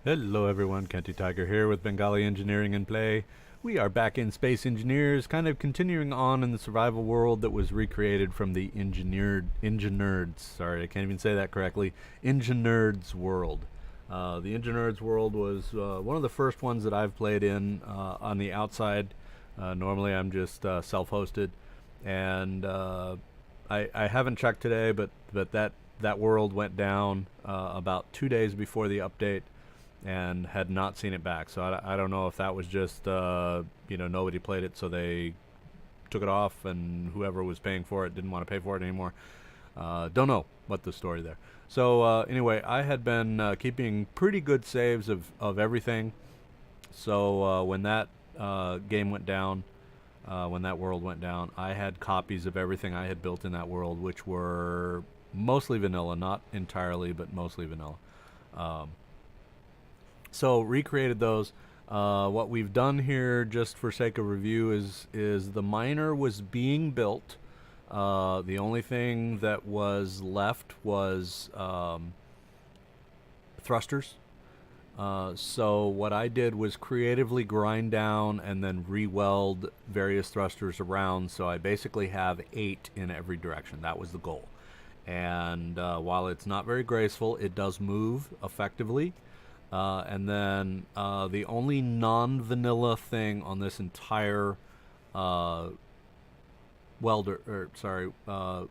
Hello everyone, Kenty Tiger here with Bengali Engineering in Play. We are back in Space Engineers, kind of continuing on in the survival world that was recreated from the Enginerds. Sorry, I can't even say that correctly. Enginerds world. The Enginerds world was one of the first ones that I've played in on the outside. Normally I'm just self-hosted, and I haven't checked today, but that world went down about 2 days before the update, and had not seen it back. So I don't know if that was just nobody played it, so they took it off, and whoever was paying for it didn't want to pay for it anymore. Don't know what the story there. So anyway, I had been keeping pretty good saves of everything. So when that game went down, when that world went down, I had copies of everything I had built in that world, which were mostly vanilla, not entirely, but mostly vanilla. Um, so recreated those. What we've done here, just for sake of review, is the miner was being built. The only thing that was left was thrusters. So what I did was creatively grind down and then re-weld various thrusters around. So I basically have 8 in every direction. That was the goal. And while it's not very graceful, it does move effectively. And then the only non-vanilla thing on this entire uh,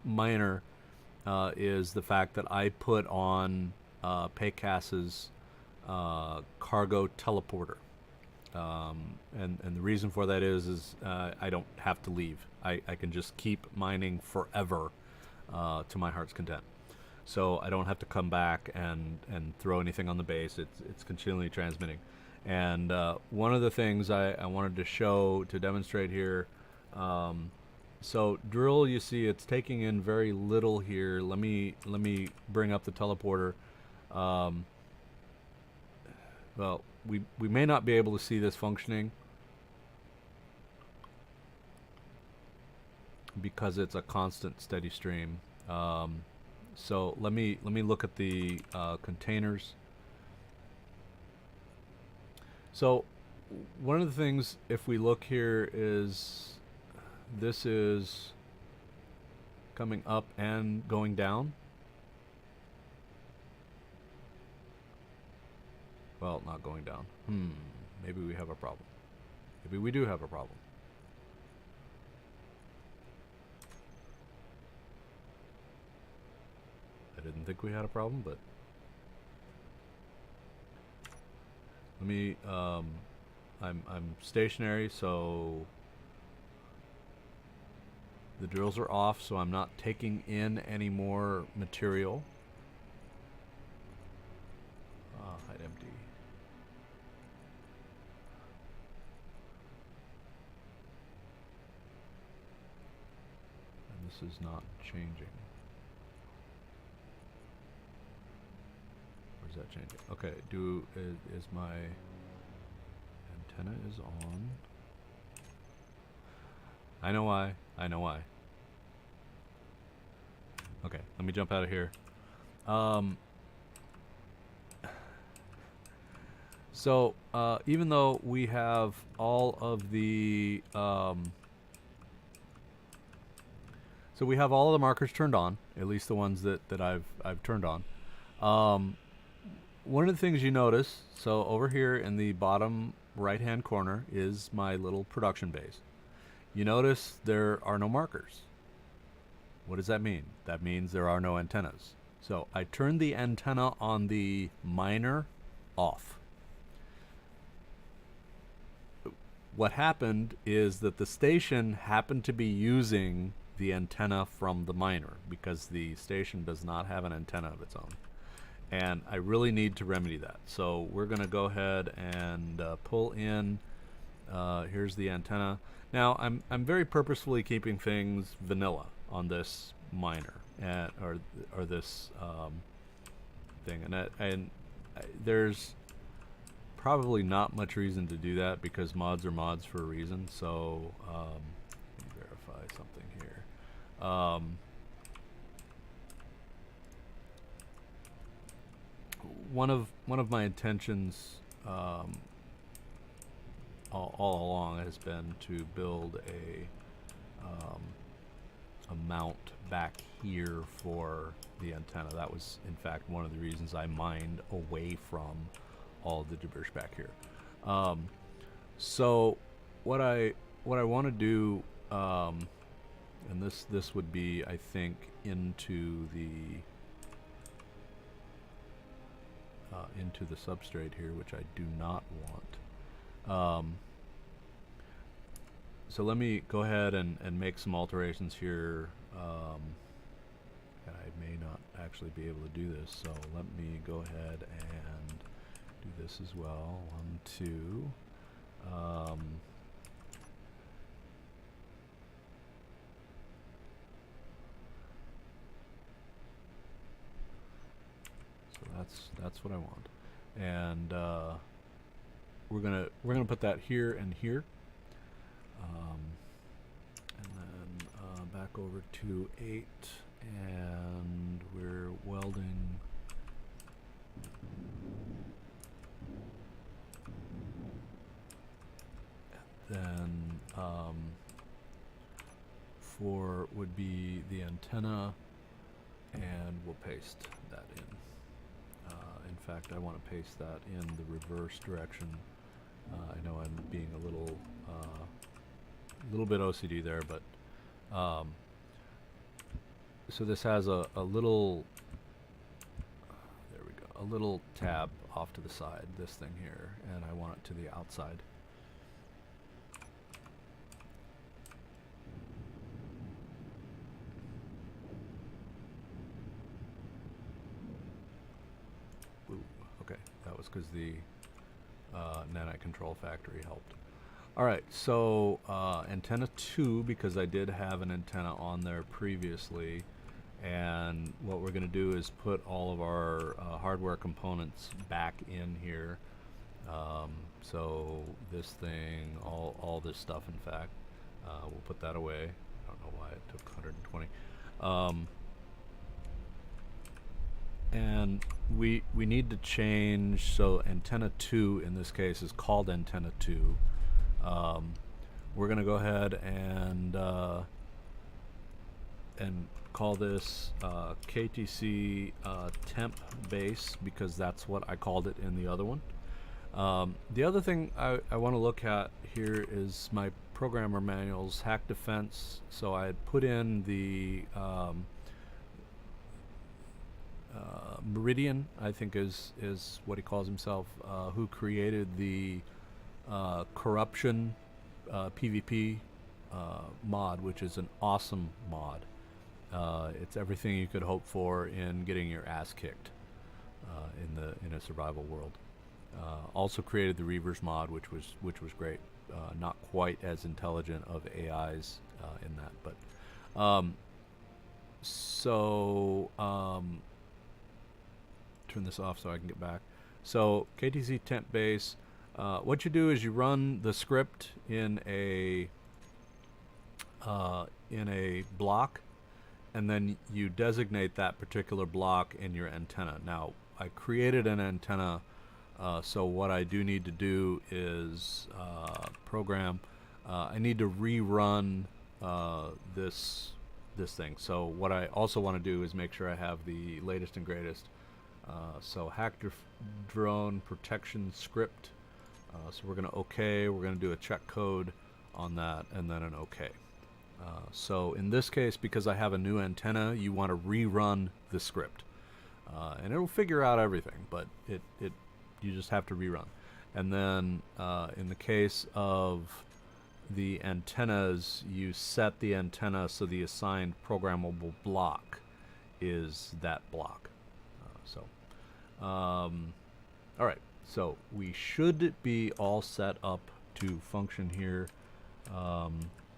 miner is the fact that I put on Paycas's cargo teleporter. And the reason for that is I don't have to leave. I can just keep mining forever to my heart's content. So I don't have to come back and throw anything on the base. It's continually transmitting. And one of the things I wanted to show, to demonstrate here, so drill, you see it's taking in very little here. Let me bring up the teleporter. Well, we may not be able to see this functioning because it's a constant steady stream. So let me look at the containers. So one of the things, if we look here, is this is coming up and going down. Well, not going down. Maybe we have a problem. Maybe we do have a problem. I didn't think we had a problem, but let me. I'm stationary, so the drills are off, so I'm not taking in any more material. Hide empty. And this is not changing. Is that changing? Okay, is my antenna is on. I know why. I know why. Okay, let me jump out of here. So even though we have all of the so we have all of the markers turned on, at least the ones that I've turned on. One of the things you notice, so over here in the bottom right hand corner is my little production base. You notice there are no markers. What does that mean? That means there are no antennas. So I turned the antenna on the miner off. What happened is that the station happened to be using the antenna from the miner, because the station does not have an antenna of its own. And I really need to remedy that. So we're going to go ahead and pull in. Here's the antenna. Now I'm very purposefully keeping things vanilla on this miner, or this thing, and there's probably not much reason to do that, because mods are mods for a reason. So let me verify something here. one of my intentions all along has been to build a mount back here for the antenna. That was in fact one of the reasons I mined away from all the gibberish back here. So what I want to do, and this would be, I think, into the substrate here, which I do not want. So let me go ahead and make some alterations here. And I may not actually be able to do this, so let me go ahead and do this as well. 1, 2. So that's what I want, and we're gonna put that here and here, and then back over to 8, and we're welding. Then 4 would be the antenna, and we'll paste that in. In fact, I want to paste that in the reverse direction. I know I'm being a little bit OCD there, but so this has a little, there we go, a little tab off to the side, this thing here, and I want it to the outside. Okay, that was because the nanite control factory helped. Alright, so antenna 2, because I did have an antenna on there previously, and what we're going to do is put all of our hardware components back in here. So this thing, all this stuff, in fact, we'll put that away. I don't know why it took 120. And we need to change, so antenna 2 in this case is called antenna 2. We're gonna go ahead and call this KTC temp base, because that's what I called it in the other one. The other thing I want to look at here is my programmer manuals, hack defense. So I had put in the Meridian, I think is what he calls himself, who created the corruption PvP mod, which is an awesome mod. It's everything you could hope for in getting your ass kicked in a survival world. Also created the Reavers mod, which was great. Not quite as intelligent of AIs in that, but turn this off so I can get back. So KTC temp base, what you do is you run the script in a block, and then you designate that particular block in your antenna. Now I created an antenna, so what I do need to do is program. I need to rerun this thing. So what I also want to do is make sure I have the latest and greatest. So hack drone protection script. So we're going to OK. We're going to do a check code on that, and then an OK. So in this case, because I have a new antenna, you want to rerun the script, and it'll figure out everything. But you just have to rerun. And then in the case of the antennas, you set the antenna so the assigned programmable block is that block. All right, so we should be all set up to function here.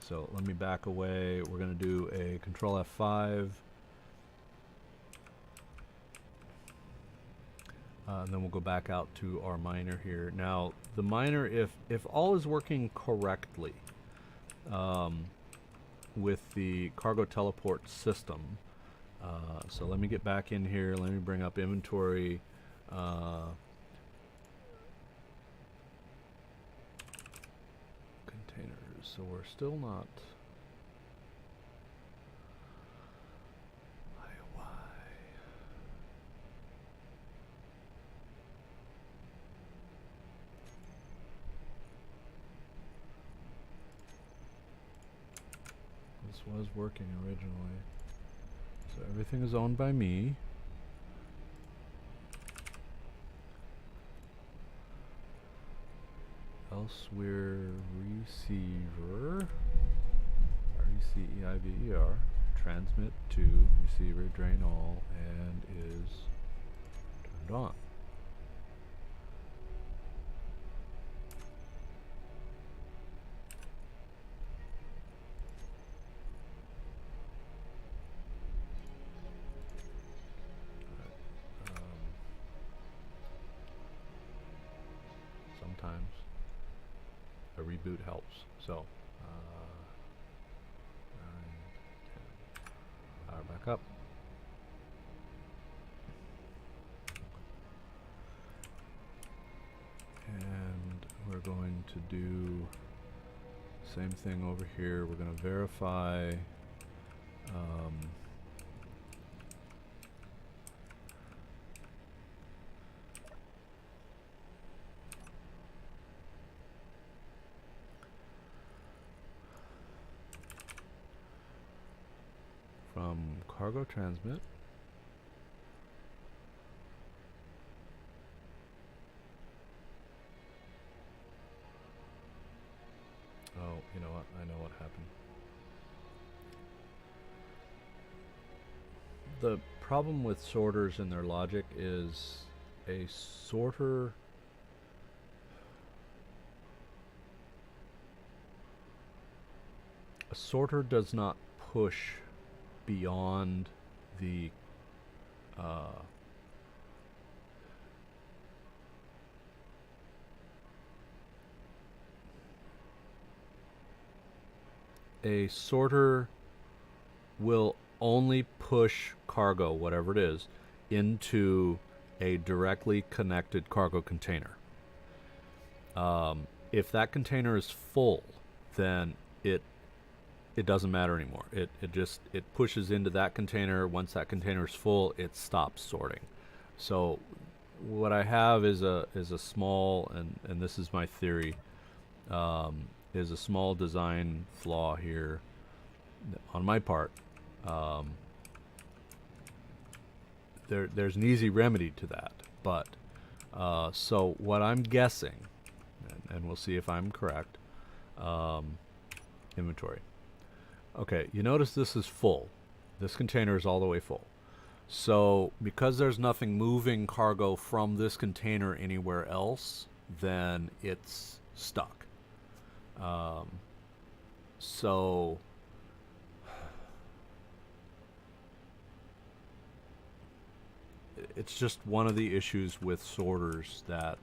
So let me back away. We're going to do a Control F5. And then we'll go back out to our miner here. Now, the miner, if all is working correctly with the cargo teleport system, so let me get back in here. Let me bring up inventory. Containers. So we're still not. Why? This was working originally. So everything is owned by me. Else we're receiver, R-E-C-E-I-V-E-R, transmit to receiver, drain all, and is turned on. Sometimes a reboot helps. So, power back up. And we're going to do same thing over here. We're going to verify from cargo transmit. Oh, you know what? I know what happened. The problem with sorters and their logic is a sorter does not push beyond the a sorter will only push cargo, whatever it is, into a directly connected cargo container. If that container is full, then it doesn't matter anymore. It pushes into that container. Once that container is full, it stops sorting. So what I have is a small, and this is my theory, is a small design flaw here on my part. There's an easy remedy to that, but so what I'm guessing, and we'll see if I'm correct, inventory. Okay, you notice this is full. This container is all the way full. So because there's nothing moving cargo from this container anywhere else, then it's stuck. So it's just one of the issues with sorters that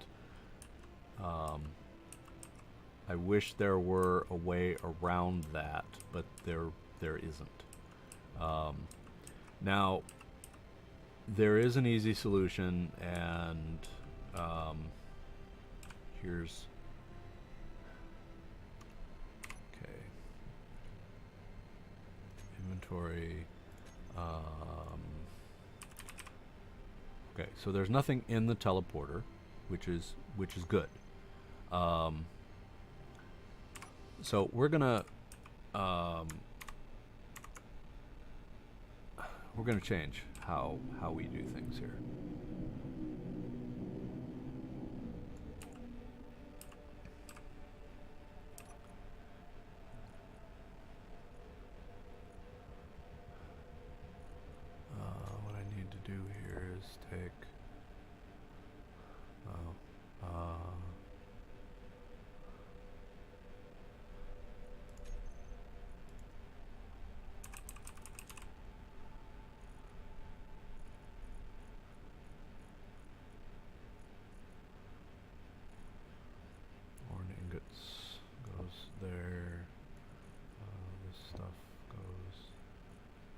I wish there were a way around that, but there isn't. Now there is an easy solution, and here's inventory. Okay, so there's nothing in the teleporter, which is good. So we're gonna change how we do things here. What I need to do here is take goes there. This stuff goes.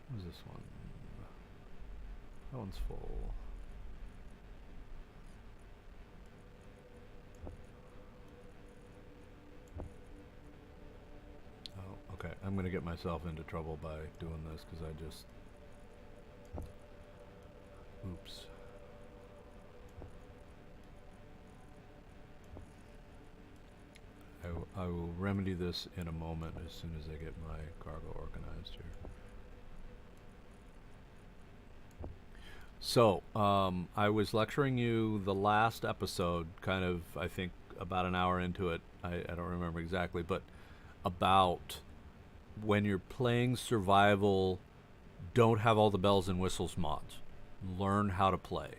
What's this one? That one's full. I'm gonna get myself into trouble by doing this because I just... Oops. I will remedy this in a moment as soon as I get my cargo organized here. So, I was lecturing you the last episode, kind of, I think, about an hour into it. I don't remember exactly, but about when you're playing survival, don't have all the bells and whistles mods. Learn how to play.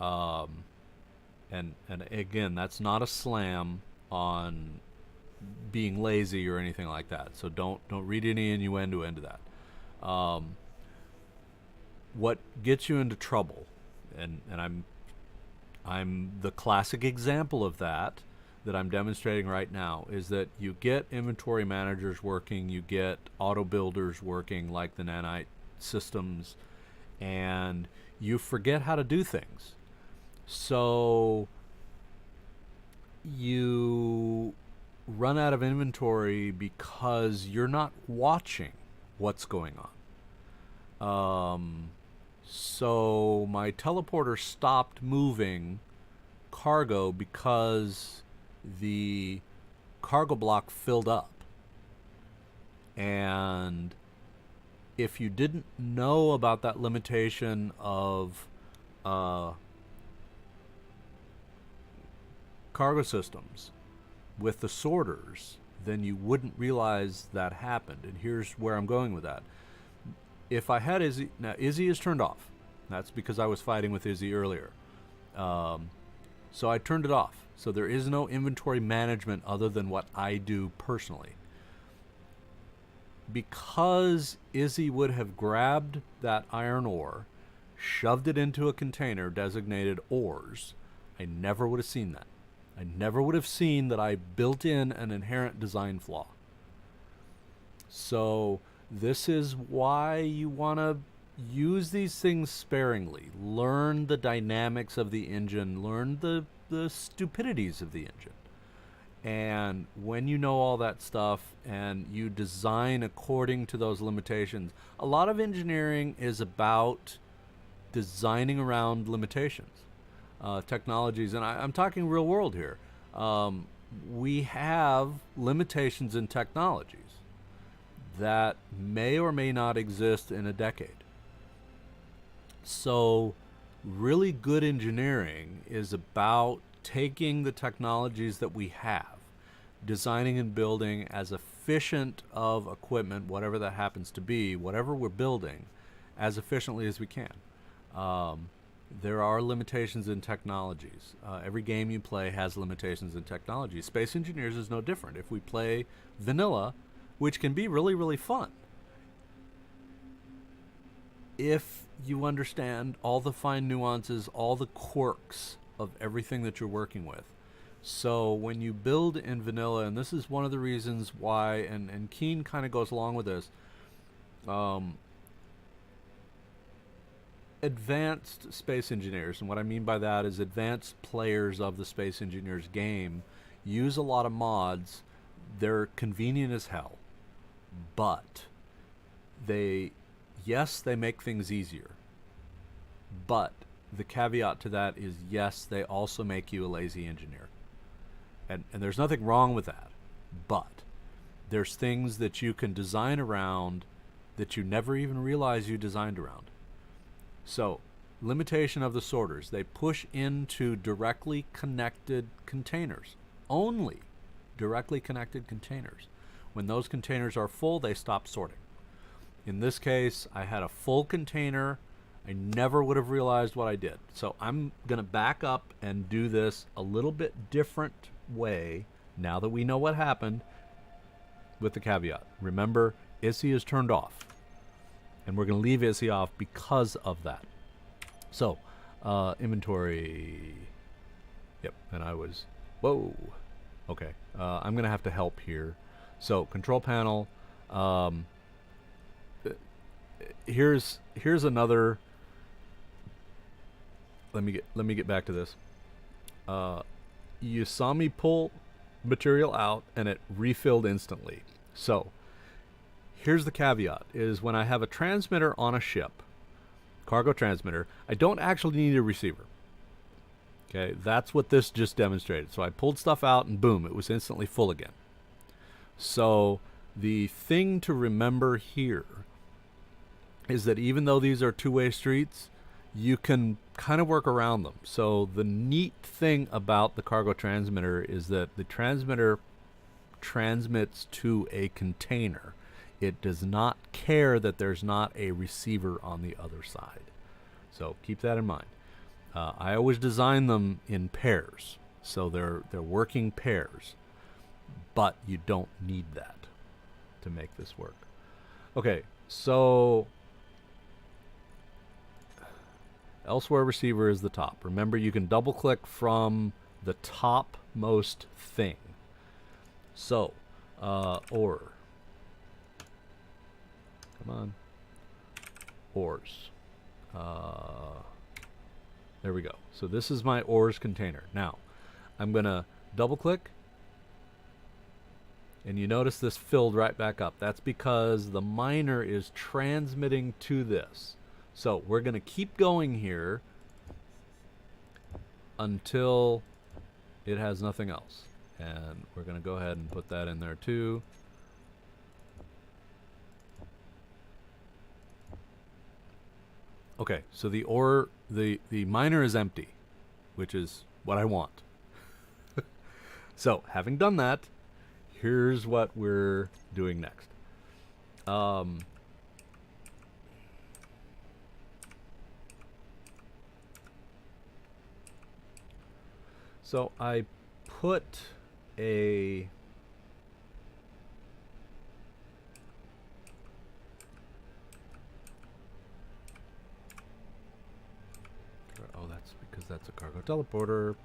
And again, that's not a slam on being lazy or anything like that. So don't read any innuendo into that. What gets you into trouble, and I'm the classic example of that I'm demonstrating right now, is that you get inventory managers working, you get auto builders working like the nanite systems, and you forget how to do things. So you run out of inventory because you're not watching what's going on. So my teleporter stopped moving cargo because the cargo block filled up. And if you didn't know about that limitation of cargo systems with the sorters, then you wouldn't realize that happened. And here's where I'm going with that. If I had Izzy, now Izzy is turned off. That's because I was fighting with Izzy earlier. So I turned it off. So there is no inventory management other than what I do personally. Because Izzy would have grabbed that iron ore, shoved it into a container designated ores, I never would have seen that. I never would have seen that I built in an inherent design flaw. So this is why you want to use these things sparingly. Learn the dynamics of the engine. Learn the stupidities of the engine. And when you know all that stuff and you design according to those limitations, a lot of engineering is about designing around limitations. Technologies, and I'm talking real world here. We have limitations in technologies that may or may not exist in a decade. So really good engineering is about taking the technologies that we have, designing and building as efficient of equipment, whatever that happens to be, whatever we're building, as efficiently as we can. There are limitations in technologies. Every game you play has limitations in technology. Space Engineers is no different. If we play vanilla, which can be really, really fun, if you understand all the fine nuances, all the quirks of everything that you're working with. So when you build in vanilla, and this is one of the reasons why, and Keen kind of goes along with this, advanced Space Engineers, and what I mean by that is advanced players of the Space Engineers game, use a lot of mods. They're convenient as hell, but yes, they make things easier, but the caveat to that is yes, they also make you a lazy engineer. And there's nothing wrong with that, but there's things that you can design around that you never even realize you designed around. So, limitation of the sorters. They push into directly connected containers. Only directly connected containers. When those containers are full, they stop sorting. In this case, I had a full container. I never would have realized what I did. So I'm going to back up and do this a little bit different way now that we know what happened, with the caveat. Remember, Izzy is turned off. And we're going to leave Izzy off because of that. So, inventory. Yep, and I was... Whoa. Okay, I'm going to have to help here. So, control panel. Here's another... Let me get back to this. You saw me pull material out, and it refilled instantly. So, here's the caveat, is when I have a transmitter on a ship, cargo transmitter, I don't actually need a receiver. Okay, that's what this just demonstrated. So I pulled stuff out and boom, it was instantly full again. So the thing to remember here is that even though these are two-way streets, you can kind of work around them. So the neat thing about the cargo transmitter is that the transmitter transmits to a container. It does not care that there's not a receiver on the other side. So keep that in mind. I always design them in pairs, so they're working pairs, but you don't need that to make this work. Okay, so elsewhere receiver is the top. Remember, you can double click from the topmost thing. So, ore. Come on. Ores. There we go. So this is my ores container. Now, I'm going to double click. And you notice this filled right back up. That's because the miner is transmitting to this. So we're going to keep going here until it has nothing else. And we're going to go ahead and put that in there too. Okay, so the ore, the miner is empty, which is what I want. So, having done that, here's what we're doing next. So I put a that's because that's a cargo teleporter.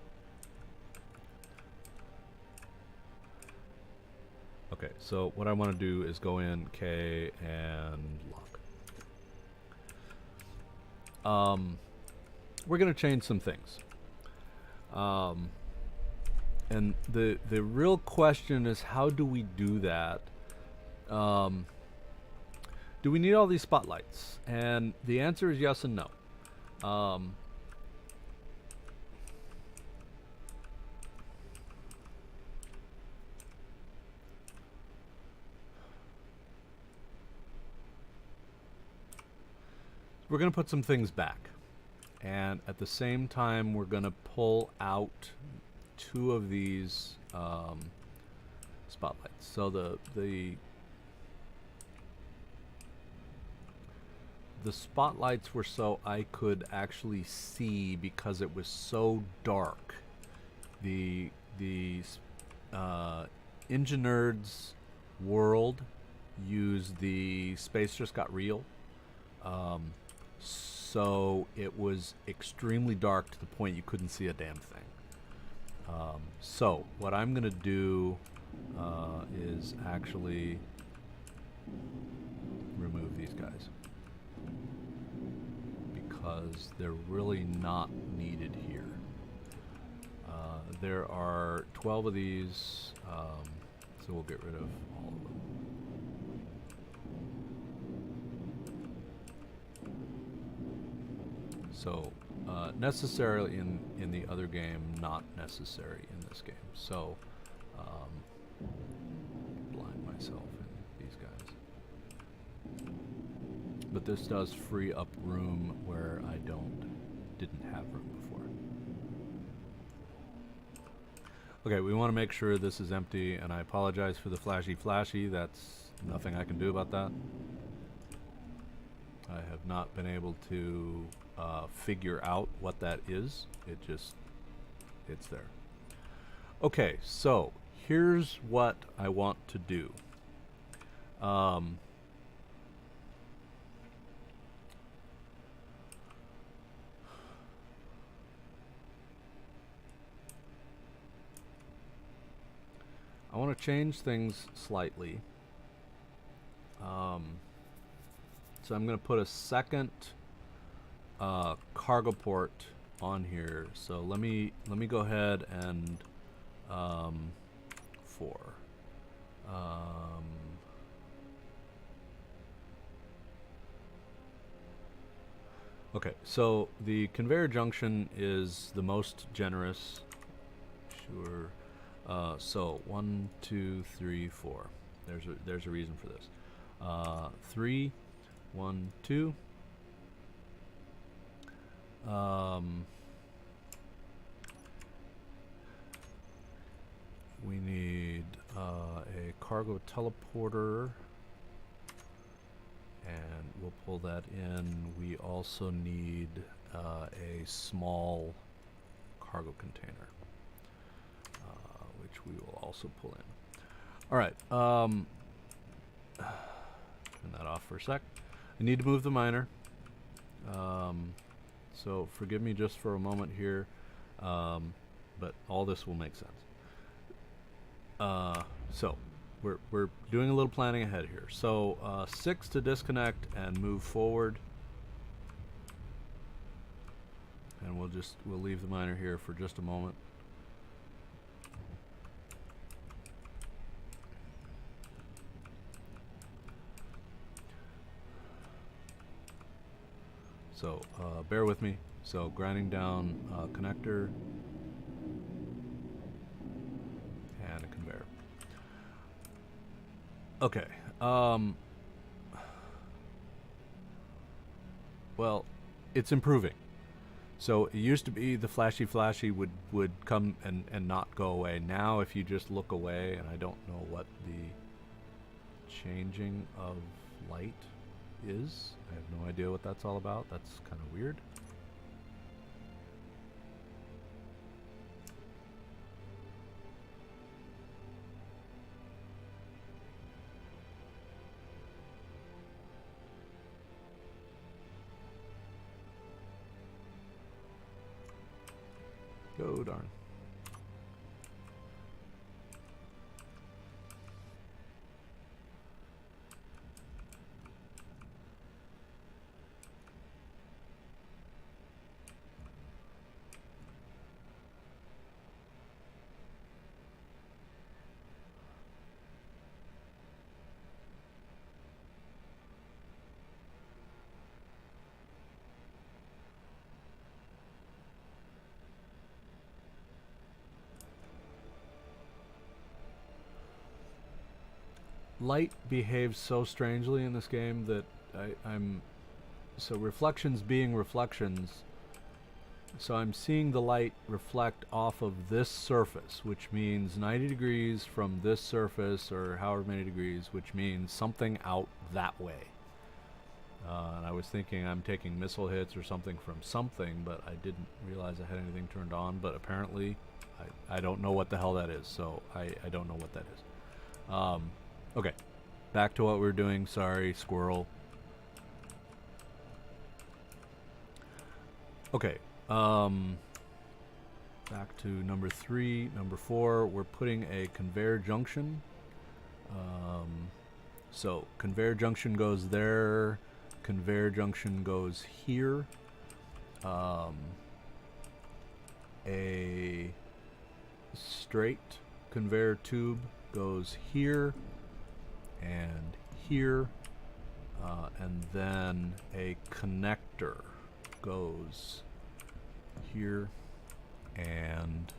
Okay, so what I want to do is go in K and lock. We're going to change some things. And the real question is, how do we do that? Do we need all these spotlights? And the answer is yes and no. We're going to put some things back, and at the same time we're going to pull out two of these spotlights. So the spotlights were so I could actually see, because it was so dark. The Enginerds world used the Space Just Got Real. So it was extremely dark to the point you couldn't see a damn thing. So what I'm going to do is actually remove these guys, because they're really not needed here. There are 12 of these, so we'll get rid of all of them. So necessarily in the other game, not necessary in this game. So blind myself in these guys. But this does free up room where I didn't have room before. Okay, we want to make sure this is empty, and I apologize for the flashy. That's nothing I can do about that. I have not been able to figure out what that is. It's there. Okay, so here's what I want to do. I want to change things slightly. So I'm going to put a second cargo port on here. So let me go ahead and Okay, so the conveyor junction is the most generous. Sure. So 1, 2, 3, 4. There's a reason for this. 3, 1, 2. We need a cargo teleporter, and we'll pull that in. We also need a small cargo container, which we will also pull in. All right. Turn that off for a sec. I need to move the miner. So forgive me just for a moment here, but all this will make sense. So we're doing a little planning ahead here. So 6 to disconnect and move forward, and we'll leave the miner here for just a moment. So bear with me. So grinding down connector and a conveyor. Okay. Well, it's improving. So it used to be the flashy would come and not go away. Now if you just look away, and I don't know what the changing of light is. I have no idea what that's all about. That's kind of weird. Oh, darn. Light behaves so strangely in this game that I'm so reflections being reflections, so I'm seeing the light reflect off of this surface, which means 90 degrees from this surface, or however many degrees, which means something out that way. And I was thinking I'm taking missile hits or something from something, but I didn't realize I had anything turned on. But apparently I don't know what the hell that is, so I don't know what that is. Okay, back to what we were doing. Sorry, squirrel. Okay, back to number 3. Number 4, we're putting a conveyor junction. So conveyor junction goes there. Conveyor junction goes here. A straight conveyor tube goes here and here, and then a connector goes here and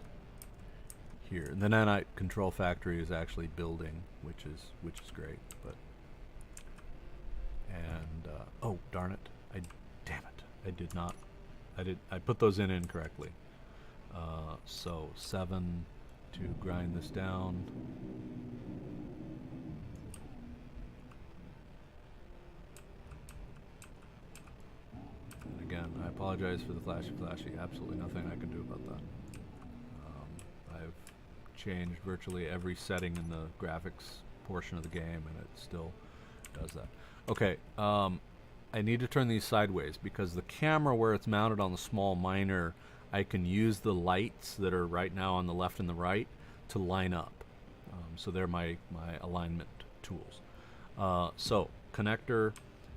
here. And the nanite control factory is actually building, which is great. But oh darn it! Damn it! I put those in incorrectly. So 7 to grind this down. Again, I apologize for the flashy. Absolutely nothing I can do about that. I've changed virtually every setting in the graphics portion of the game, and it still does that. Okay, I need to turn these sideways because the camera, where it's mounted on the small miner, I can use the lights that are right now on the left and the right to line up. So they're my alignment tools. So connector,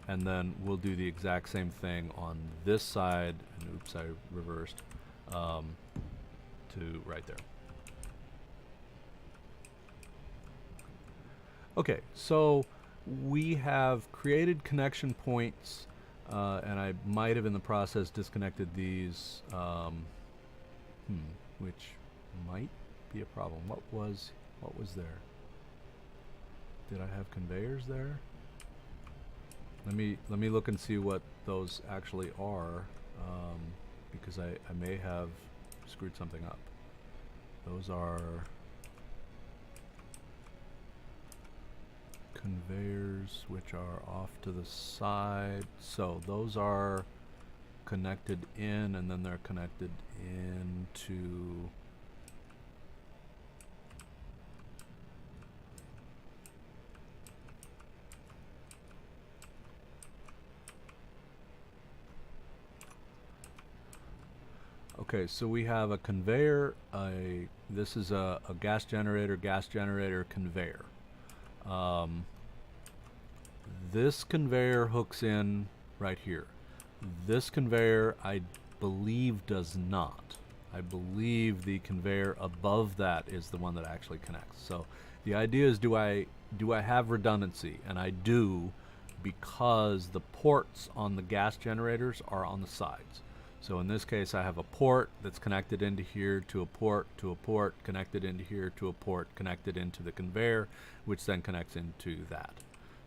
and then we'll do the exact same thing on this side. And oops, I reversed to right there. Okay, so we have created connection points And I might have in the process disconnected these, which might be a problem. What was there? Did I have conveyors there? Let me look and see what those actually are, because I may have screwed something up. Those are conveyors which are off to the side. So those are connected in, and then they're connected into okay, so we have a conveyor, this is a gas generator, conveyor. This conveyor hooks in right here. This conveyor, I believe, does not. I believe the conveyor above that is the one that actually connects. So the idea is, do I have redundancy? And I do, because the ports on the gas generators are on the sides. So in this case, I have a port that's connected into here, to a port, connected into here, to a port, connected into the conveyor, which then connects into that.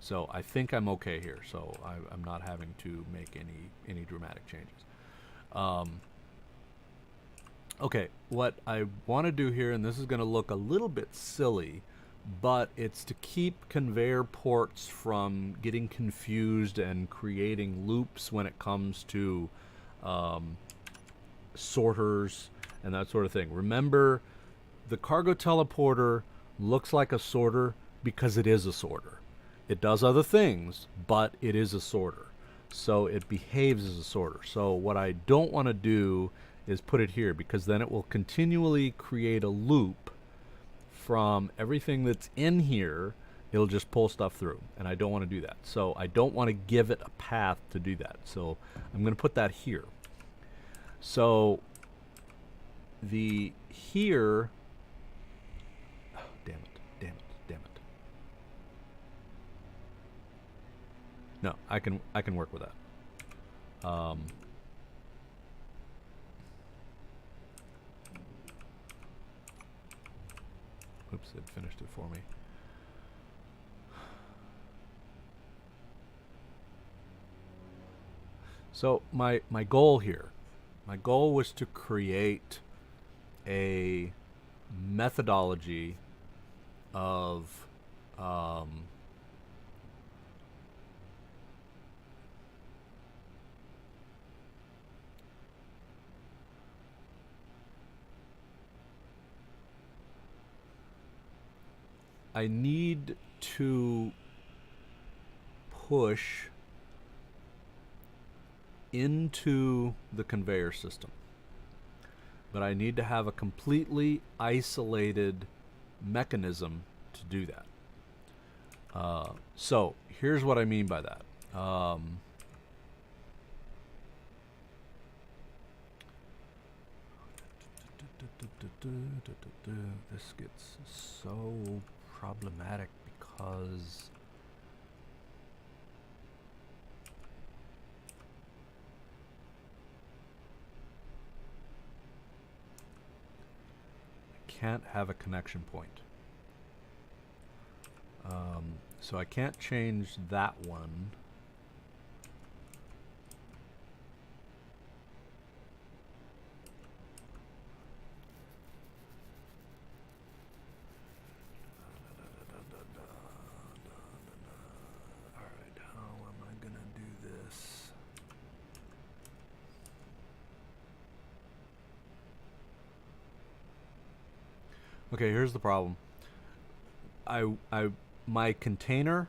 So I think I'm okay here. So I'm not having to make any dramatic changes. Okay, what I want to do here, and this is going to look a little bit silly, but it's to keep conveyor ports from getting confused and creating loops when it comes to sorters and that sort of thing. Remember, the cargo teleporter looks like a sorter because it is a sorter. It does other things, but it is a sorter. So it behaves as a sorter. So what I don't want to do is put it here, because then it will continually create a loop from everything that's in here. It'll just pull stuff through, and I don't want to do that. So I don't want to give it a path to do that. So I'm going to put that here. So the here, oh, damn it. No, I can work with that. Oops, it finished it for me. So my goal here, my goal was to create a methodology of I need to push into the conveyor system, but I need to have a completely isolated mechanism to do that. So here's what I mean by that. This gets so problematic because I can't have a connection point. So I can't change that one. Okay, here's the problem. My container,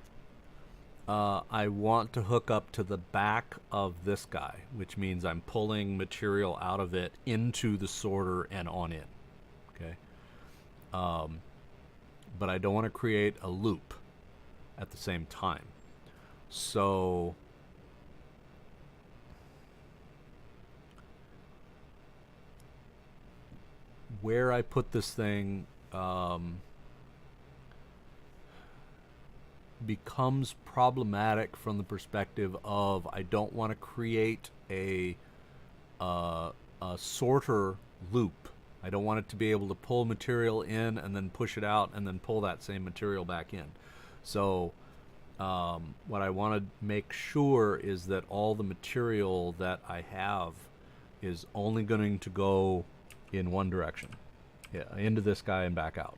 I want to hook up to the back of this guy, which means I'm pulling material out of it into the sorter and on in. Okay. But I don't want to create a loop at the same time. So where I put this thing, becomes problematic from the perspective of I don't want to create a sorter loop. I don't want it to be able to pull material in and then push it out and then pull that same material back in. So what I want to make sure is that all the material that I have is only going to go in one direction, into this guy and back out.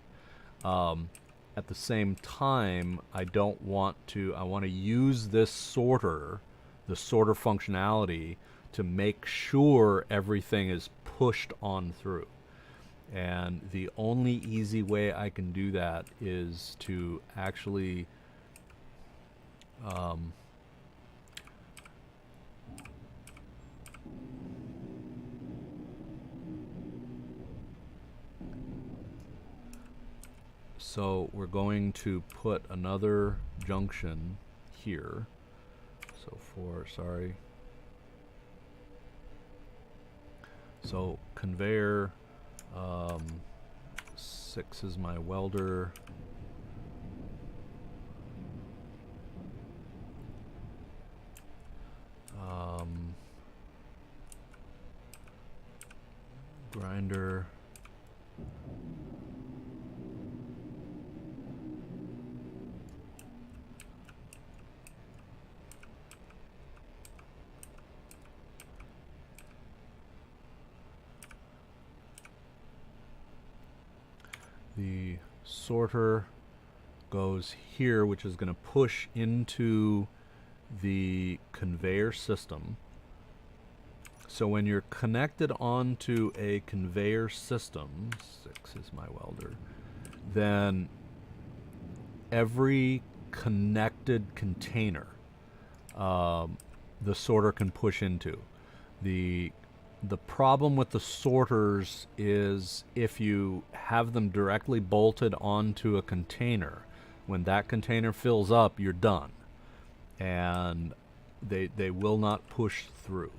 At the same time, I want to use this sorter, the sorter functionality, to make sure everything is pushed on through. And the only easy way I can do that is to actually so we're going to put another junction here. So conveyor 6 is my welder. Grinder. The sorter goes here, which is going to push into the conveyor system. So when you're connected onto a conveyor system, 6 is my welder, then every connected container the sorter can push into. The problem with the sorters is if you have them directly bolted onto a container, when that container fills up, you're done. And they will not push through.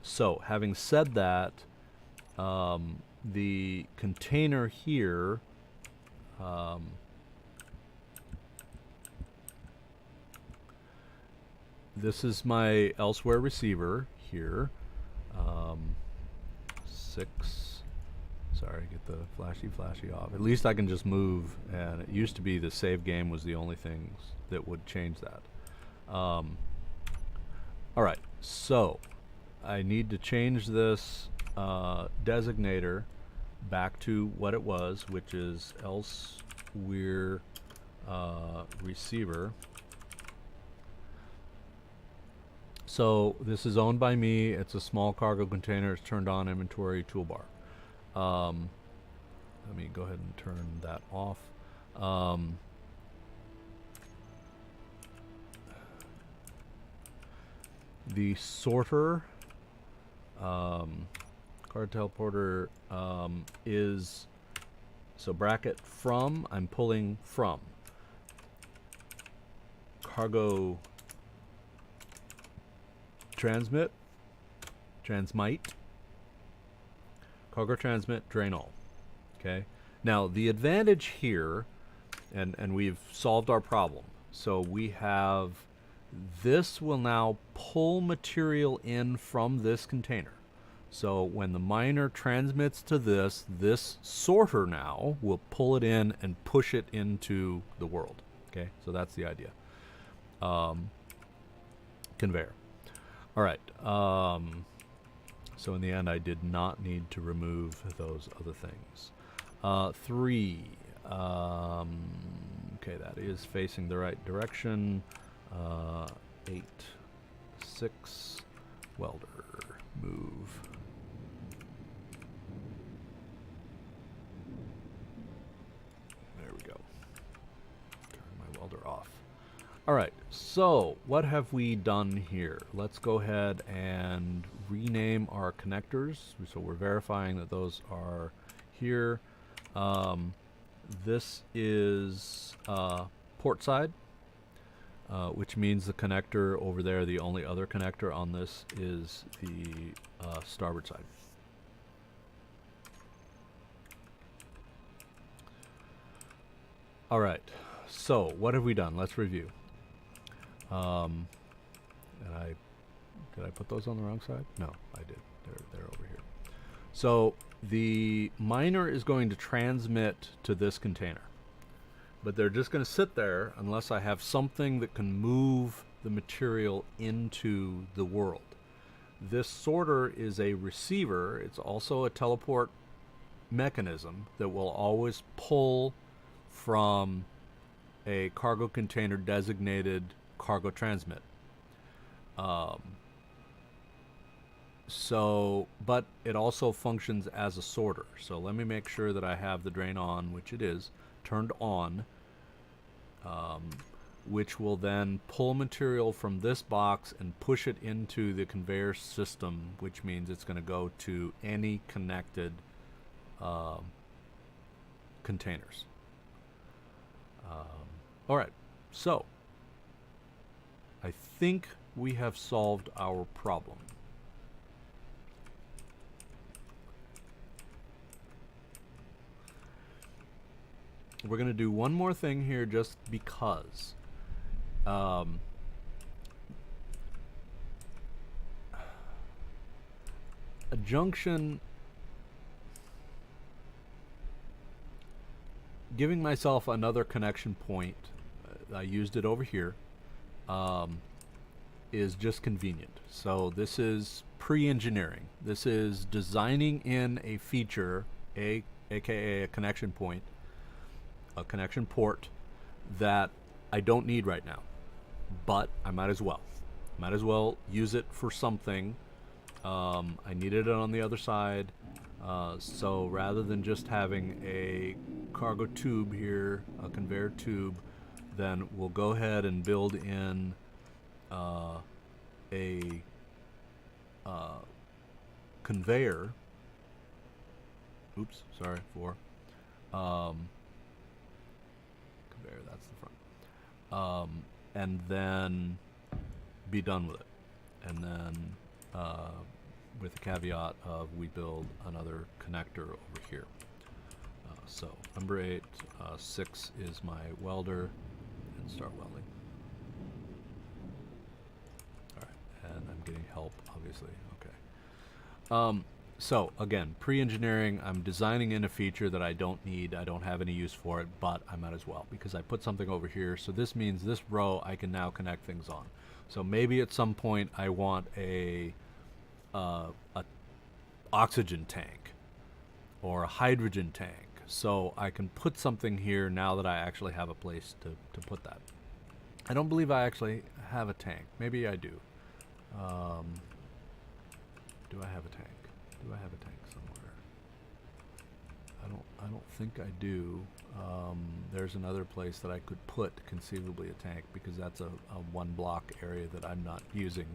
So having said that, the container here, this is my elsewhere receiver here. 6. Sorry, get the flashy off. At least I can just move, and it used to be the save game was the only things that would change that. Alright, so I need to change this designator back to what it was, which is elsewhere receiver. So this is owned by me. It's a small cargo container. It's turned on inventory toolbar. Let me go ahead and turn that off. The sorter, card teleporter, is, so bracket from, I'm pulling from. Cargo transmit, cargo transmit, drain all. Okay. Now the advantage here, and we've solved our problem. So we have, this will now pull material in from this container. So when the miner transmits to this sorter now will pull it in and push it into the world. Okay, so that's the idea. Conveyor. All right. So in the end, I did not need to remove those other things. 3. Okay, that is facing the right direction. 8, 6, welder, move. There we go. Turn my welder off. All right, so what have we done here? Let's go ahead and rename our connectors. So we're verifying that those are here. This is port side, which means the connector over there, the only other connector on this is the starboard side. All right, So what have we done? Let's review. And did I put those on the wrong side? No, I did. They're over here. So the miner is going to transmit to this container, but they're just going to sit there unless I have something that can move the material into the world. This sorter is a receiver. It's also a teleport mechanism that will always pull from a cargo container designated cargo transmit. But it also functions as a sorter. So let me make sure that I have the drain on, which it is, turned on, which will then pull material from this box and push it into the conveyor system, which means it's going to go to any connected containers. All right, so I think we have solved our problem. We're going to do one more thing here just because. A junction, giving myself another connection point, I used it over here, is just convenient. So this is pre-engineering. This is designing in a feature, aka a connection point, a connection port that I don't need right now, but I might as well. Might as well use it for something. I needed it on the other side, so rather than just having a cargo tube here, a conveyor tube, then we'll go ahead and build in a conveyor. Oops, sorry, conveyor, that's the front. And then be done with it. And then with the caveat of we build another connector over here. So number 8, 6 is my welder, and start welding. All right, and I'm getting help, obviously. Okay. So again, pre-engineering, I'm designing in a feature that I don't need, I don't have any use for it, but I might as well because I put something over here. So this means this row I can now connect things on. So maybe at some point I want a oxygen tank or a hydrogen tank. So I can put something here now that I actually have a place to put that. I don't believe I actually have a tank. Maybe I do. Do I have a tank? Do I have a tank somewhere? I don't think I do. There's another place that I could put conceivably a tank because that's a one block area that I'm not using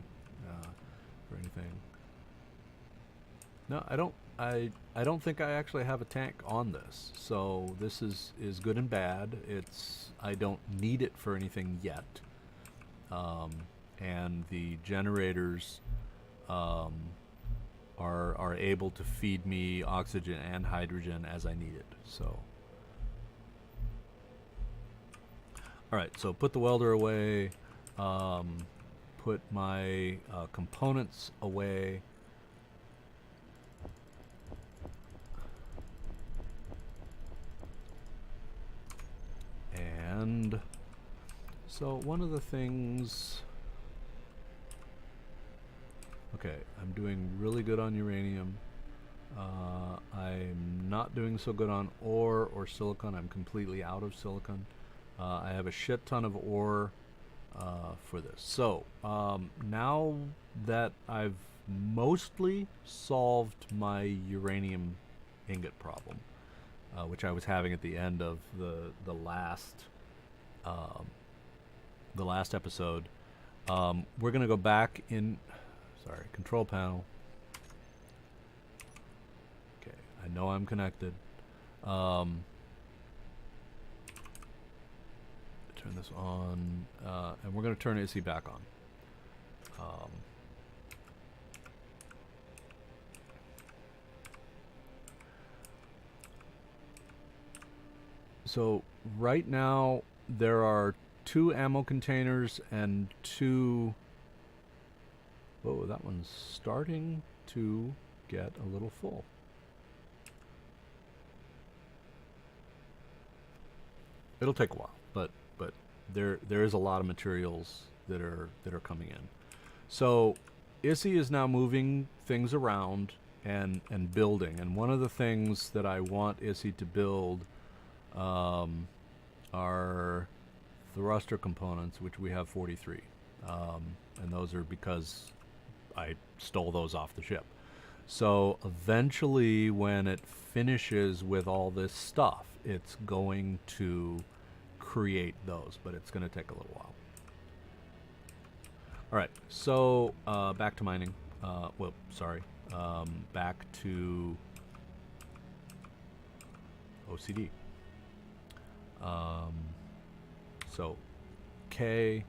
for anything. No, I don't think I actually have a tank on this. So this is good and bad. I don't need it for anything yet. And the generators are able to feed me oxygen and hydrogen as I need it. So all right, so put the welder away, put my components away. And so one of the things, okay, I'm doing really good on uranium. I'm not doing so good on ore or silicon. I'm completely out of silicon. I have a shit ton of ore for this. So now that I've mostly solved my uranium ingot problem, which I was having at the end of the last episode, we're gonna go back in. Sorry, control panel. Okay, I know I'm connected. Turn this on, and we're gonna turn AC back on. So right now there are 2 ammo containers and 2... Whoa, that one's starting to get a little full. It'll take a while, but there is a lot of materials that are coming in. So Issy is now moving things around and building, and one of the things that I want Issy to build are thruster components, which we have 43, and those are because I stole those off the ship. So eventually, when it finishes with all this stuff, it's going to create those, but it's going to take a little while. All right, so back to mining. Well, sorry, back to OCD. So K,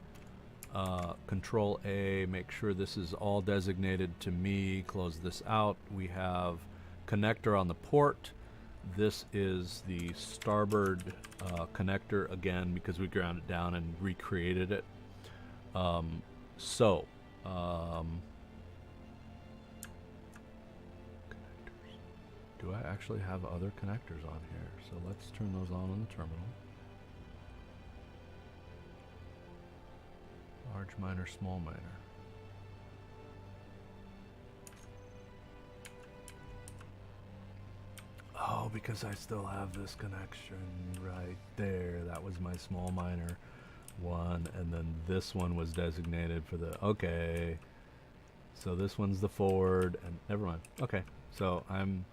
Control A, make sure this is all designated to me, close this out. We have connector on the port. This is the starboard connector again because we ground it down and recreated it. Connectors. Do I actually have other connectors on here? So let's turn those on the terminal. Large miner, small miner. Oh, because I still have this connection right there. That was my small miner one, and then this one was designated for the... Okay. So this one's the forward, and never mind. Okay. So I'm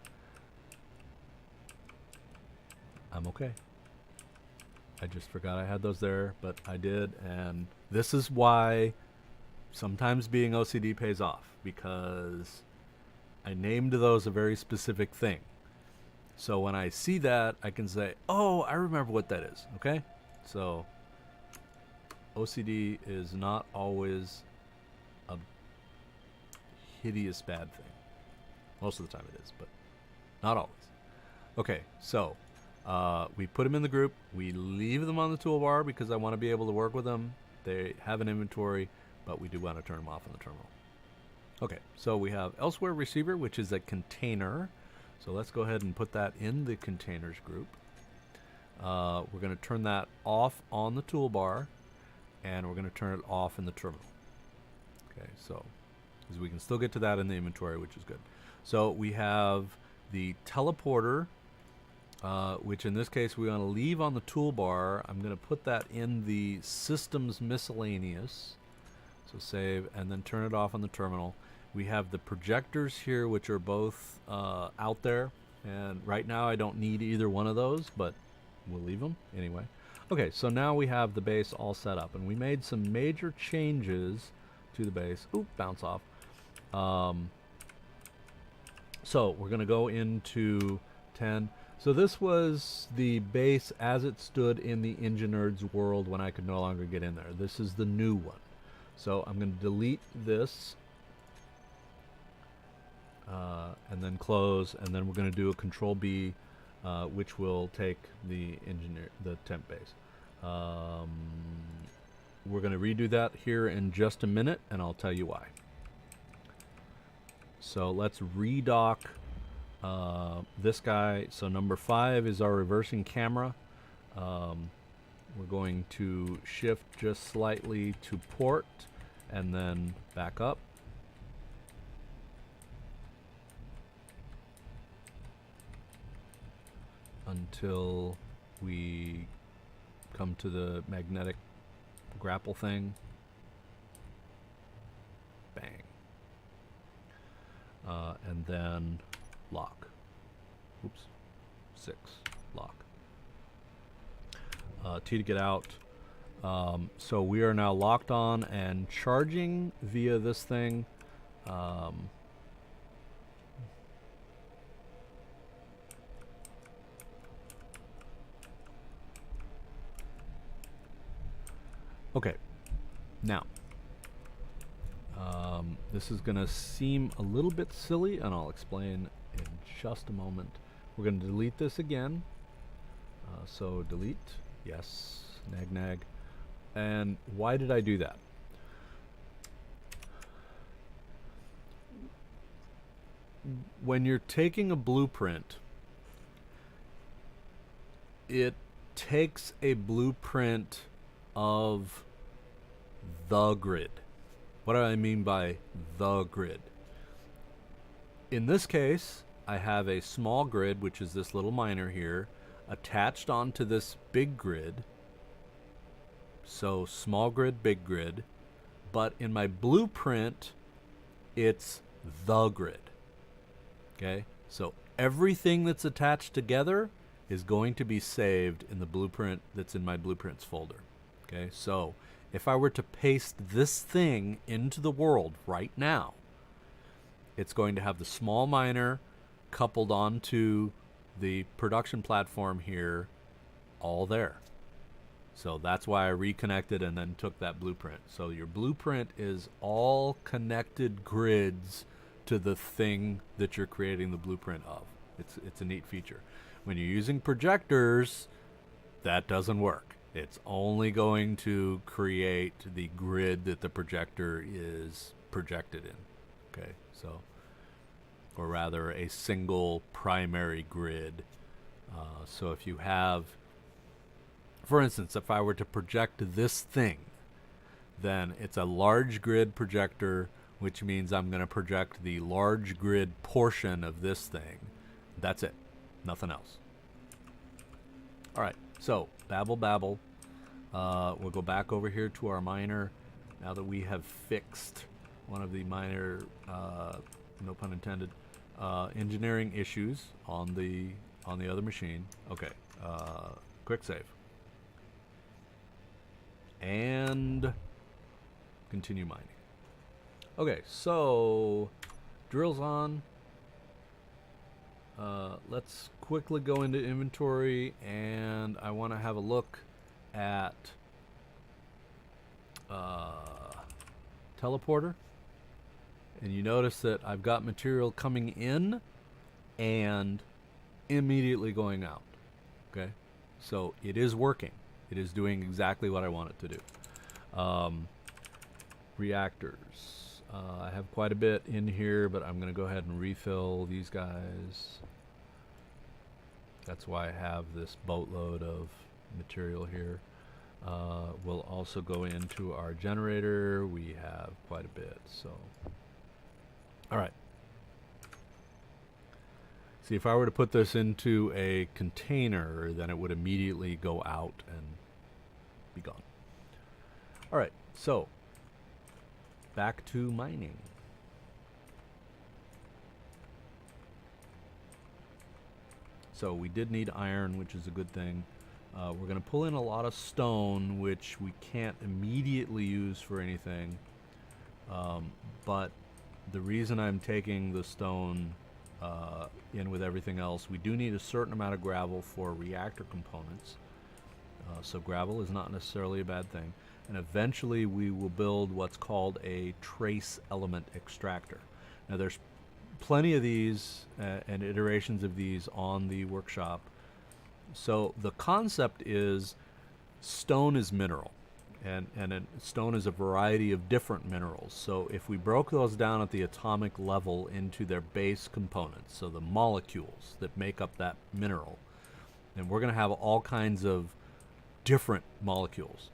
okay. I just forgot I had those there, but I did, and this is why sometimes being OCD pays off, because I named those a very specific thing. So when I see that, I can say, oh, I remember what that is, okay? So OCD is not always a hideous bad thing. Most of the time it is, but not always. Okay, so we put them in the group. We leave them on the toolbar because I want to be able to work with them. They have an inventory, but we do want to turn them off on the terminal. Okay, so we have elsewhere receiver, which is a container. So let's go ahead and put that in the containers group. We're going to turn that off on the toolbar, and we're going to turn it off in the terminal. Okay, so because we can still get to that in the inventory, which is good. So we have the teleporter, which in this case we want to leave on the toolbar. I'm going to put that in the systems miscellaneous. So save and then turn it off on the terminal. We have the projectors here, which are both out there. And right now I don't need either one of those, but we'll leave them anyway. Okay, so now we have the base all set up. And we made some major changes to the base. Oop, bounce off. So we're going to go into 10. So this was the base as it stood in the Enginerds world when I could no longer get in there. This is the new one. So I'm going to delete this and then close, and then we're going to do a Control B, which will take the temp base. We're going to redo that here in just a minute, and I'll tell you why. So let's redock this guy. So number 5 is our reversing camera. We're going to shift just slightly to port and then back up. Until we come to the magnetic grapple thing. Bang. And then lock. Oops. 6. Lock. T to get out. So we are now locked on and charging via this thing. Okay, now, this is going to seem a little bit silly, and I'll explain in just a moment. We're going to delete this again. So delete, yes, Nag nag. And why did I do that? When you're taking a blueprint, it takes a blueprint of the grid. What do I mean by the grid? In this case, I have a small grid, which is this little miner here, attached onto this big grid. So small grid, big grid. But in my blueprint, it's the grid. Okay? So everything that's attached together is going to be saved in the blueprint that's in my blueprints folder. Okay? So if I were to paste this thing into the world right now, it's going to have the small miner coupled onto the production platform here, all there. So that's why I reconnected and then took that blueprint. So your blueprint is all connected grids to the thing that you're creating the blueprint of. It's a neat feature. When you're using projectors, that doesn't work. It's only going to create the grid that the projector is projected in. Okay, so, or rather a single primary grid. So if you have, for instance, if I were to project this thing, then it's a large grid projector, which means I'm going to project the large grid portion of this thing. That's it. Nothing else. All right, so babble, babble. We'll go back over here to our miner now that we have fixed one of the minor, no pun intended, engineering issues on the other machine. Okay, quick save. And continue mining. Okay, so drill's on. Let's quickly go into inventory, and I want to have a look at teleporter. And you notice that I've got material coming in and immediately going out. Okay, so it is working. It is doing exactly what I want it to do. Reactors. I have quite a bit in here, but I'm going to go ahead and refill these guys. That's why I have this boatload of material here. We'll also go into our generator. We have quite a bit, so. All right. See, if I were to put this into a container, then it would immediately go out and be gone. All right, so back to mining. So we did need iron, which is a good thing. We're going to pull in a lot of stone, which we can't immediately use for anything. But the reason I'm taking the stone in with everything else, we do need a certain amount of gravel for reactor components. So gravel is not necessarily a bad thing. And eventually we will build what's called a trace element extractor. Now there's plenty of these and iterations of these on the workshop. So the concept is stone is mineral, and stone is a variety of different minerals. So if we broke those down at the atomic level into their base components, so the molecules that make up that mineral, then we're going to have all kinds of different molecules.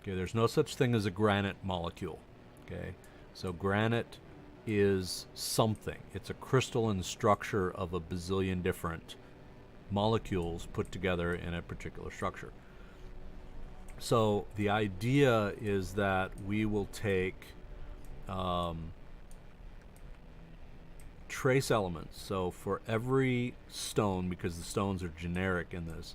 Okay, there's no such thing as a granite molecule. Okay, so granite is something. It's a crystalline structure of a bazillion different molecules put together in a particular structure. So the idea is that we will take trace elements. So for every stone, because the stones are generic in this,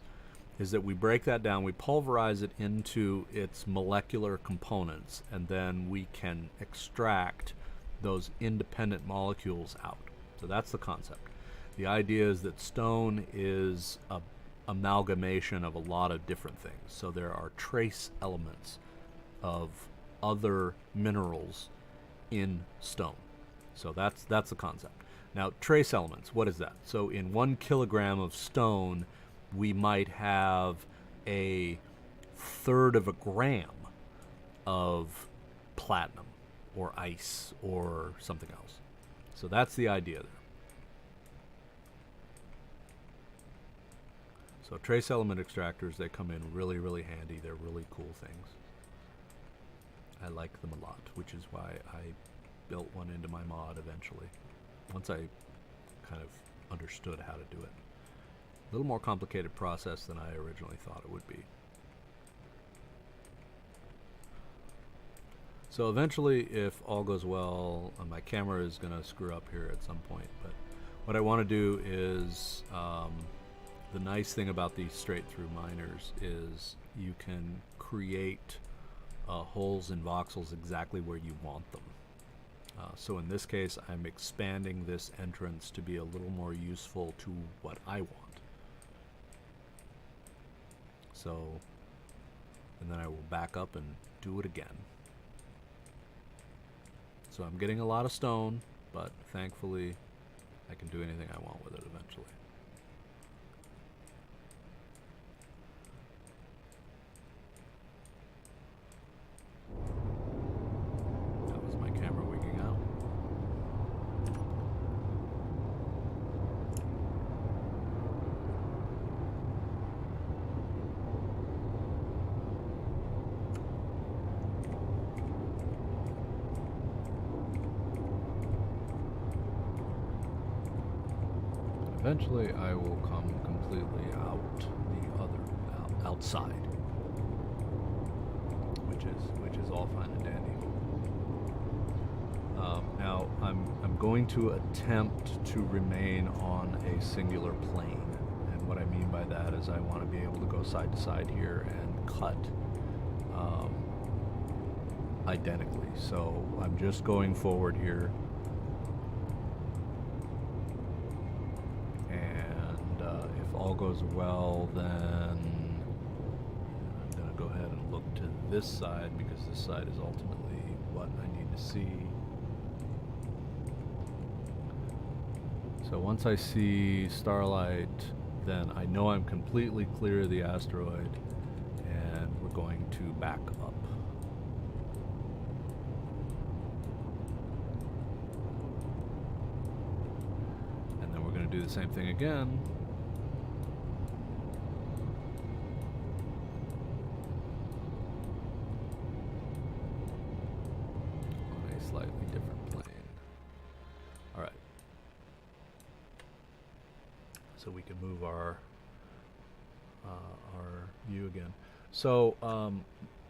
is that we break that down, we pulverize it into its molecular components, and then we can extract those independent molecules out. So that's the concept. The idea is that stone is a amalgamation of a lot of different things. So there are trace elements of other minerals in stone. So that's the concept. Now, trace elements, what is that? So in 1 kilogram of stone, we might have a third of a gram of platinum or ice or something else. So that's the idea there. So trace element extractors, they come in really, really handy. They're really cool things. I like them a lot, which is why I built one into my mod eventually, once I kind of understood how to do it. A little more complicated process than I originally thought it would be. So eventually, if all goes well, my camera is going to screw up here at some point, but what I want to do is, the nice thing about these straight-through miners is you can create holes in voxels exactly where you want them. So in this case, I'm expanding this entrance to be a little more useful to what I want. So, and then I will back up and do it again. So I'm getting a lot of stone, but thankfully I can do anything I want with it eventually. That was my camera wigging out. Eventually, I will come completely out the other outside, which is all fine and dandy. Now, I'm going to attempt to remain on a singular plane, and what I mean by that is I want to be able to go side to side here and cut identically. So I'm just going forward here. All goes well, then I'm going to go ahead and look to this side, because this side is ultimately what I need to see. So once I see starlight, then I know I'm completely clear of the asteroid, and we're going to back up. And then we're going to do the same thing again. Slightly different plane. Alright. So we can move our view again. So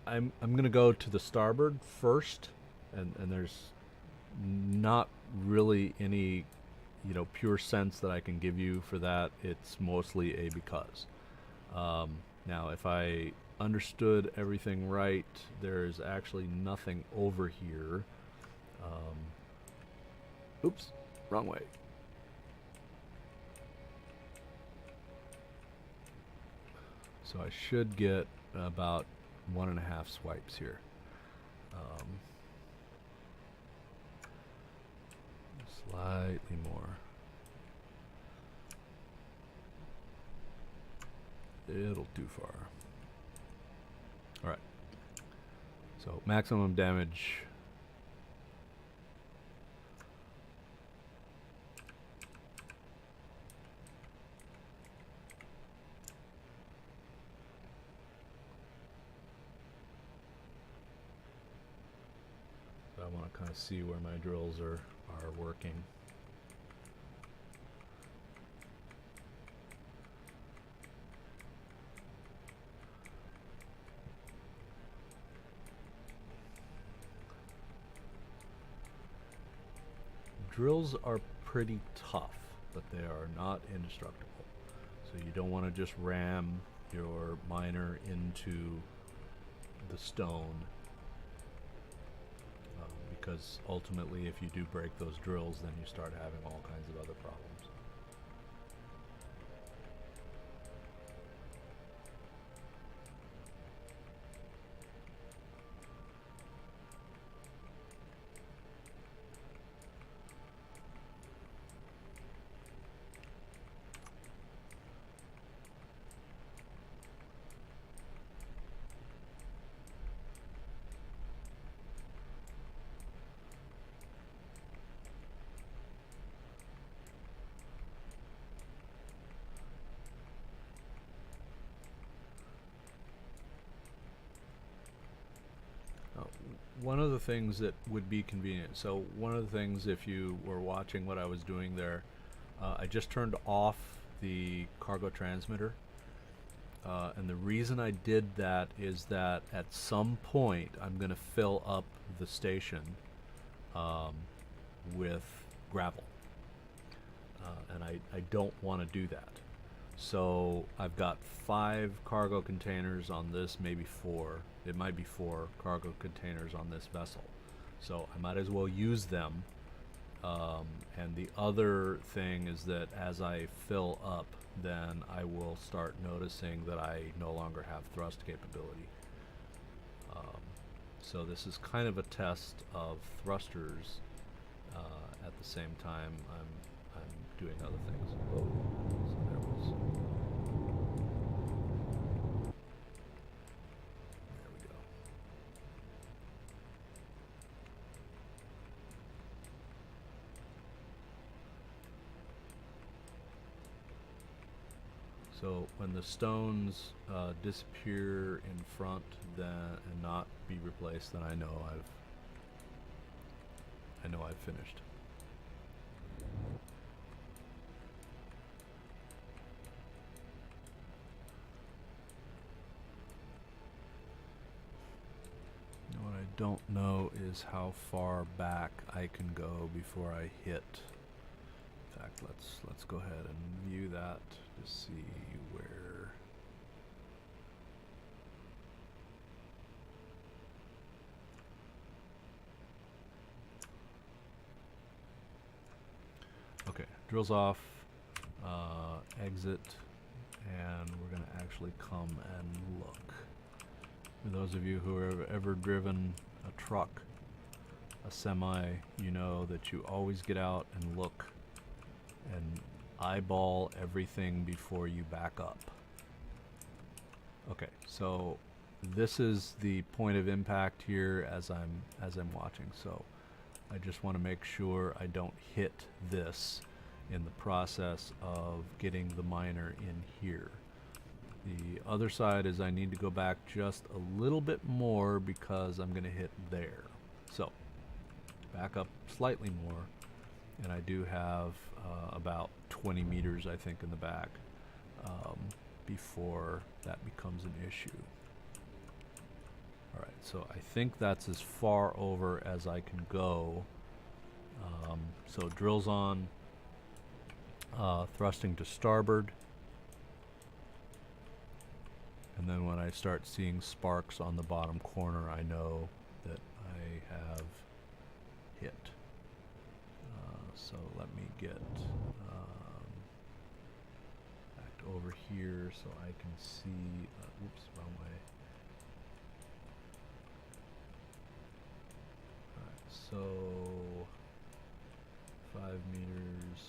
I'm gonna go to the starboard first, and there's not really any pure sense that I can give you for that. It's mostly a because. Now if I understood everything right, there's actually nothing over here. Oops, wrong way. So I should get about 1.5 swipes here. Slightly more. It'll do far. Alright. So maximum damage. I want to kind of see where my drills are working. Drills are pretty tough, but they are not indestructible. So you don't want to just ram your miner into the stone. Because ultimately, if you do break those drills, then you start having all kinds of other problems. one of the things that would be convenient, so one of the things, if you were watching what I was doing there, I just turned off the cargo transmitter. And the reason I did that is that at some point I'm going to fill up the station with gravel. And I don't want to do that. So I've got 5 cargo containers on this, maybe 4. It might be 4 cargo containers on this vessel. So I might as well use them. And the other thing is that as I fill up, then I will start noticing that I no longer have thrust capability. So this is kind of a test of thrusters. At the same time, I'm doing other things. Whoa. So there was. There we go. So when the stones disappear in front, then and not be replaced, then I know I've finished. What I don't know is how far back I can go before I hit. In fact, let's go ahead and view that to see where. Okay, drills off, exit, and we're going to actually come and look. For those of you who have ever driven a truck, a semi, you know that you always get out and look and eyeball everything before you back up. Okay, so this is the point of impact here as I'm watching. So I just want to make sure I don't hit this in the process of getting the miner in here. The other side is I need to go back just a little bit more because I'm going to hit there. So back up slightly more, and I do have about 20 meters, I think, in the back before that becomes an issue. Alright, so I think that's as far over as I can go. So drills on, thrusting to starboard. And then when I start seeing sparks on the bottom corner, I know that I have hit. So let me get back over here so I can see. Oops, wrong way. Alright, so 5 meters.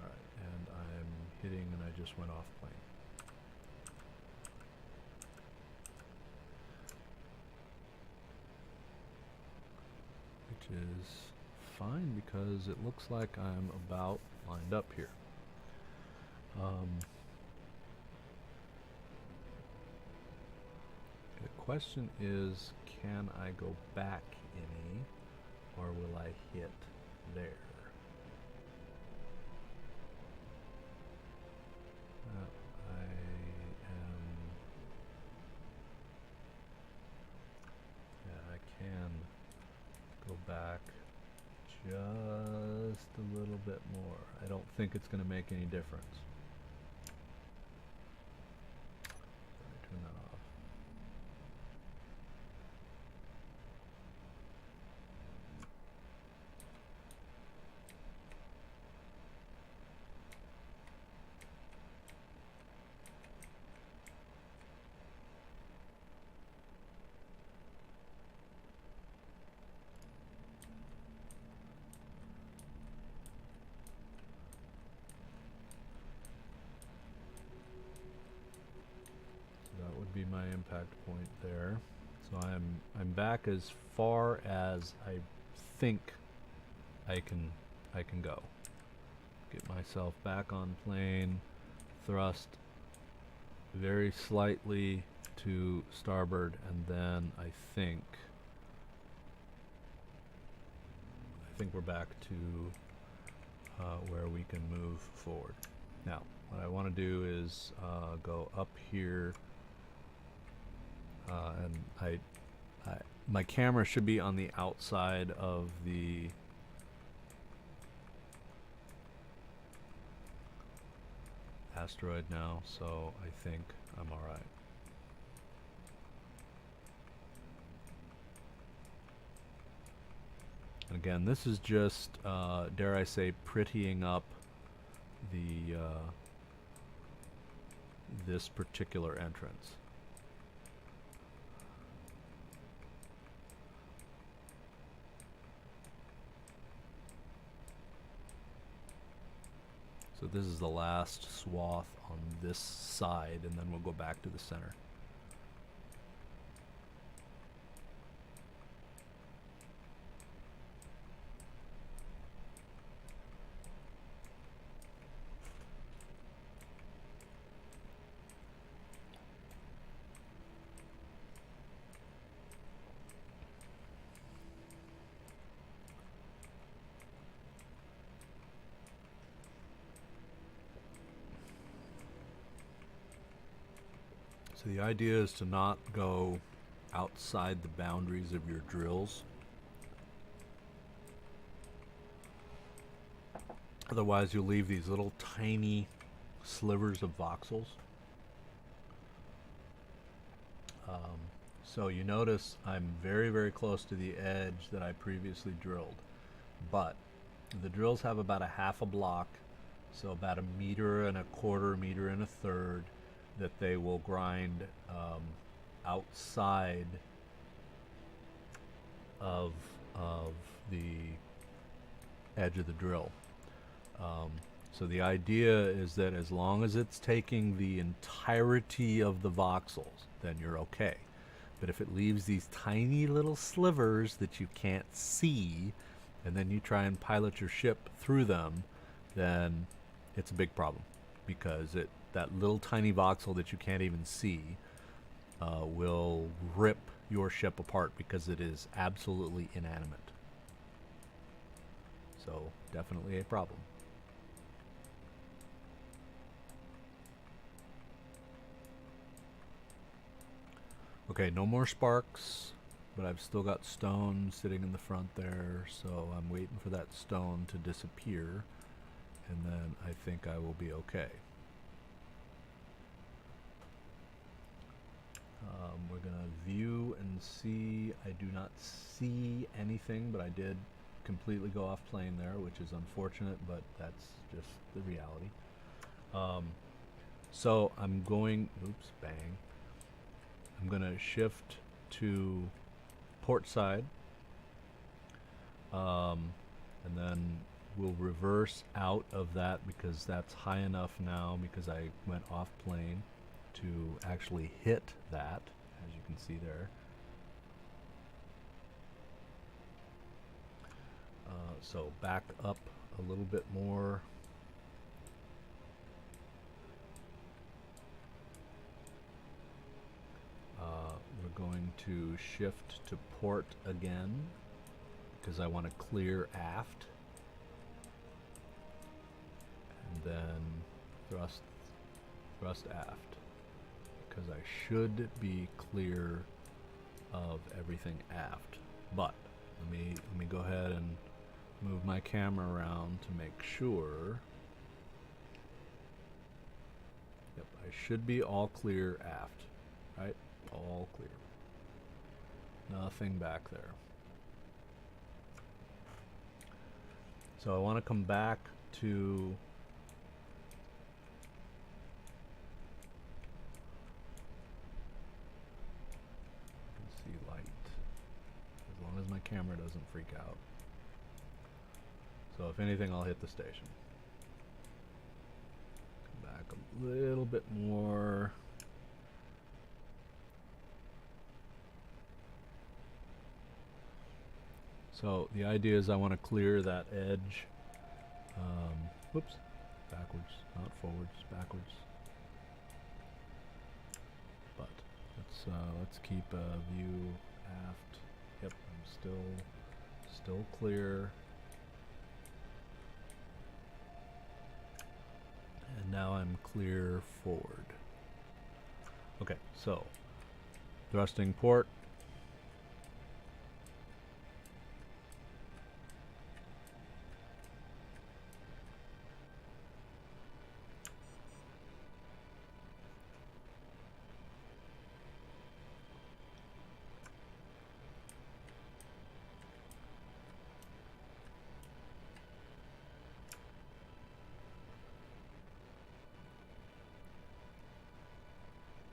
Alright, and I'm hitting, and I just went off plane. Which is fine because it looks like I'm about lined up here. The question is, can I go back any, or will I hit there? I am. Yeah, I can go back just a little bit more. I don't think it's going to make any difference. Let me turn that off. Be my impact point there. So I'm back as far as I think I can go. Get myself back on plane, thrust very slightly to starboard, and then I think we're back to where we can move forward. Now, what I want to do is go up here, and my camera should be on the outside of the asteroid now, so I think I'm alright. And again, this is just, dare I say, prettying up the this particular entrance. So this is the last swath on this side, and then we'll go back to the center. So the idea is to not go outside the boundaries of your drills. Otherwise you'll leave these little tiny slivers of voxels. So you notice I'm very, very close to the edge that I previously drilled. But the drills have about a half a block, so about 1.25 meters, 1.25 meters, 1/3 that they will grind outside of the edge of the drill. So the idea is that as long as it's taking the entirety of the voxels, then you're okay. But if it leaves these tiny little slivers that you can't see, and then you try and pilot your ship through them, then it's a big problem, because that little tiny voxel that you can't even see will rip your ship apart, because it is absolutely inanimate. So definitely a problem. Okay, no more sparks, but I've still got stone sitting in the front there, so I'm waiting for that stone to disappear, and then I think I will be okay. We're gonna view and see. I do not see anything, but I did completely go off plane there, which is unfortunate, but that's just the reality. So I'm going, oops, bang. I'm gonna shift to port side, and then we'll reverse out of that, because that's high enough now, because I went off plane to actually hit that, as you can see there. So back up a little bit more. We're going to shift to port again, because I want to clear aft, and then thrust aft, because I should be clear of everything aft. But let me go ahead and move my camera around to make sure. Yep, I should be all clear aft, right? All clear. Nothing back there. So I want to come back to see light, as long as my camera doesn't freak out. So if anything, I'll hit the station. Come back a little bit more. So the idea is I want to clear that edge. Whoops, backwards, not forwards, backwards. But Let's keep view aft. Yep, I'm still clear. And now I'm clear forward. Okay, so thrusting port.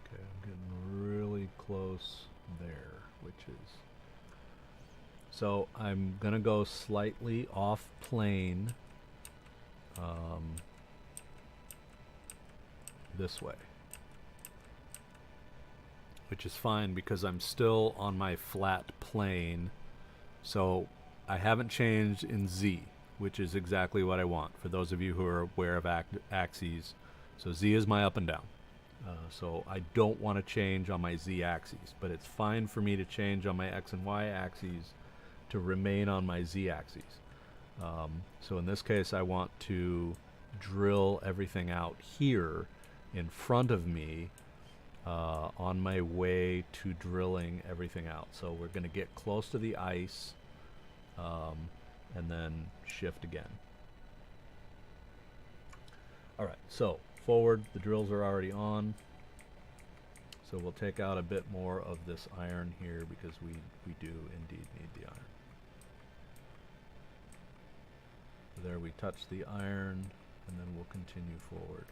Okay, I'm getting really close there, which is... So I'm gonna go slightly off plane this way, which is fine because I'm still on my flat plane. So I haven't changed in Z, which is exactly what I want for those of you who are aware of axes. So Z is my up and down. So I don't want to change on my Z axes, but it's fine for me to change on my X and Y axes to remain on my Z axes. So in this case, I want to drill everything out here in front of me on my way to drilling everything out. So we're going to get close to the ice and then shift again. All right, so forward, the drills are already on. So we'll take out a bit more of this iron here because we do indeed need the iron. There we touch the iron, and then we'll continue forward.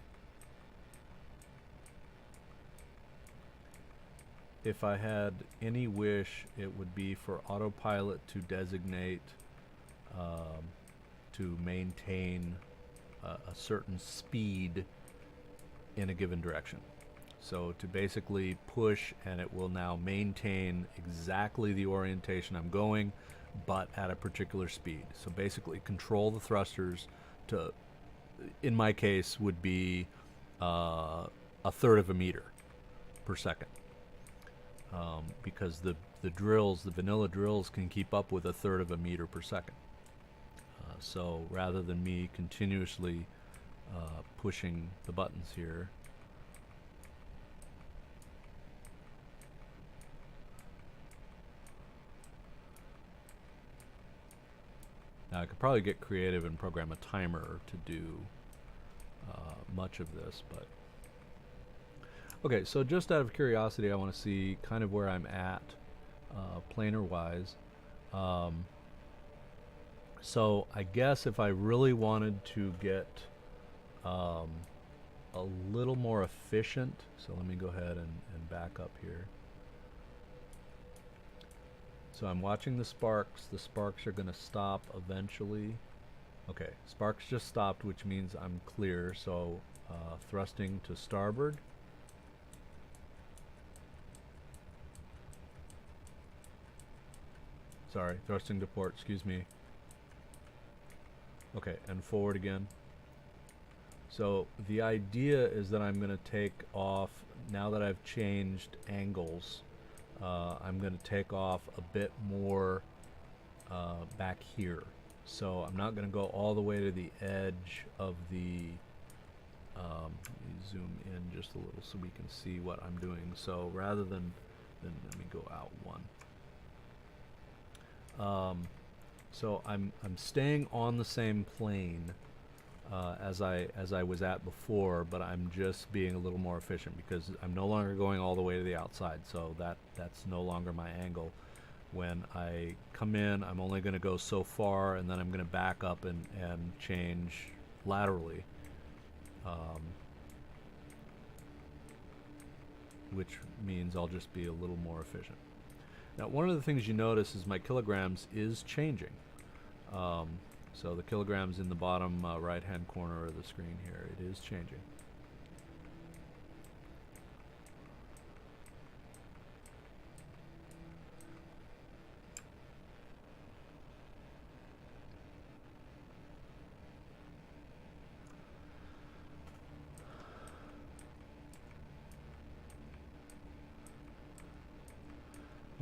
If I had any wish, it would be for autopilot to designate to maintain a certain speed in a given direction. So to basically push, and it will now maintain exactly the orientation I'm going, but at a particular speed. So basically control the thrusters to, in my case, would be a third of a meter per second. Because the drills, the vanilla drills, can keep up with a third of a meter per second. So rather than me continuously pushing the buttons here, now I could probably get creative and program a timer to do much of this, but okay, so just out of curiosity, I want to see kind of where I'm at planar-wise. So I guess if I really wanted to get a little more efficient, so let me go ahead and back up here. So I'm watching the sparks. The sparks are going to stop eventually. Okay, sparks just stopped, which means I'm clear. So thrusting to starboard. Sorry, thrusting to port, excuse me. Okay, and forward again. So the idea is that I'm going to take off, now that I've changed angles, I'm going to take off a bit more back here. So I'm not going to go all the way to the edge of the, let me zoom in just a little so we can see what I'm doing. So rather than let me go out one. So I'm staying on the same plane as I was at before, but I'm just being a little more efficient because I'm no longer going all the way to the outside. So that's no longer my angle. When I come in, I'm only going to go so far, and then I'm going to back up and change laterally, which means I'll just be a little more efficient. Now, one of the things you notice is my kilograms is changing. So the kilograms in the bottom right-hand corner of the screen here, it is changing.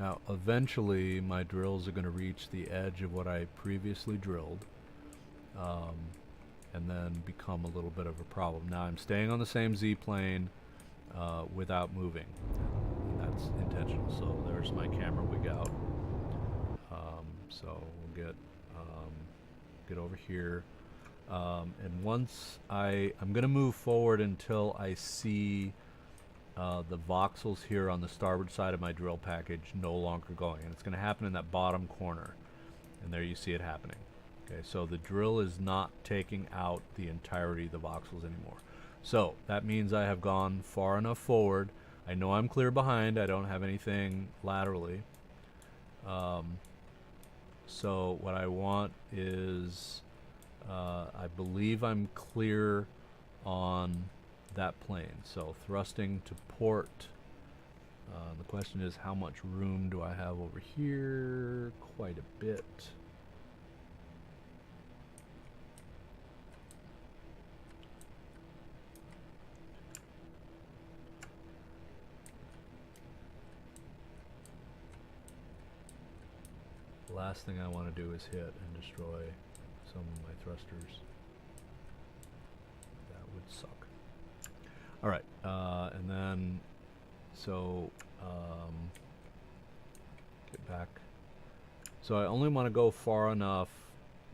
Now, eventually, my drills are going to reach the edge of what I previously drilled, and then become a little bit of a problem. Now, I'm staying on the same Z-plane without moving, and that's intentional. So there's my camera wig out. So we'll get over here, and once I'm going to move forward until I see the voxels here on the starboard side of my drill package no longer going, and it's going to happen in that bottom corner, and there you see it happening. Okay, so the drill is not taking out the entirety of the voxels anymore. So that means I have gone far enough forward. I know I'm clear behind. I don't have anything laterally. So what I want is, I believe I'm clear on that plane. So thrusting to port. The question is, how much room do I have over here? Quite a bit. The last thing I want to do is hit and destroy some of my thrusters. That would suck. Alright, and then, so, get back. So I only want to go far enough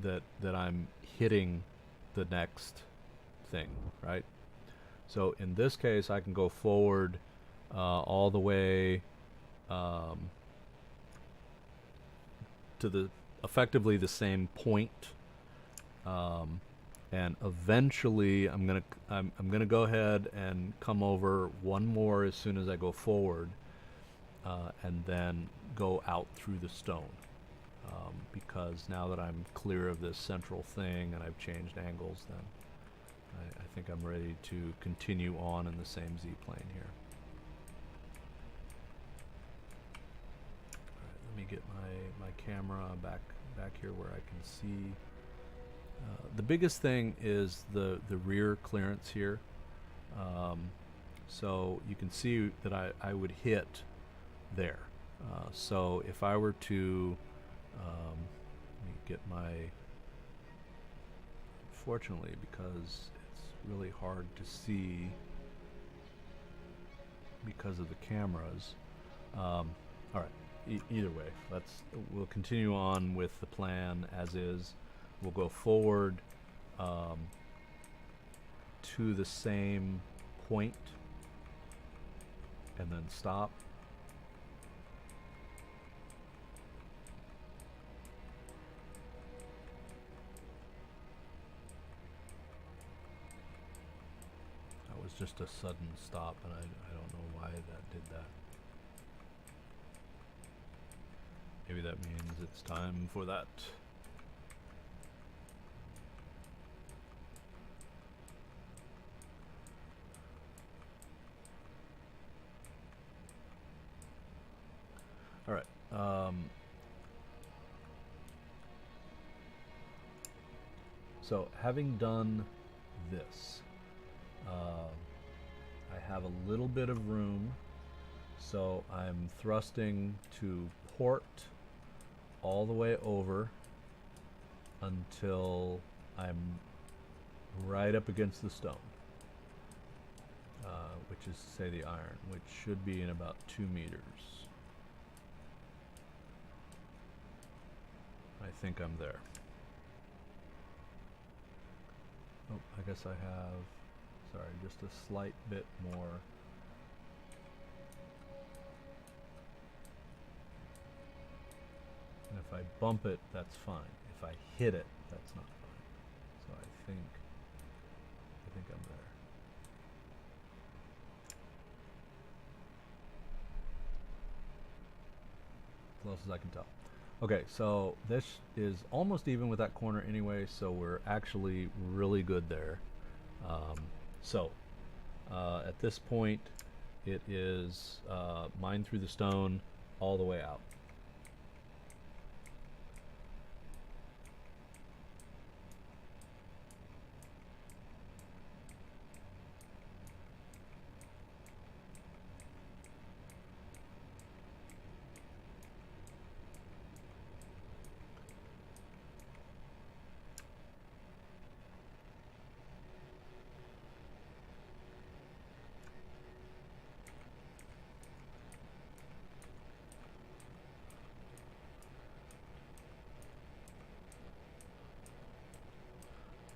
that I'm hitting the next thing, right? So in this case, I can go forward all the way to the effectively the same point, and eventually I'm gonna go ahead and come over one more as soon as I go forward, and then go out through the stone, because now that I'm clear of this central thing and I've changed angles, then I think I'm ready to continue on in the same Z-plane here. Let me get my camera back here where I can see. The biggest thing is the rear clearance here. So you can see that I would hit there. So if I were to let me get my, fortunately, because it's really hard to see because of the cameras. All right. Either way, we'll continue on with the plan as is. We'll go forward to the same point and then stop. That was just a sudden stop, and I don't know why that did that. Maybe that means it's time for that. All right. So having done this, I have a little bit of room, so I'm thrusting to port all the way over until I'm right up against the stone, which is to say the iron, which should be in about 2 meters. I think I'm there. Oh, I guess I have, sorry, just a slight bit more. And if I bump it, that's fine. If I hit it, that's not fine. So I think I'm there. As close as I can tell. Okay, so this is almost even with that corner anyway, so we're actually really good there. At this point, it is mine through the stone all the way out.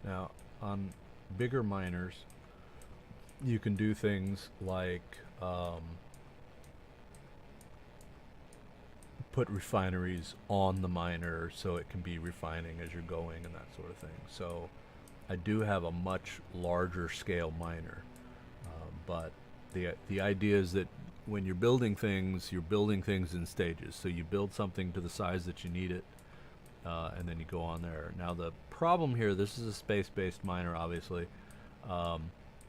Now, on bigger miners, you can do things like put refineries on the miner so it can be refining as you're going and that sort of thing. So I do have a much larger scale miner, but the idea is that when you're building things in stages. So you build something to the size that you need it, and then you go on there. Now the problem here, this is a space-based miner, obviously.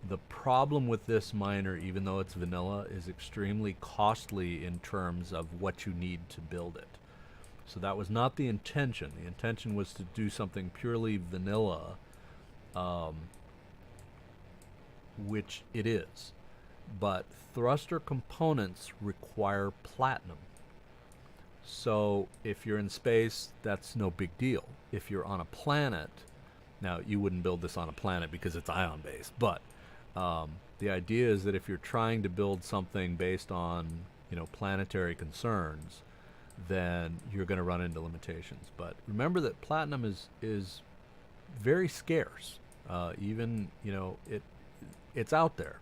The problem with this miner, even though it's vanilla, is extremely costly in terms of what you need to build it. So that was not the intention. The intention was to do something purely vanilla, which it is. But thruster components require platinum. So if you're in space, that's no big deal. If you're on a planet, now you wouldn't build this on a planet because it's ion based, but the idea is that if you're trying to build something based on, planetary concerns, then you're going to run into limitations. But remember that platinum is very scarce. Even it's out there,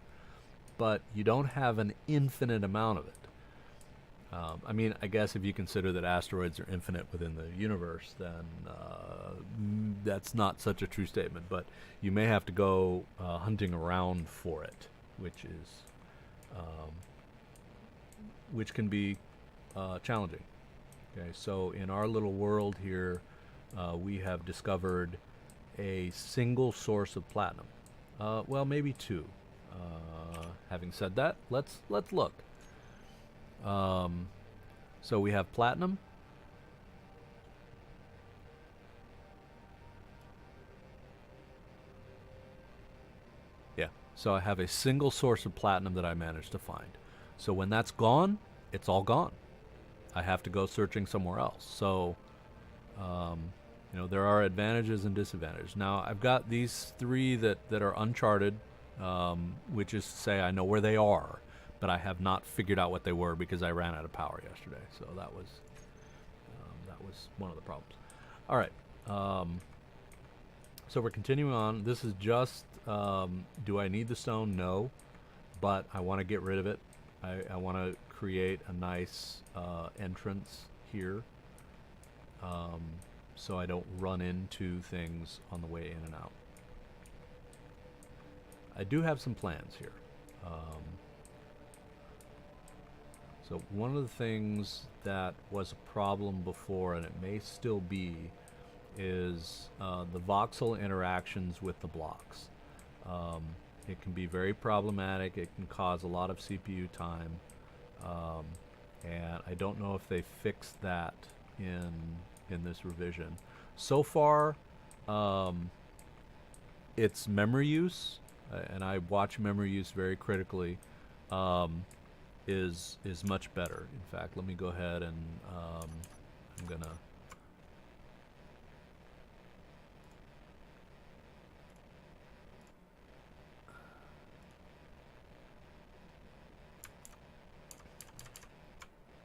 but you don't have an infinite amount of it. I mean, I guess if you consider that asteroids are infinite within the universe, then that's not such a true statement. But you may have to go hunting around for it, which can be challenging. Okay, so in our little world here, we have discovered a single source of platinum. Well, maybe two. Having said that, let's look. So we have platinum. Yeah, so I have a single source of platinum that I managed to find. So when that's gone, it's all gone. I have to go searching somewhere else. So, there are advantages and disadvantages. Now, I've got these three that are uncharted, which is to say I know where they are, but I have not figured out what they were because I ran out of power yesterday. So that was one of the problems. All right. So we're continuing on. This is just, do I need the stone? No, but I want to get rid of it. I want to create a nice entrance here, so I don't run into things on the way in and out. I do have some plans here. So one of the things that was a problem before, and it may still be, is the voxel interactions with the blocks. It can be very problematic. It can cause a lot of CPU time, and I don't know if they fixed that in this revision. So far, it's memory use, and I watch memory use very critically. Is much better. In fact, let me go ahead and I'm gonna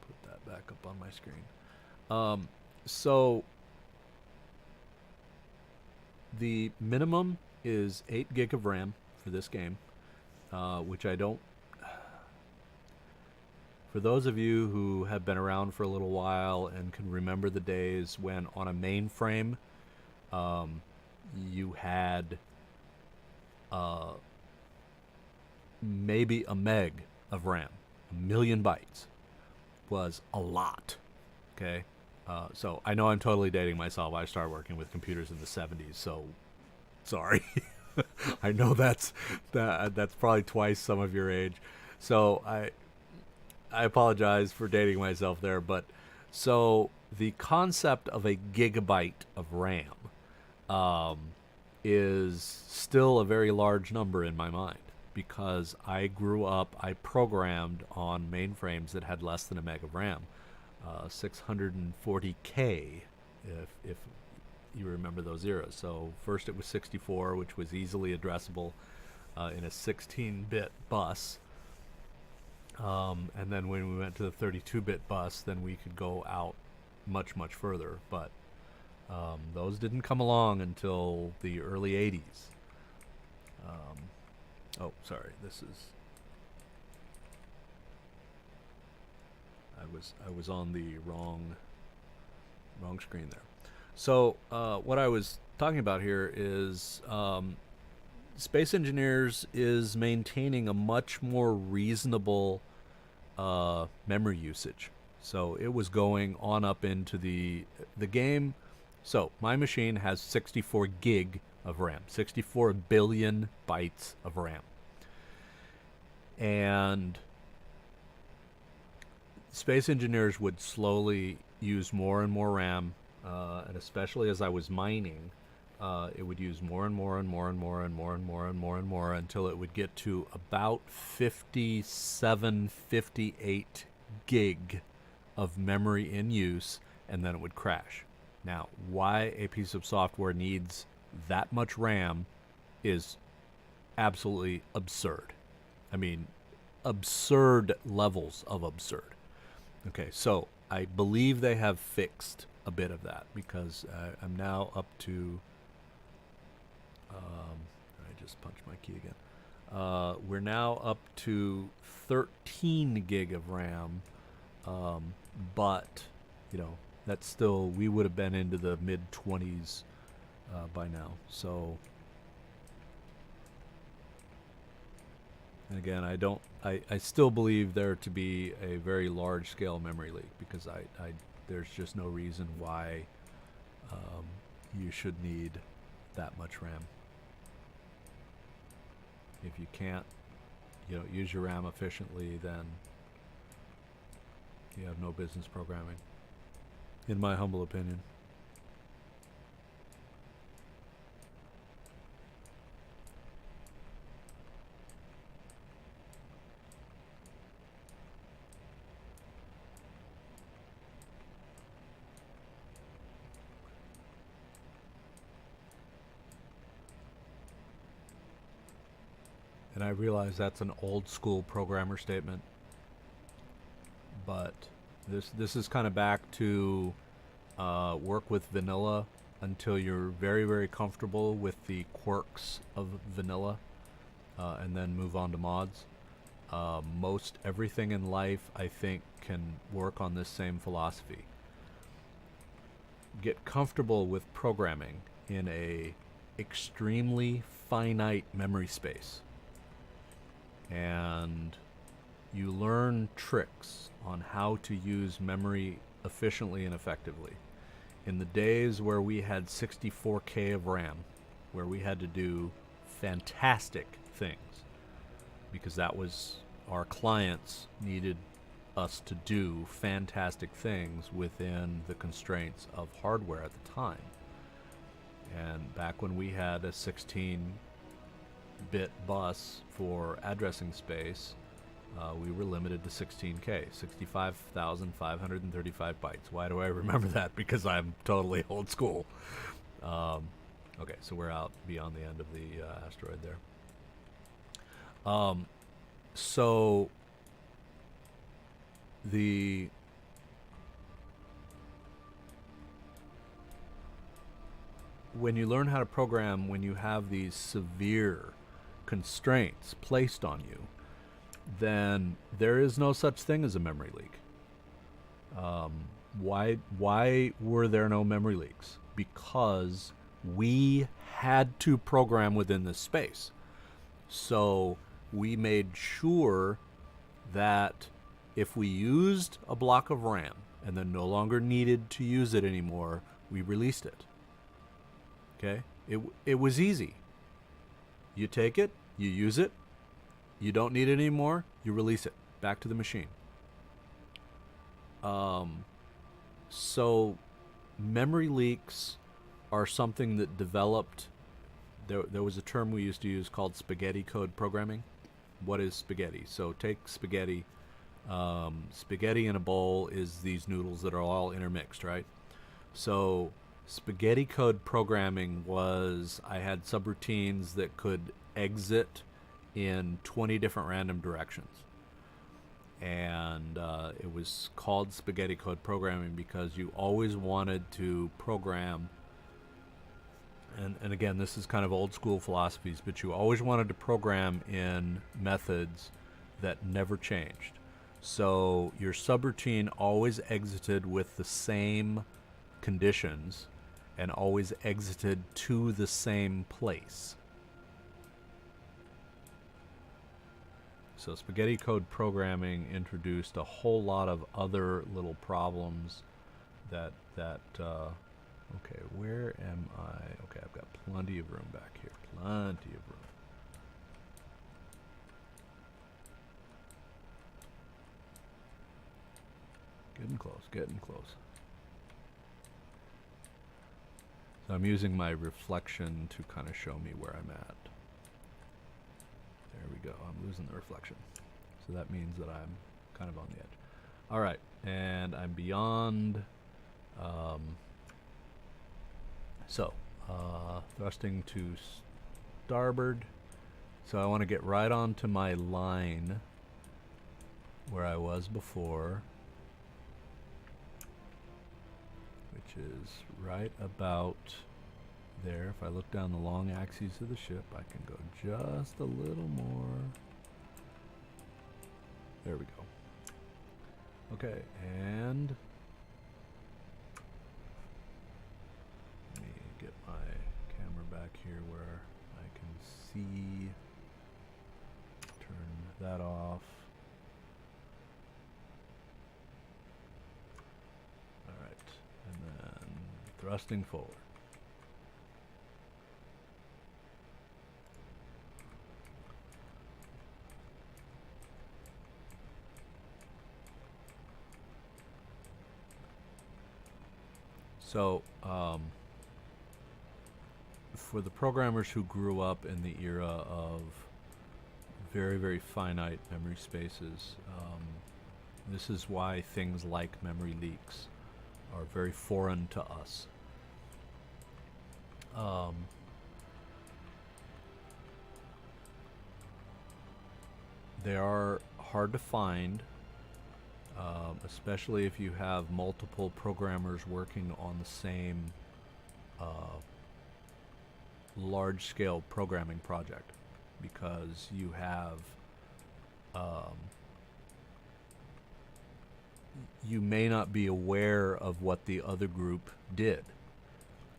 put that back up on my screen. So the minimum is 8 gig of RAM for this game, which I don't. For those of you who have been around for a little while and can remember the days when on a mainframe you had maybe a meg of RAM, 1,000,000 bytes was a lot. Okay, so I know I'm totally dating myself. I started working with computers in the 70s, so sorry. I know that's probably twice some of your age, so I apologize for dating myself there, but so the concept of a gigabyte of RAM is still a very large number in my mind, because I programmed on mainframes that had less than a meg of RAM, 640K, if you remember those eras. So first it was 64, which was easily addressable in a 16-bit bus. And then when we went to the 32-bit bus, then we could go out much, much further. But Those didn't come along until the early 80s. Oh, sorry, this is... I was on the wrong screen there. So what I was talking about here is Space Engineers is maintaining a much more reasonable memory usage. So it was going on up into the game. So my machine has 64 gig of RAM, 64 billion bytes of RAM. And Space Engineers would slowly use more and more RAM, and especially as I was mining, it would use more and more and more and more and more and more and more and more until it would get to about 57, 58 gig of memory in use, and then it would crash. Now, why a piece of software needs that much RAM is absolutely absurd. I mean, absurd levels of absurd. Okay, so I believe they have fixed a bit of that because I'm now up to... I just punched my key again. We're now up to 13 gig of RAM, but, you know, that's still... We would have been into the mid-20s by now, so... And again, I still believe there to be a very large scale memory leak because there's just no reason why you should need that much RAM. If you can't, use your RAM efficiently, then you have no business programming, in my humble opinion. And I realize that's an old school programmer statement, but this is kind of back to work with vanilla until you're very, very comfortable with the quirks of vanilla, and then move on to mods. Most everything in life, I think, can work on this same philosophy. Get comfortable with programming in a extremely finite memory space. And you learn tricks on how to use memory efficiently and effectively. In the days where we had 64K of RAM, where we had to do fantastic things, because that was our clients needed us to do fantastic things within the constraints of hardware at the time. And back when we had a 16-bit bus for addressing space, we were limited to 16K, 65,535 bytes. Why do I remember that? Because I'm totally old school. Okay, so we're out beyond the end of the asteroid there. So when you learn how to program, when you have these severe constraints placed on you, then there is no such thing as a memory leak. Why were there no memory leaks? Because we had to program within this space. So we made sure that if we used a block of RAM and then no longer needed to use it anymore, we released it. Okay? It was easy. You take it, you use it, you don't need it anymore, you release it back to the machine. So memory leaks are something that developed. There was a term we used to use called spaghetti code programming. What is spaghetti? So take spaghetti. Spaghetti in a bowl is these noodles that are all intermixed, right? So spaghetti code programming was, I had subroutines that could exit in 20 different random directions. and it was called spaghetti code programming because you always wanted to program, and again, this is kind of old school philosophies, but you always wanted to program in methods that never changed. So your subroutine always exited with the same conditions and always exited to the same place. So spaghetti code programming introduced a whole lot of other little problems that okay, where am I? Okay, I've got plenty of room back here. Plenty of room. Getting close, getting close. So I'm using my reflection to kind of show me where I'm at. There we go. I'm losing the reflection. So that means that I'm kind of on the edge. All right, and I'm beyond. Thrusting to starboard. So I want to get right onto my line where I was before, which is right about there. If I look down the long axes of the ship, I can go just a little more. There we go. Okay, and let me get my camera back here where I can see. Turn that off. All right, and then thrusting forward. So, for the programmers who grew up in the era of very, very finite memory spaces, this is why things like memory leaks are very foreign to us. They are hard to find. Especially if you have multiple programmers working on the same large-scale programming project, because you have you may not be aware of what the other group did.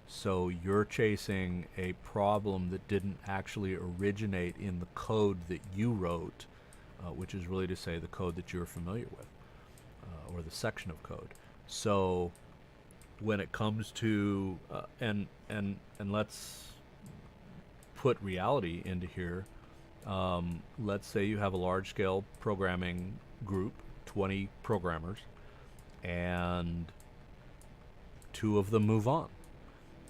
So you're chasing a problem that didn't actually originate in the code that you wrote, which is really to say the code that you're familiar with. Or the section of code. So when it comes to and let's put reality into here. Let's say you have a large scale programming group, 20 programmers, and 2 of them move on.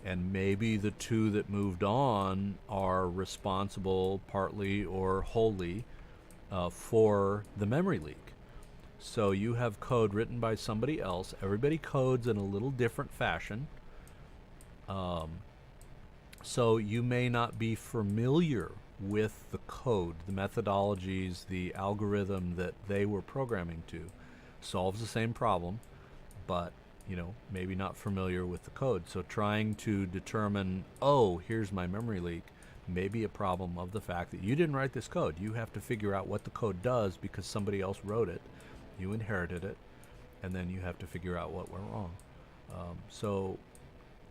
And maybe the 2 that moved on are responsible partly or wholly for the memory leak. So you have code written by somebody else. Everybody codes in a little different fashion. So you may not be familiar with the code, the methodologies, the algorithm that they were programming to. Solves the same problem, but maybe not familiar with the code. So trying to determine, oh, here's my memory leak, may be a problem of the fact that you didn't write this code. You have to figure out what the code does because somebody else wrote it. You inherited it, and then you have to figure out what went wrong. So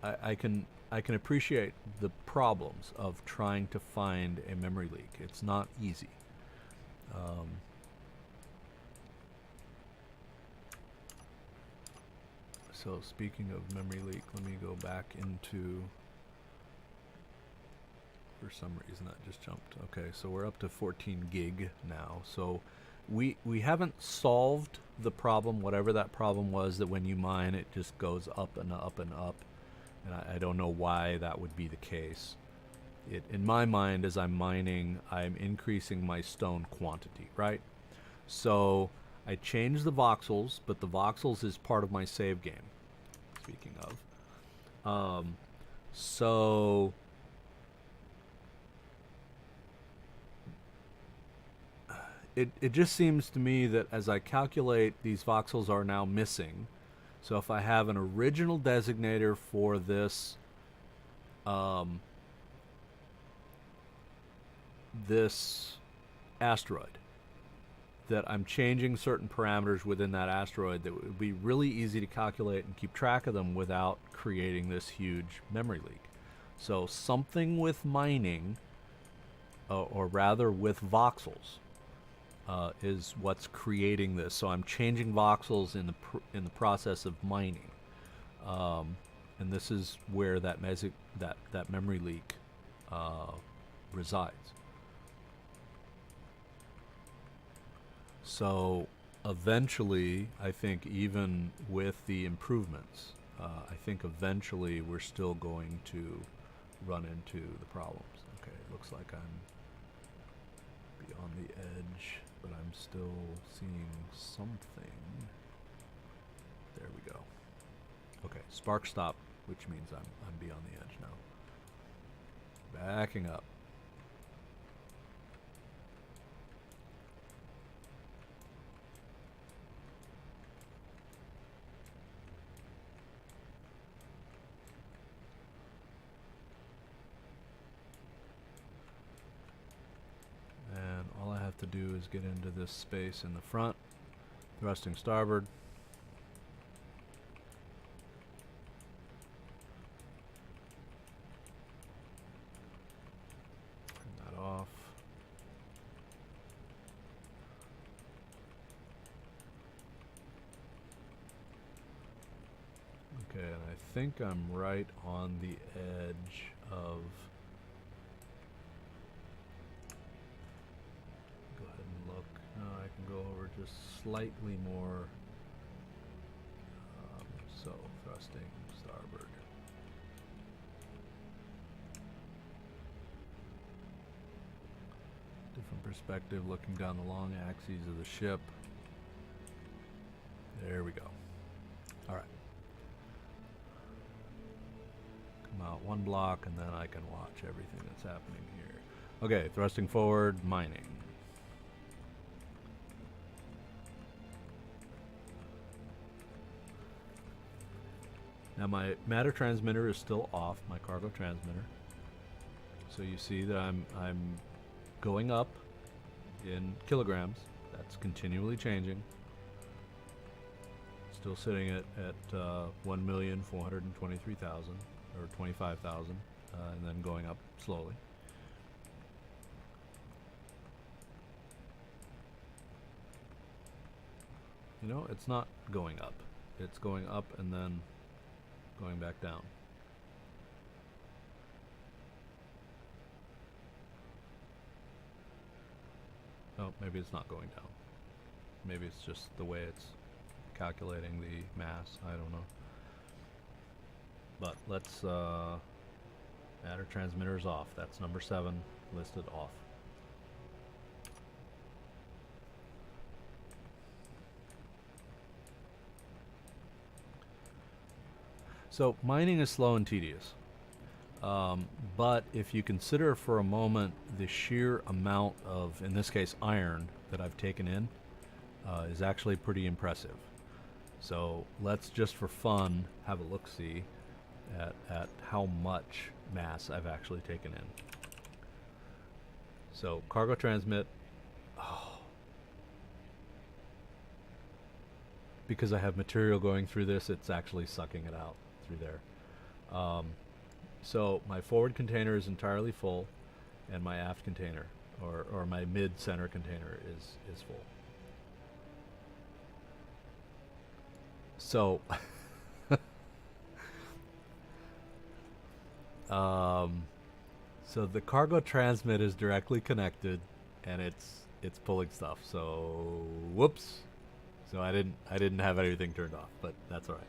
I can appreciate the problems of trying to find a memory leak. It's not easy. So speaking of memory leak, let me go back into, for some reason that just jumped. Okay, so we're up to 14 gig now. So we haven't solved the problem, whatever that problem was, that when you mine it just goes up and up and up. And I don't know why that would be the case. In my mind, as I'm mining, I'm increasing my stone quantity, right? So I changed the voxels, but the voxels is part of my save game, speaking of. So it just seems to me that as I calculate, these voxels are now missing. So if I have an original designator for this um, this asteroid, that I'm changing certain parameters within that asteroid that would be really easy to calculate and keep track of them without creating this huge memory leak. So something with mining, or rather with voxels, is what's creating this. So I'm changing voxels in the process of mining, and this is where that memory leak resides. So eventually, I think even with the improvements, I think eventually we're still going to run into the problems. Okay, it looks like I'm beyond the edge, but I'm still seeing something. There we go. Okay, spark stop, which means I'm beyond the edge now. Backing up. And all I have to do is get into this space in the front, thrusting starboard. Turn that off. Okay, and I think I'm right on the edge of... Go ahead and look. No, I can go over just slightly more. So, thrusting starboard. Different perspective, looking down the long axes of the ship. There we go. All right. Come out one block, and then I can watch everything that's happening here. Okay, thrusting forward, mining. Now my matter transmitter is still off, my cargo transmitter. So you see that I'm going up in kilograms. That's continually changing. Still sitting at 1,423,000 or 25,000, and then going up slowly. You know, it's not going up. It's going up and then going back down. Oh, maybe it's not going down. Maybe it's just the way it's calculating the mass. I don't know. But let's matter transmitters off. That's number 7 listed off. So mining is slow and tedious, but if you consider for a moment the sheer amount of, in this case, iron that I've taken in, is actually pretty impressive. So let's just for fun have a look-see at how much mass I've actually taken in. So cargo transmit, because I have material going through this, it's actually sucking it out through there. So my forward container is entirely full, and my aft container, or my mid-center container is full. So so the cargo transmit is directly connected, and it's pulling stuff. So whoops. So I didn't have everything turned off, but that's all right.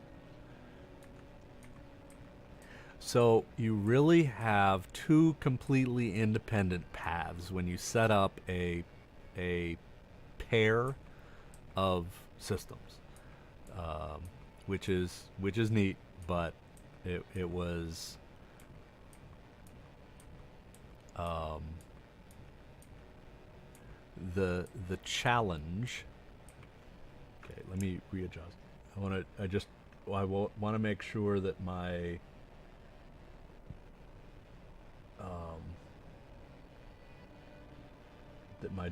So you really have two completely independent paths when you set up a pair of systems, which is neat, but it was the challenge. Okay, let me readjust. I want to make sure that my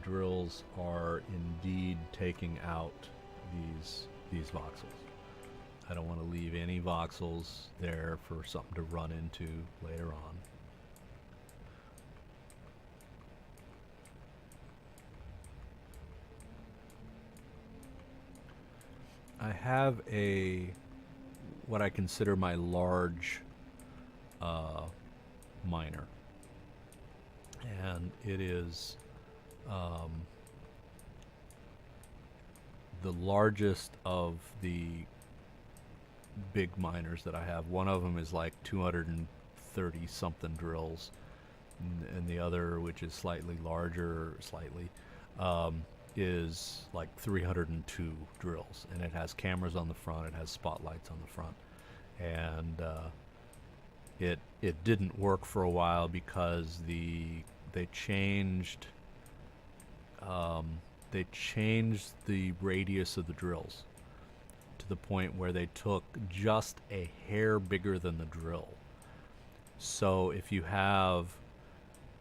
drills are indeed taking out these voxels. I don't want to leave any voxels there for something to run into later on. I have what I consider my large miner, and it is the largest of the big miners that I have. One of them is like 230 something drills, and the other, which is slightly larger, is like 302 drills, and it has cameras on the front, it has spotlights on the front, and it didn't work for a while because they changed the radius of the drills to the point where they took just a hair bigger than the drill. So if you have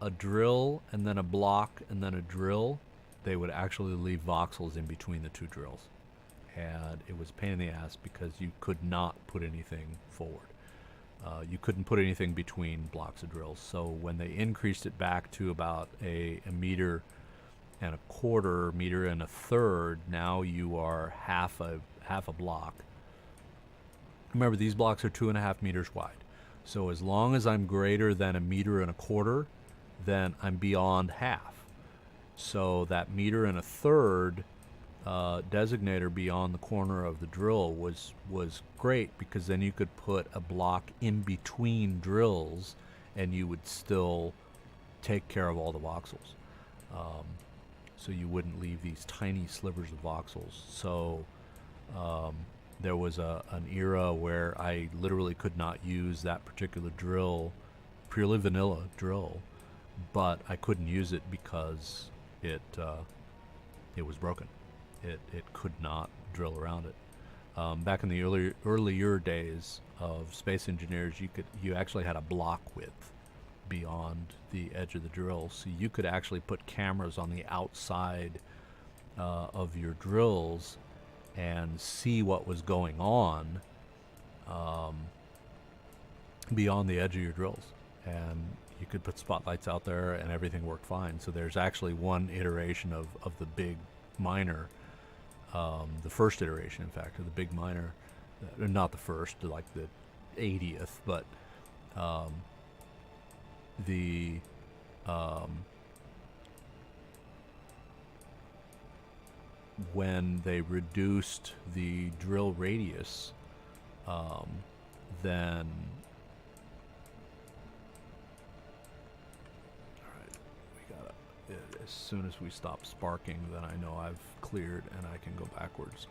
a drill and then a block and then a drill, they would actually leave voxels in between the two drills, and it was a pain in the ass because you could not put anything forward. You couldn't put anything between blocks of drills. So when they increased it back to about a meter and a quarter, meter and a third, now you are half a block. Remember, these blocks are 2.5 meters wide. So as long as I'm greater than a meter and a quarter, then I'm beyond half. So that meter and a third designator beyond the corner of the drill was great, because then you could put a block in between drills and you would still take care of all the voxels. So you wouldn't leave these tiny slivers of voxels. So there was an era where I literally could not use that particular drill, purely vanilla drill, but I couldn't use it because it was broken. It could not drill around it. Back in the earlier days of Space Engineers, you actually had a block width beyond the edge of the drill, so you could actually put cameras on the outside of your drills and see what was going on beyond the edge of your drills, and you could put spotlights out there and everything worked fine. So there's actually one iteration of the big miner, the first iteration, in fact, of the big miner, not the first, like the 80th, but when they reduced the drill radius, then as soon as we stop sparking, then I know I've cleared and I can go backwards.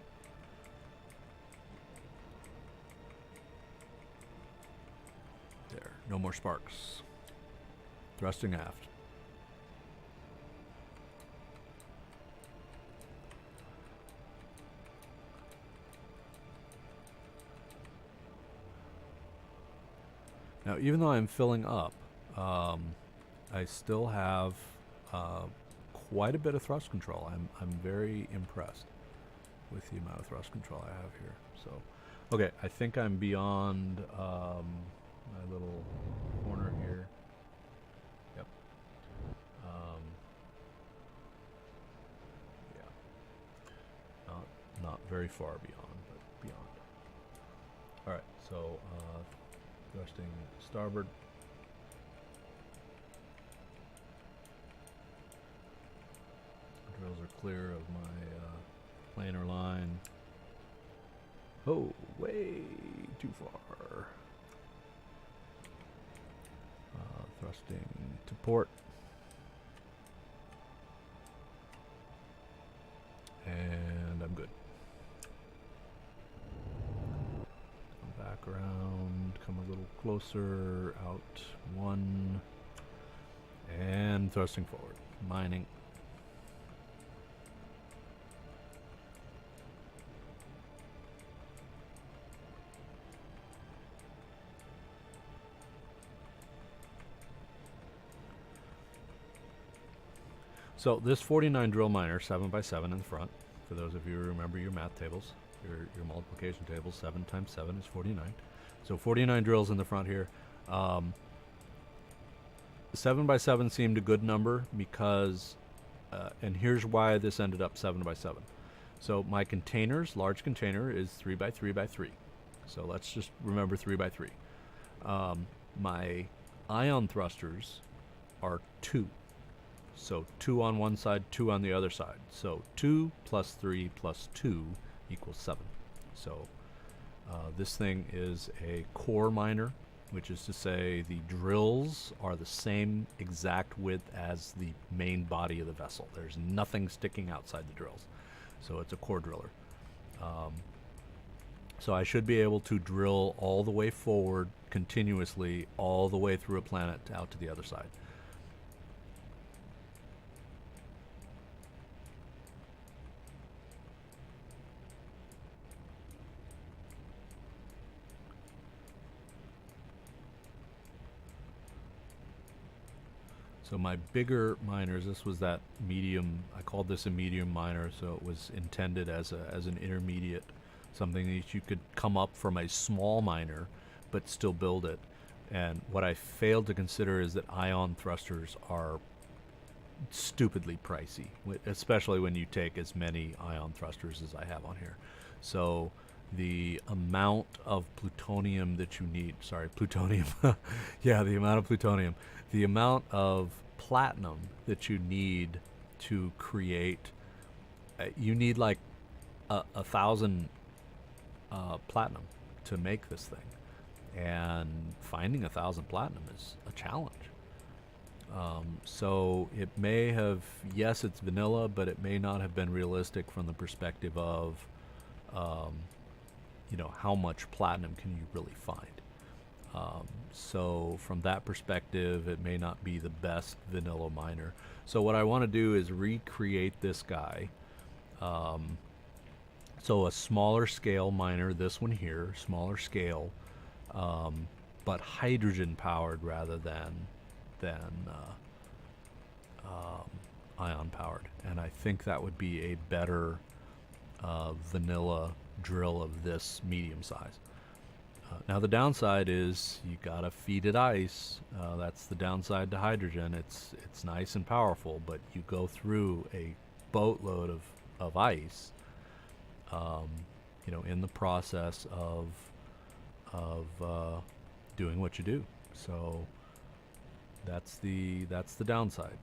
There, no more sparks. Thrusting aft. Now, even though I'm filling up, I still have quite a bit of thrust control. I'm very impressed with the amount of thrust control I have here. So, okay, I think I'm beyond my little corner here. Yep. Yeah. Not very far beyond, but beyond. All right. So, thrusting starboard. Drills are clear of my planar line. Oh, way too far. Thrusting to port. And I'm good. Come back around, come a little closer, out one, and thrusting forward. Mining. So this 49 drill miner, 7x7 in the front, for those of you who remember your math tables, your multiplication tables, 7 times 7 is 49. So 49 drills in the front here. 7x7 seemed a good number because, and here's why this ended up 7x7. So my containers, large container, is 3x3x3. So let's just remember 3x3. My ion thrusters are 2. So 2 on one side, 2 on the other side. So 2 plus 3 plus 2 equals 7. So this thing is a core miner, which is to say the drills are the same exact width as the main body of the vessel. There's nothing sticking outside the drills. So it's a core driller. So I should be able to drill all the way forward continuously, all the way through a planet out to the other side. So my bigger miners, this was that medium, I called this a medium miner, so it was intended as an intermediate, something that you could come up from a small miner but still build it. And what I failed to consider is that ion thrusters are stupidly pricey, especially when you take as many ion thrusters as I have on here. So the amount of plutonium that you need, sorry, plutonium, yeah, the amount of plutonium, the amount of platinum that you need to create, you need like 1,000 platinum to make this thing. And finding 1,000 platinum is a challenge. So it may have, yes, it's vanilla, but it may not have been realistic from the perspective of, you know, how much platinum can you really find. So from that perspective, it may not be the best vanilla miner. So what I want to do is recreate this guy. So a smaller scale miner, this one here, smaller scale, but hydrogen powered rather than ion powered. And I think that would be a better vanilla drill of this medium size. Now the downside is you gotta feed it ice. That's the downside to hydrogen. It's nice and powerful, but you go through a boatload of ice, you know, in the process of doing what you do. So that's the downside.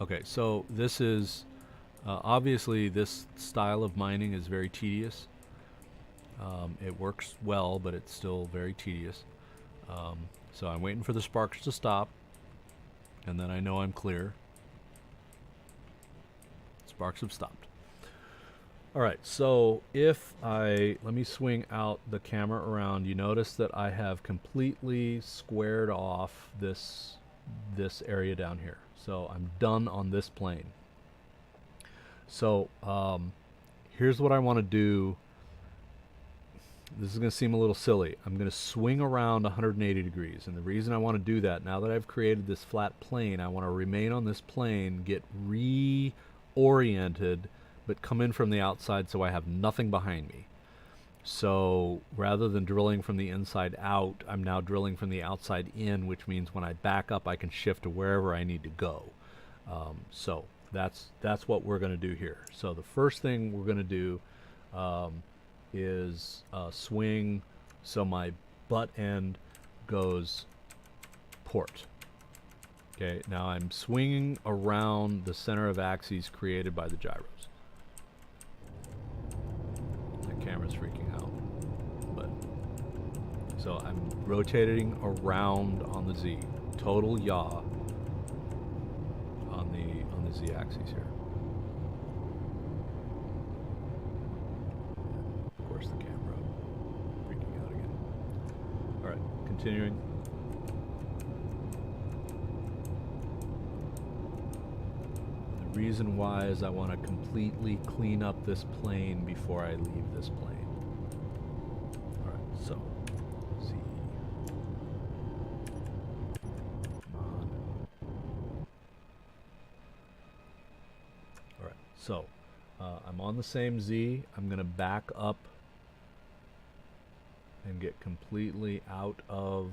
Okay, so this is obviously this style of mining is very tedious. It works well, but it's still very tedious. So I'm waiting for the sparks to stop, and then I know I'm clear. Sparks have stopped. All right, so if let me swing out the camera around, you notice that I have completely squared off this area down here. So I'm done on this plane. So here's what I want to do. This is going to seem a little silly. I'm going to swing around 180 degrees. And the reason I want to do that, now that I've created this flat plane, I want to remain on this plane, get reoriented, but come in from the outside so I have nothing behind me. So rather than drilling from the inside out, I'm now drilling from the outside in, which means when I back up, I can shift to wherever I need to go. So that's what we're going to do here. So the first thing we're going to do is swing so my butt end goes port. Okay, now I'm swinging around the center of axes created by the gyros. The camera's freaking out, but so I'm rotating around on the Z, total yaw on the Z axis here. Of course, the camera freaking out again. All right, continuing. The reason why is I want to completely clean up this plane before I leave this plane. All right, so Z. So I'm on the same Z. I'm going to back up and get completely out of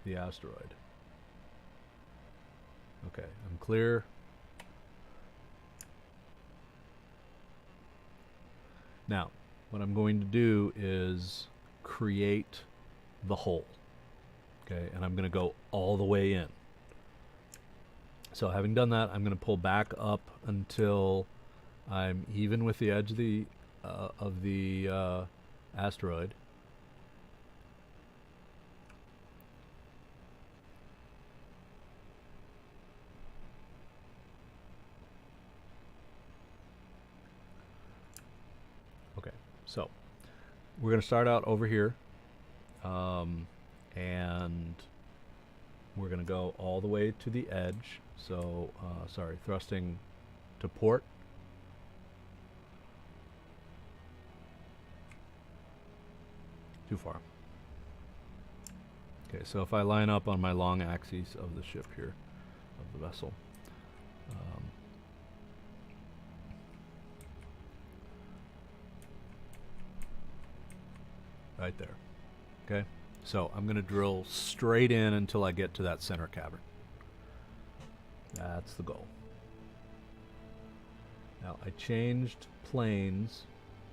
the asteroid. Okay, I'm clear. Now, what I'm going to do is create the hole. Okay, and I'm going to go all the way in. So having done that, I'm going to pull back up until I'm even with the edge of the asteroid. Okay, so we're going to start out over here, and we're going to go all the way to the edge. So, sorry, thrusting to port. Too far. Okay, so if I line up on my long axis of the ship here, of the vessel, right there. Okay, so I'm going to drill straight in until I get to that center cavern. That's the goal. Now I changed planes,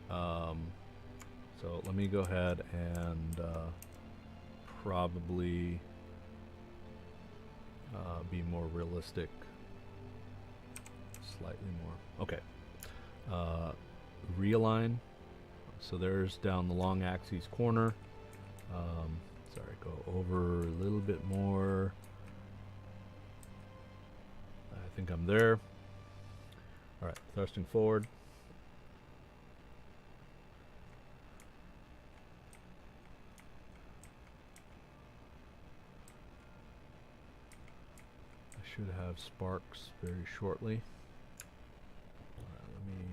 so let me go ahead and probably be more realistic, slightly more. Okay, realign. So there's down the long axis corner. Sorry, go over a little bit more. I think I'm there. All right, thrusting forward. I should have sparks very shortly. All right, let me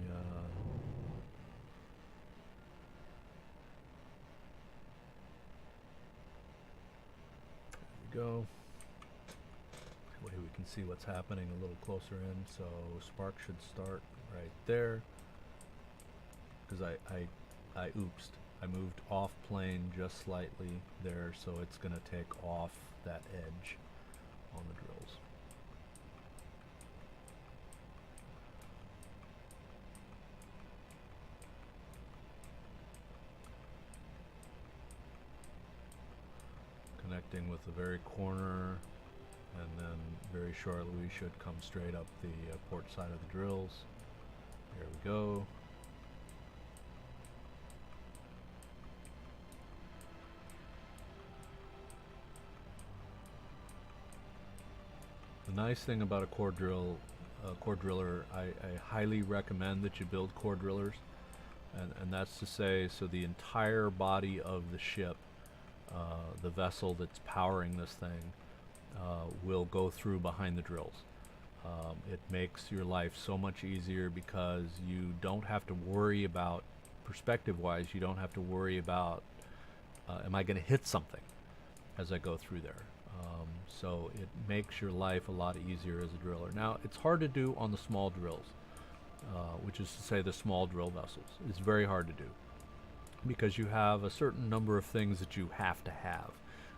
go. That way we can see what's happening a little closer in. So spark should start right there. Because I oopsed. I moved off plane just slightly there, so it's going to take off that edge on the drills. Connecting with the very corner, and then very shortly we should come straight up the port side of the drills. There we go. The nice thing about a core driller, I highly recommend that you build core drillers, and that's to say, so the entire body of the ship, the vessel that's powering this thing, will go through behind the drills. It makes your life so much easier because you don't have to worry about, perspective-wise, you don't have to worry about, am I going to hit something as I go through there? So it makes your life a lot easier as a driller. Now, it's hard to do on the small drills, which is to say the small drill vessels. It's very hard to do because you have a certain number of things that you have to have.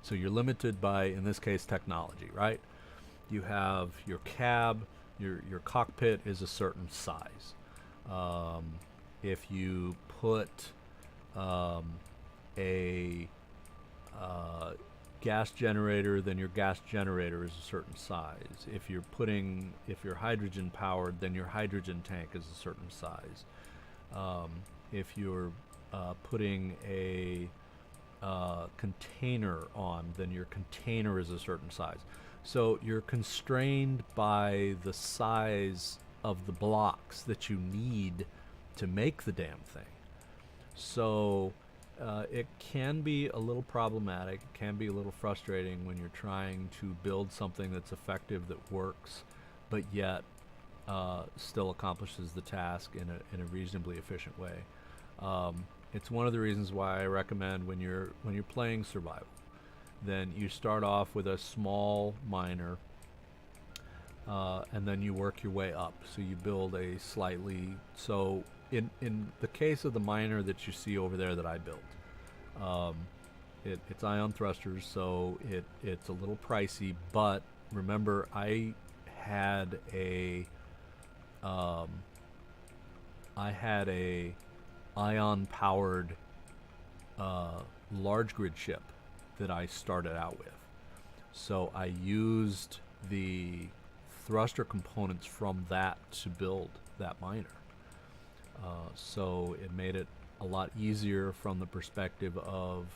So you're limited by, in this case, technology, right? You have your cab, your cockpit is a certain size. If you put a gas generator, then your gas generator is a certain size. If you're hydrogen powered, then your hydrogen tank is a certain size. If you're putting a container on, then your container is a certain size. So you're constrained by the size of the blocks that you need to make the damn thing. So it can be a little problematic, it can be a little frustrating when you're trying to build something that's effective, that works, but yet still accomplishes the task in a reasonably efficient way. It's one of the reasons why I recommend when you're playing survival, then you start off with a small miner, and then you work your way up. So you build a slightly, so in the case of the miner that you see over there that I built, um, it's ion thrusters, so it's a little pricey. But remember, had a um, I had a ion powered large grid ship that I started out with. So I used the thruster components from that to build that miner. So it made it a lot easier from the perspective of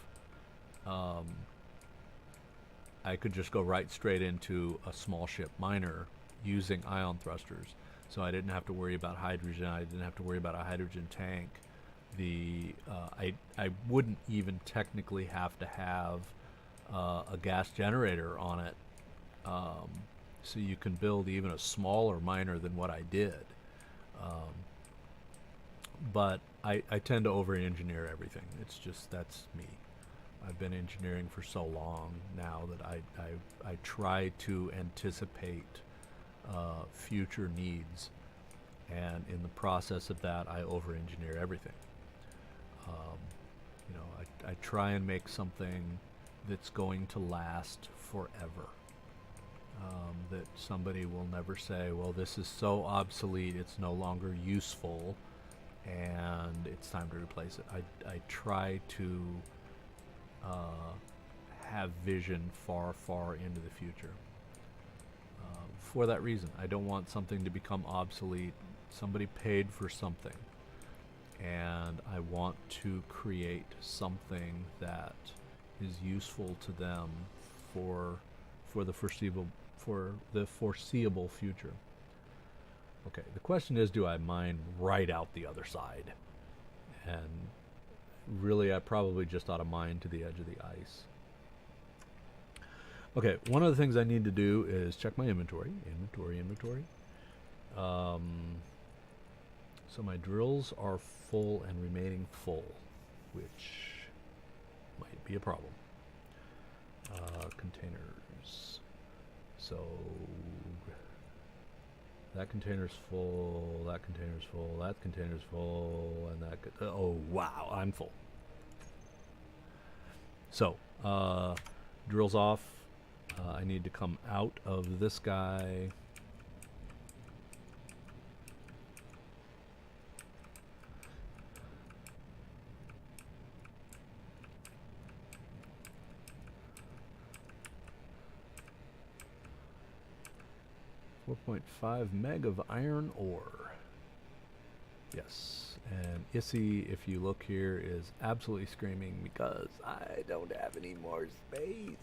I could just go right straight into a small ship miner using ion thrusters. So I didn't have to worry about hydrogen. I didn't have to worry about a hydrogen tank. I wouldn't even technically have to have a gas generator on it. So you can build even a smaller miner than what I did. But I tend to over-engineer everything. It's just, that's me. I've been engineering for so long now that I try to anticipate future needs, and in the process of that, I over-engineer everything. You know, I try and make something that's going to last forever. That somebody will never say, well, this is so obsolete, it's no longer useful, and it's time to replace it. I try to have vision far, far into the future. For that reason, I don't want something to become obsolete. Somebody paid for something, and I want to create something that is useful to them for the foreseeable future. Okay, the question is, do I mine right out the other side? And really, I probably just ought to mine to the edge of the ice. Okay, one of the things I need to do is check my inventory. Inventory. So my drills are full and remaining full, which might be a problem. Containers. So that container's full, that container's full, that container's full, and that oh wow, I'm full. So, drills off. I need to come out of this guy. .5 meg of iron ore. Yes, and Issy, if you look here, is absolutely screaming because I don't have any more space.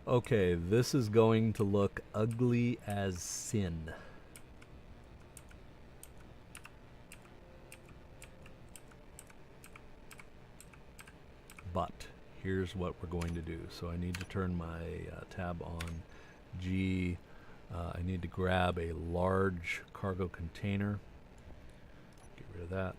Okay, this is going to look ugly as sin. But here's what we're going to do. So I need to turn my tab on G. I need to grab a large cargo container. Get rid of that.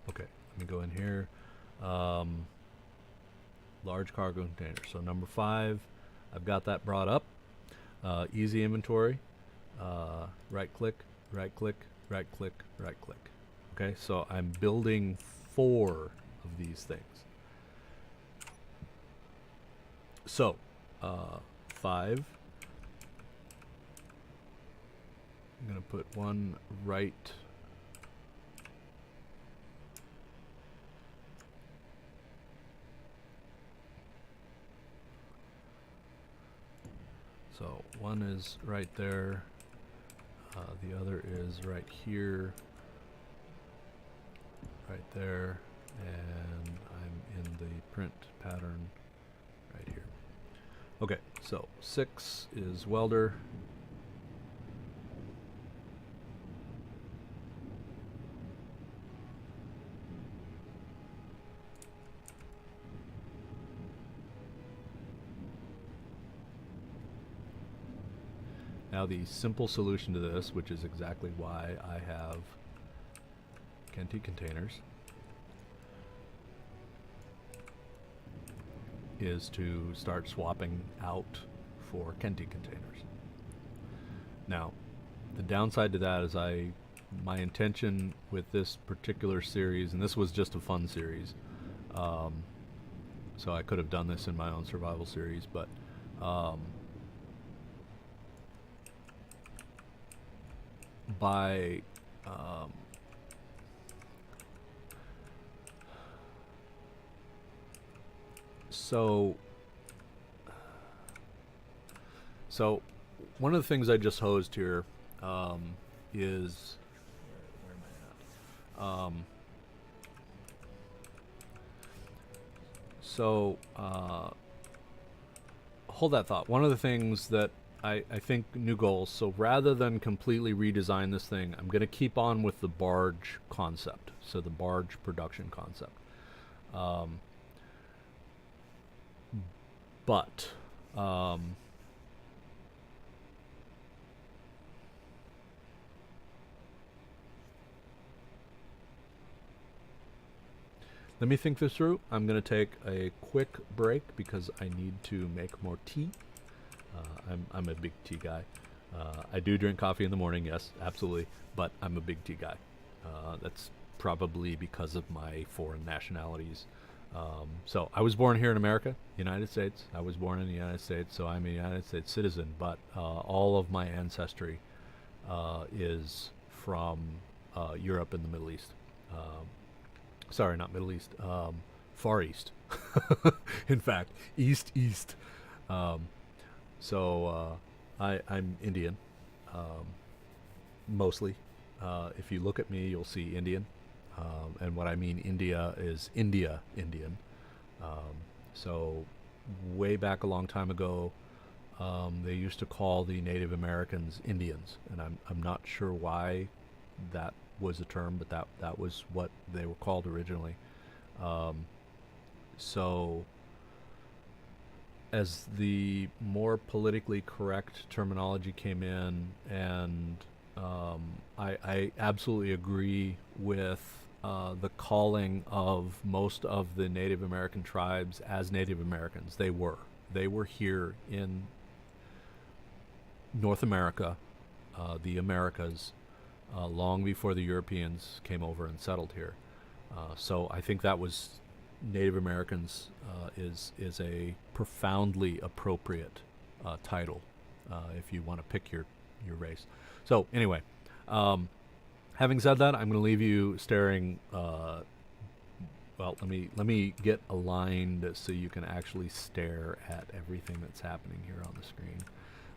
Okay, let me go in here. Large cargo container. So number 5, I've got that brought up. Easy inventory. Right click, right click, right click, right click. Okay, so I'm building 4 of these things. So, 5. I'm going to put one right. So one is right there. The other is right here, right there, and I'm in the print pattern right here. Okay, so 6 is welder. Now the simple solution to this, which is exactly why I have Kenti containers is to start swapping out for Kenti containers. Now, the downside to that is my intention with this particular series, and this was just a fun series, so I could have done this in my own survival series, but by so one of the things I just hosed here is where am I at? Hold that thought. One of the things that I think new goals. So rather than completely redesign this thing, I'm going to keep on with the barge concept. So the barge production concept. But let me think this through. I'm going to take a quick break because I need to make more tea. I'm a big tea guy. I do drink coffee in the morning, yes, absolutely, but I'm a big tea guy. That's probably because of my foreign nationalities. So I was born here in America, United States. I was born in the United States, so I'm a United States citizen, but all of my ancestry is from Europe and the Middle East. Sorry, not Middle East, Far East. In fact, East. So I'm Indian, mostly. If you look at me, you'll see Indian. And what I mean India is Indian. So way back a long time ago, they used to call the Native Americans Indians. And I'm not sure why that was a term, but that was what they were called originally. So as the more politically correct terminology came in, and I absolutely agree with the calling of most of the Native American tribes as Native Americans. They were here in North America, the Americas, long before the Europeans came over and settled here. So I think that was Native Americans is a profoundly appropriate title if you want to pick your race. So anyway, having said that, I'm going to leave you staring. Well, let me get aligned so you can actually stare at everything that's happening here on the screen.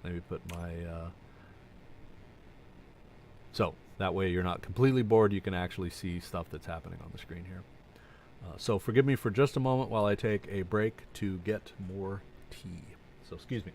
Let me put my so that way you're not completely bored. You can actually see stuff that's happening on the screen here. So forgive me for just a moment while I take a break to get more tea. So excuse me.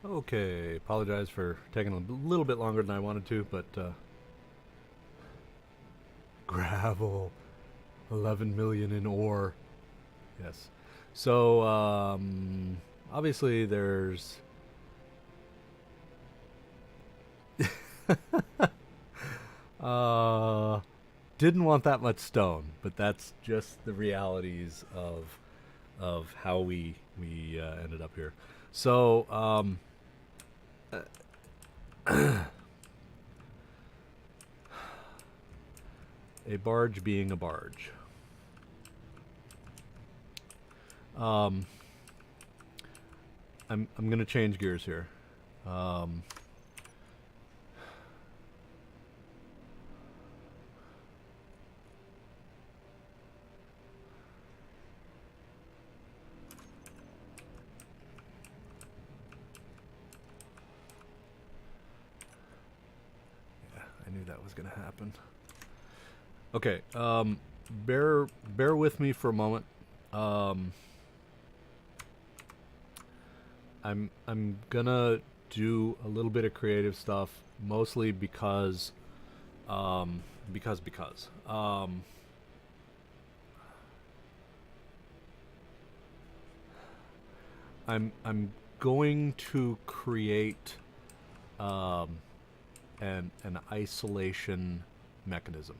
Okay, apologize for taking a little bit longer than I wanted to, but gravel, 11 million in ore. Yes. So obviously there's didn't want that much stone, but that's just the realities of how we ended up here. So a barge being a barge. I'm gonna change gears here. I knew that was gonna happen. Okay, bear with me for a moment. I'm gonna do a little bit of creative stuff, mostly because um, because I'm going to create um, an isolation mechanism.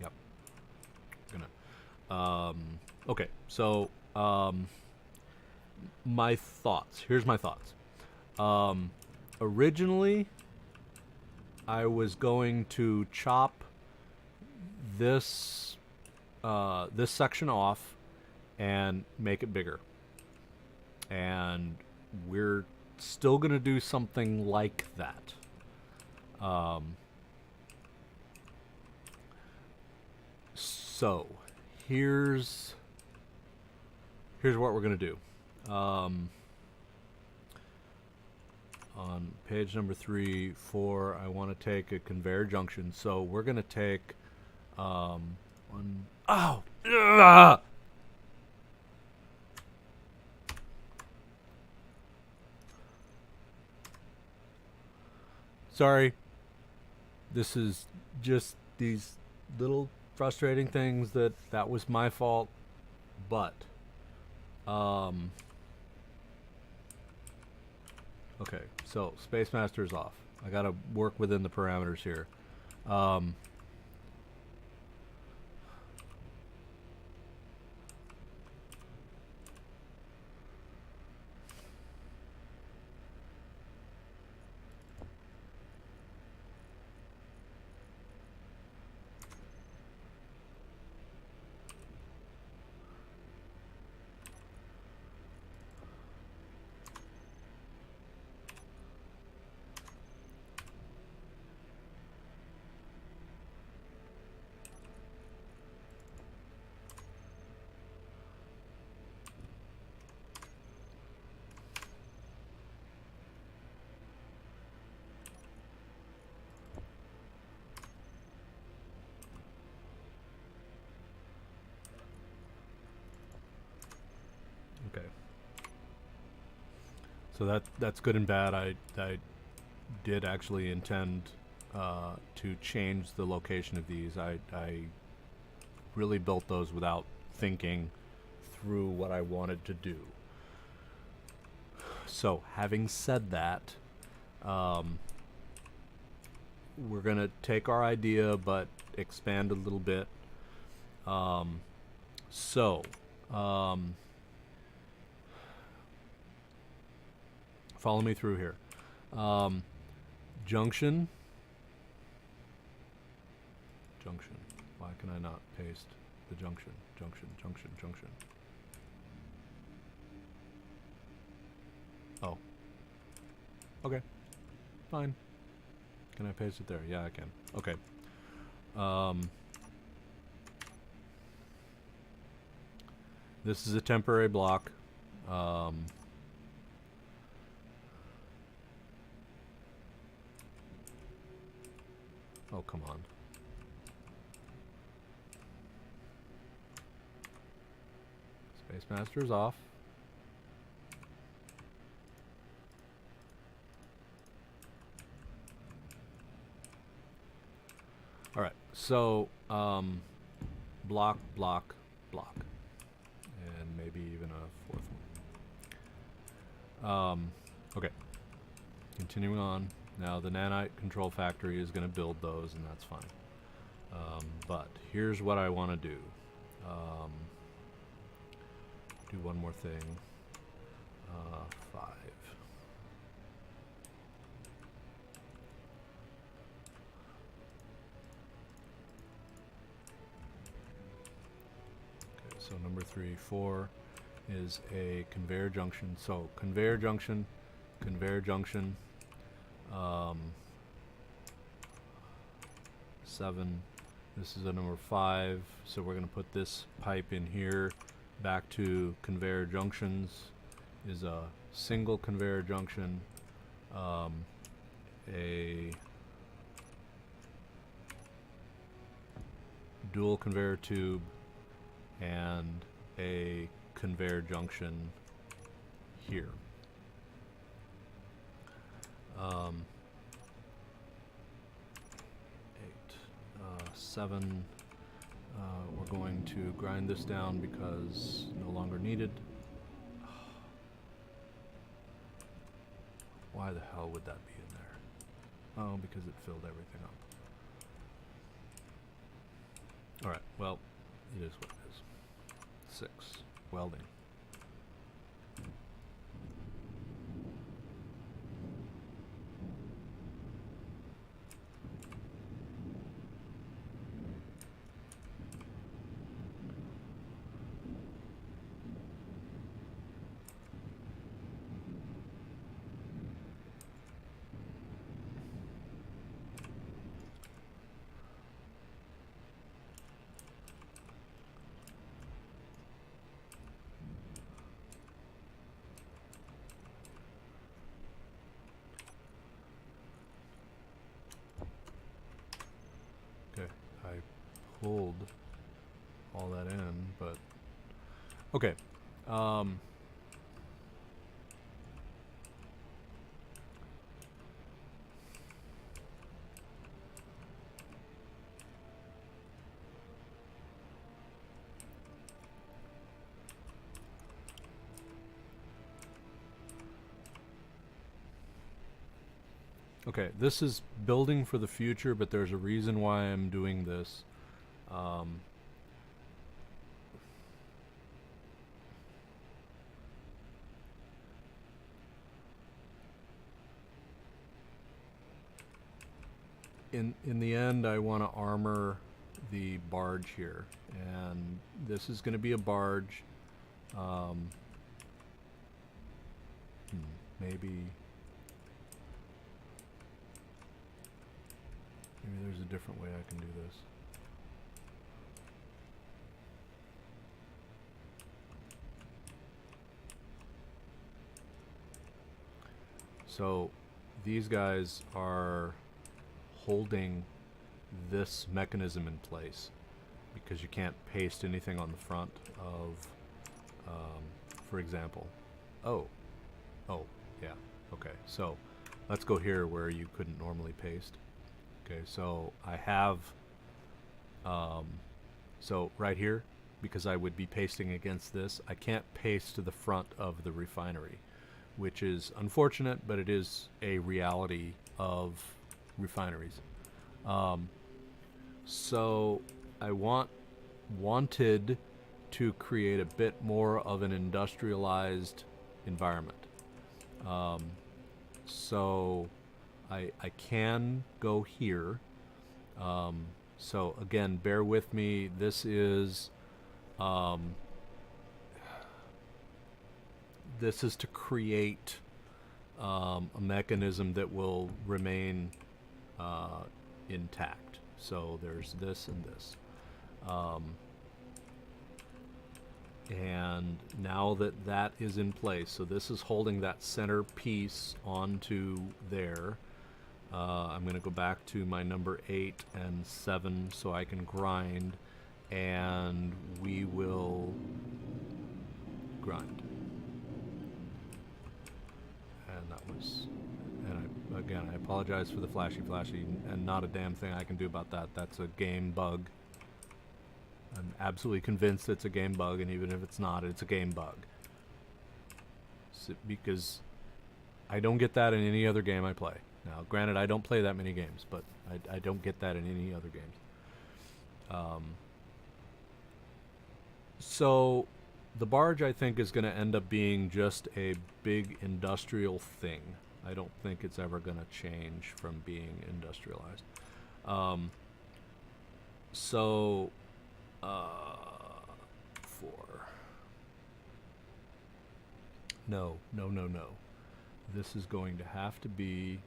Yep. Okay. So my thoughts. Here's my thoughts. Originally, I was going to chop this this section off and make it bigger, and we're still gonna do something like that. Um, so here's what we're gonna do. On page number 3, 4, I want to take a conveyor junction. So we're gonna take one. Oh, ugh! Sorry. This is just these little frustrating things that was my fault, but okay. So Space Master is off. I gotta work within the parameters here. Um, okay. So that's good and bad. I did actually intend to change the location of these. I really built those without thinking through what I wanted to do. So having said that, we're gonna take our idea but expand a little bit. So follow me through here. Junction. Junction. Why can I not paste the junction? Junction, junction, junction. Oh. Okay. Fine. Can I paste it there? Yeah, I can. Okay. This is a temporary block. Oh, come on. Space Master's off. Alright, so block, block, block. And maybe even a fourth one. Okay. Continuing on. Now the nanite control factory is going to build those, and that's fine. But here's what I want to do. Do one more thing. 5. Okay, so number 3, 4 is a conveyor junction. So conveyor junction, conveyor junction. 7. This is a number 5, so we're going to put this pipe in here. Back to conveyor junctions is a single conveyor junction, a dual conveyor tube, and a conveyor junction here. 7. We're going to grind this down because no longer needed. Why the hell would that be in there? Oh, because it filled everything up. Alright, well, it is what it is. 6. Welding. Pulled all that in, but okay. Okay, this is building for the future, but there's a reason why I'm doing this. In the end, I want to armor the barge here, and this is going to be a barge. Maybe there's a different way I can do this. So these guys are holding this mechanism in place because you can't paste anything on the front of, for example, oh, yeah, okay, so let's go here where you couldn't normally paste. Okay, so I have, so right here, because I would be pasting against this, I can't paste to the front of the refinery, which is unfortunate, but it is a reality of refineries. So I wanted to create a bit more of an industrialized environment. So I can go here. So again, bear with me. This is to create a mechanism that will remain intact. So there's this and this. And now that that is in place, so this is holding that center piece onto there. I'm going to go back to my number 8 and 7 so I can grind, and we will grind. And that was, and again, I apologize for the flashy, and not a damn thing I can do about that. That's a game bug. I'm absolutely convinced it's a game bug, and even if it's not, it's a game bug. So, because I don't get that in any other game I play. Now, granted, I don't play that many games, but I don't get that in any other games. So, the barge, I think, is going to end up being just a big industrial thing. I don't think it's ever going to change from being industrialized. No. This is going to have to be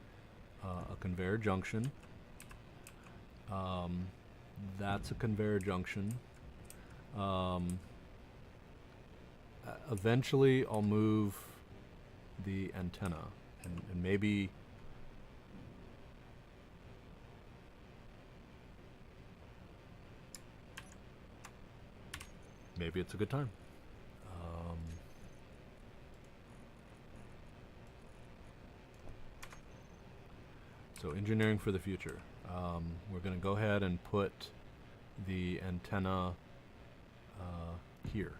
a conveyor junction. That's a conveyor junction. Eventually, I'll move the antenna, and maybe it's a good time. So engineering for the future. We're going to go ahead and put the antenna here.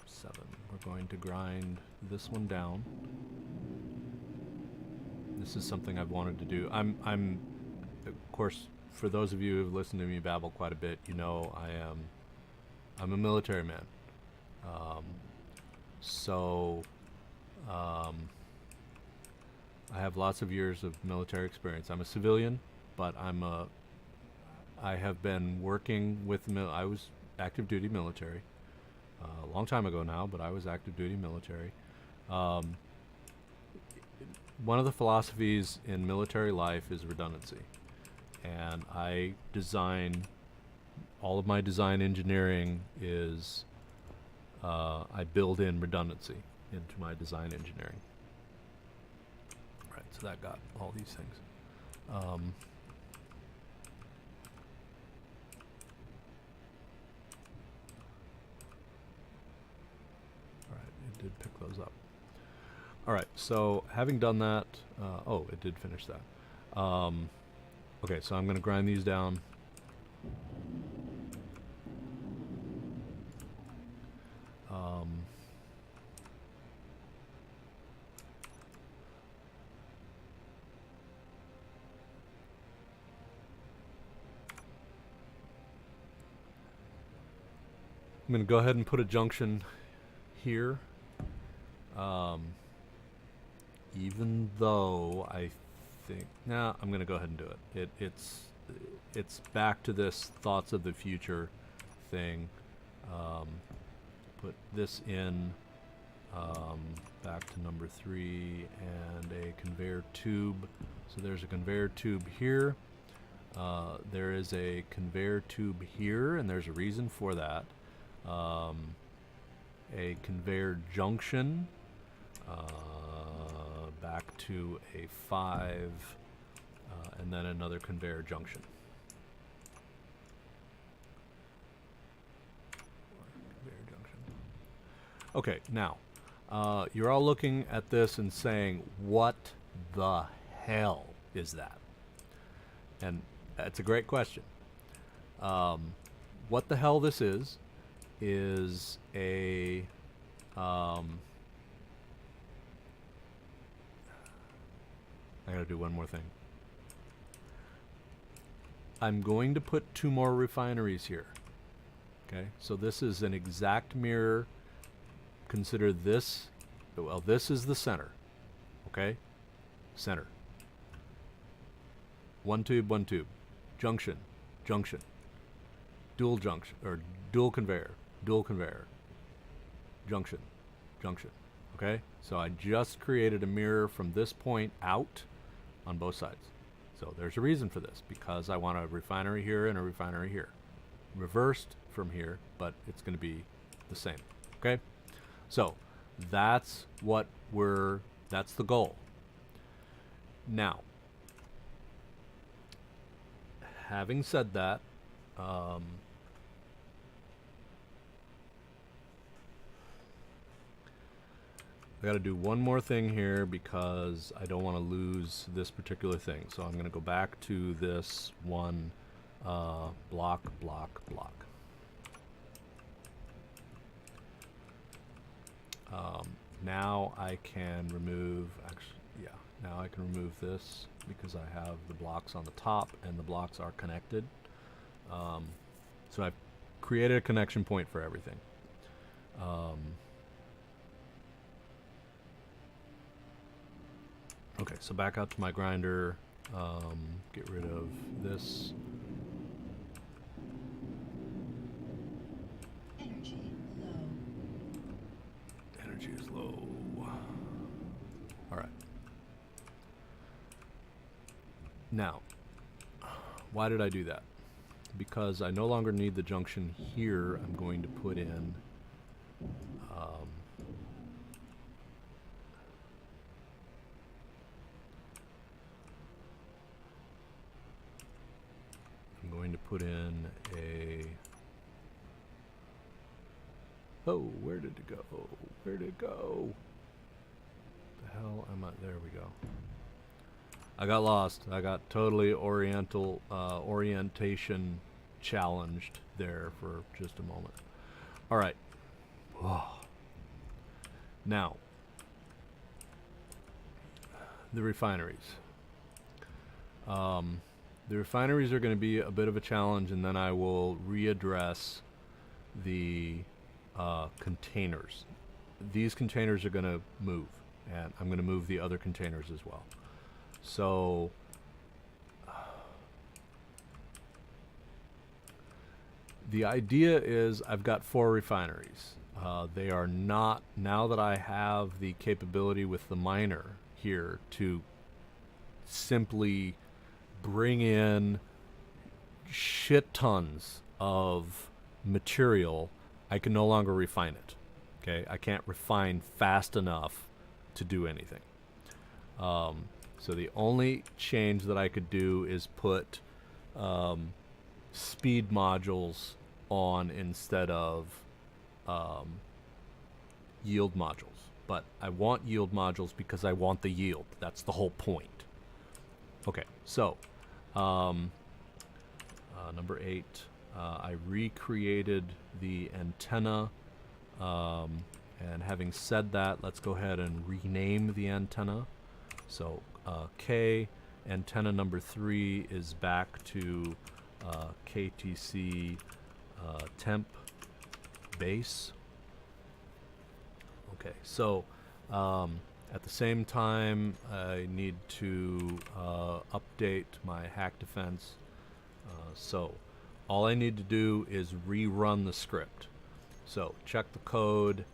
7. We're going to grind this one down. This is something I've wanted to do. I'm of course, for those of you who've listened to me babble quite a bit, you know I'm a military man. I have lots of years of military experience. I'm a civilian, but I have been working with I was active duty military a long time ago now, but I was active duty military. One of the philosophies in military life is redundancy, and I design all of my design engineering is I build in redundancy into my design engineering. Right, so that got all these things. It did pick those up. Alright, so having done that, oh, it did finish that. Okay, so I'm going to grind these down. I'm going to go ahead and put a junction here. Even though I think, I'm going to go ahead and do it. It's back to this thoughts of the future thing. Put this in back to number 3 and a conveyor tube. So there's a conveyor tube here. There is a conveyor tube here, and there's a reason for that. A conveyor junction back to a 5 and then another conveyor junction. Okay, now you're all looking at this and saying, what the hell is that? And that's a great question. What the hell this is a I gotta do one more thing. I'm going to put 2 more refineries here. Okay, so this is an exact mirror. Consider this, well, this is the center. Okay, center. One tube, junction, dual junction, or dual conveyor, junction. Okay, so I just created a mirror from this point out on both sides. So there's a reason for this, because I want a refinery here and a refinery here. Reversed from here, but it's going to be the same. Okay, so that's what that's the goal. Now, having said that, I got to do one more thing here because I don't want to lose this particular thing. So I'm going to go back to this one block. Now I can remove, now I can remove this because I have the blocks on the top and the blocks are connected. So I've created a connection point for everything. Okay, so back out to my grinder, get rid of this. Energy low. Energy is low. All right. Now, why did I do that? Because I no longer need the junction here. I'm going to put in a where did it go? Where did it go? The hell am I? There we go. I got lost. I got totally orientation challenged there for just a moment. All right. Whoa. Now, the refineries. The refineries are going to be a bit of a challenge, and then I will readdress the containers. These containers are going to move, and I'm going to move the other containers as well. So the idea is I've got 4 refineries. They are not, now that I have the capability with the miner here to simply bring in shit tons of material, I can no longer refine it. Okay, I can't refine fast enough to do anything. So the only change that I could do is put speed modules on instead of yield modules. But I want yield modules because I want the yield. That's the whole point. Okay, so number 8, I recreated the antenna. And having said that, let's go ahead and rename the antenna. So K, antenna number 3 is back to KTC temp base. Okay, so at the same time, I need to update my hack defense. So all I need to do is rerun the script. So check the code,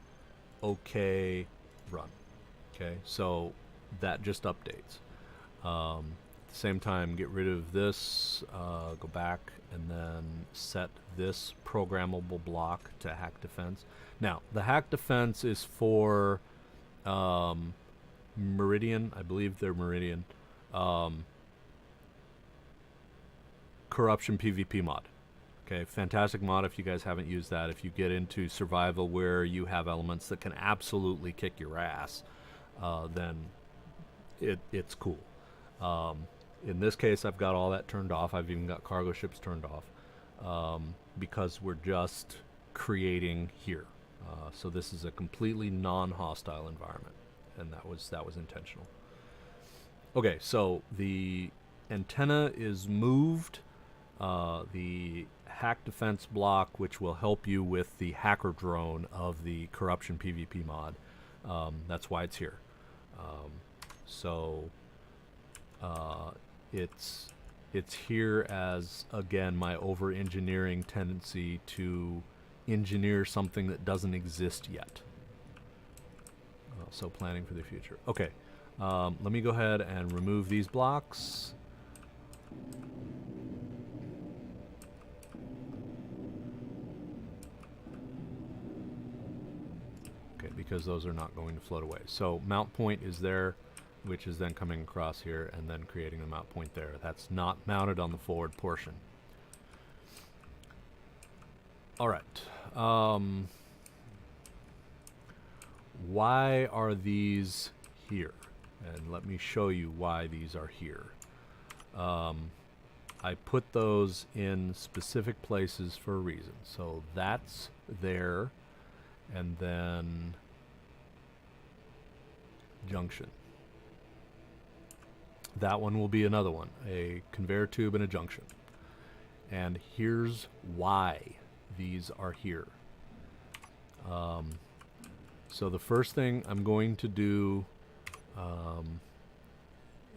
OK, run. Okay, so that just updates. At the same time, get rid of this, go back, and then set this programmable block to hack defense. Now, the hack defense is for Meridian. I believe they're Meridian. Corruption PvP mod. Okay, fantastic mod if you guys haven't used that. If you get into survival where you have elements that can absolutely kick your ass, then it's cool. In this case, I've got all that turned off. I've even got cargo ships turned off because we're just creating here. So this is a completely non-hostile environment, and that was intentional. Okay, so the antenna is moved. The hack defense block, which will help you with the hacker drone of the corruption PvP mod. That's why it's here. It's here as, again, my over-engineering tendency to engineer something that doesn't exist yet. So planning for the future. Okay, let me go ahead and remove these blocks. Okay, because those are not going to float away. So mount point is there, which is then coming across here and then creating the mount point there. That's not mounted on the forward portion. All right. why are these here? And let me show you why these are here. I put those in specific places for a reason. So that's there, and then junction. That one will be another one, a conveyor tube and a junction. And here's why these are here. So the first thing I'm going to do,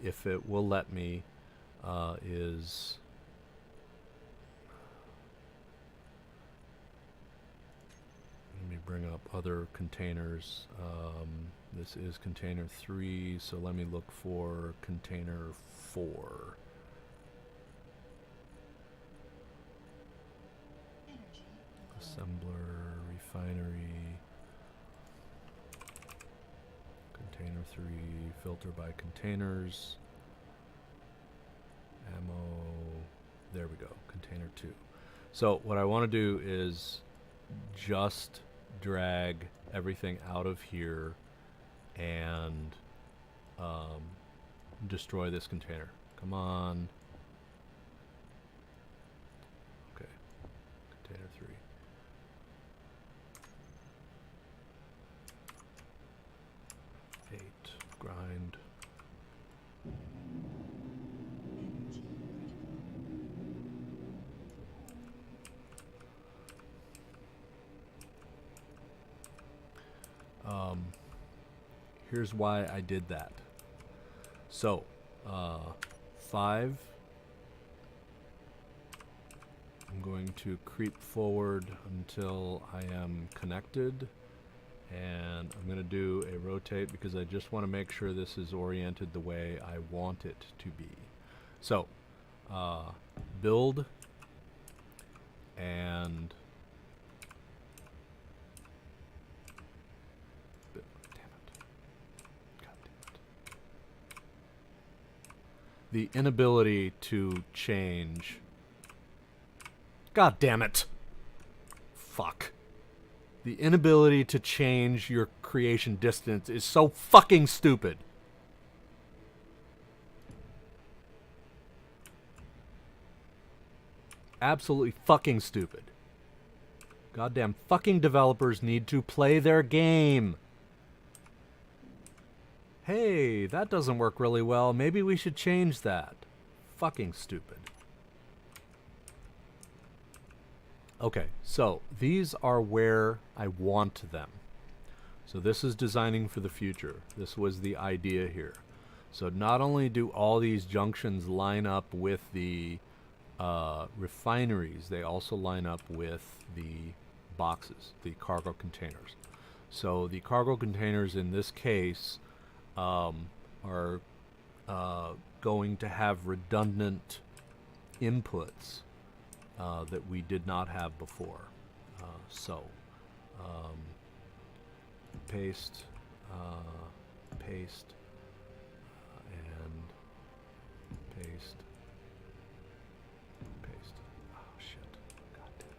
if it will let me, is let me bring up other containers. This is container 3, so let me look for container 4. Assembler, refinery, container 3, filter by containers, ammo, there we go, container 2. So what I want to do is just drag everything out of here and destroy this container. Come on. Okay, container 3. Grind. Here's why I did that. So, 5. I'm going to creep forward until I am connected. And I'm going to do a rotate because I just want to make sure this is oriented the way I want it to be. So, build, and damn it. God damn it. The inability to change. God damn it. Fuck. The inability to change your creation distance is so fucking stupid. Absolutely fucking stupid. Goddamn fucking developers need to play their game. Hey, that doesn't work really well. Maybe we should change that. Fucking stupid. Okay, so these are where I want them. So this is designing for the future. This was the idea here. So not only do all these junctions line up with the refineries, they also line up with the boxes, the cargo containers. So the cargo containers in this case are going to have redundant inputs that we did not have before. Paste, paste, and paste, paste. Oh shit! God damn it!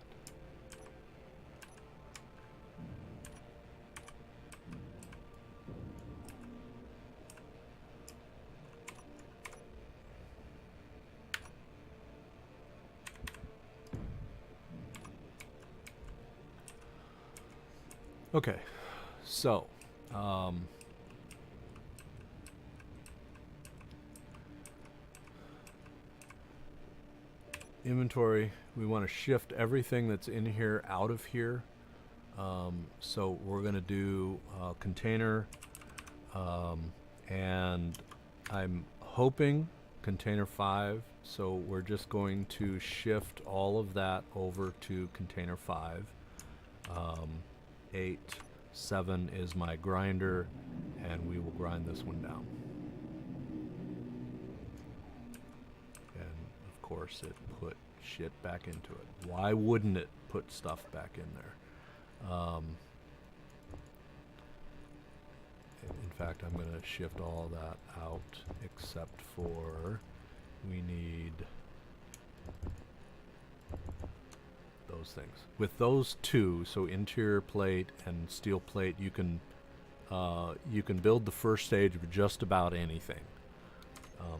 Okay, so inventory, we want to shift everything that's in here out of here. So we're going to do container, and I'm hoping container 5, so we're just going to shift all of that over to container 5. 8, 7 is my grinder, and we will grind this one down. And of course it put shit back into it. Why wouldn't it put stuff back in there? In fact, I'm going to shift all that out except for we need those things. With those two, so interior plate and steel plate, you can you can build the first stage of just about anything.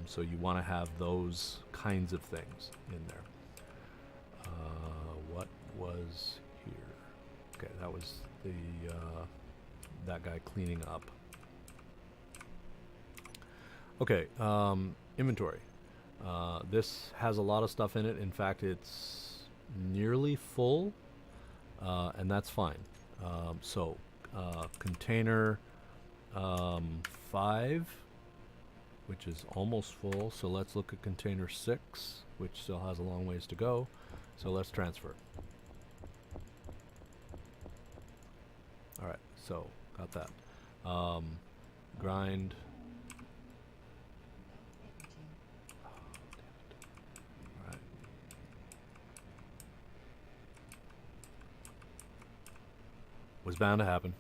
So you want to have those kinds of things in there. What was here? Okay, that was the that guy cleaning up. Okay, inventory. This has a lot of stuff in it. In fact, it's nearly full, and that's fine. So container 5, which is almost full. So let's look at container 6, which still has a long ways to go. So let's transfer. All right, so got that. Grind. All right. Was bound to happen.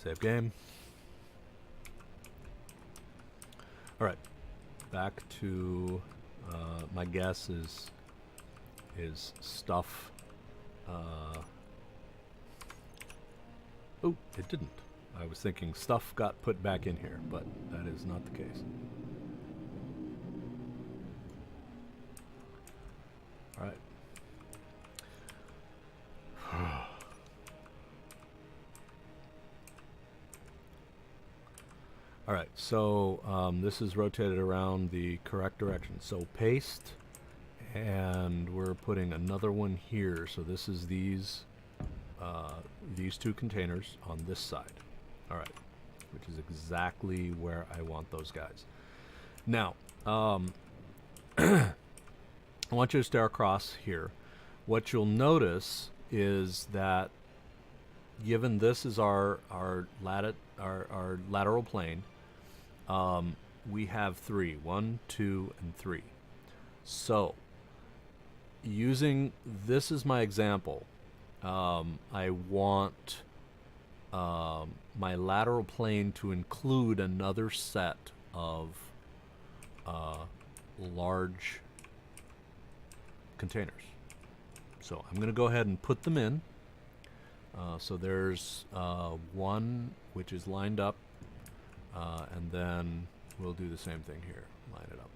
Save game. All right, back to my guess is stuff. Oh, it didn't. I was thinking stuff got put back in here, but that is not the case. All right. All right, so this is rotated around the correct direction. So paste, and we're putting another one here. So this is these two containers on this side. All right, which is exactly where I want those guys. Now, I want you to stare across here. What you'll notice is that given this is our lateral plane, we have 3, 1, 2, and 3. So using this as my example, I want my lateral plane to include another set of large containers. So I'm going to go ahead and put them in. So there's one which is lined up, and then we'll do the same thing here. Line it up.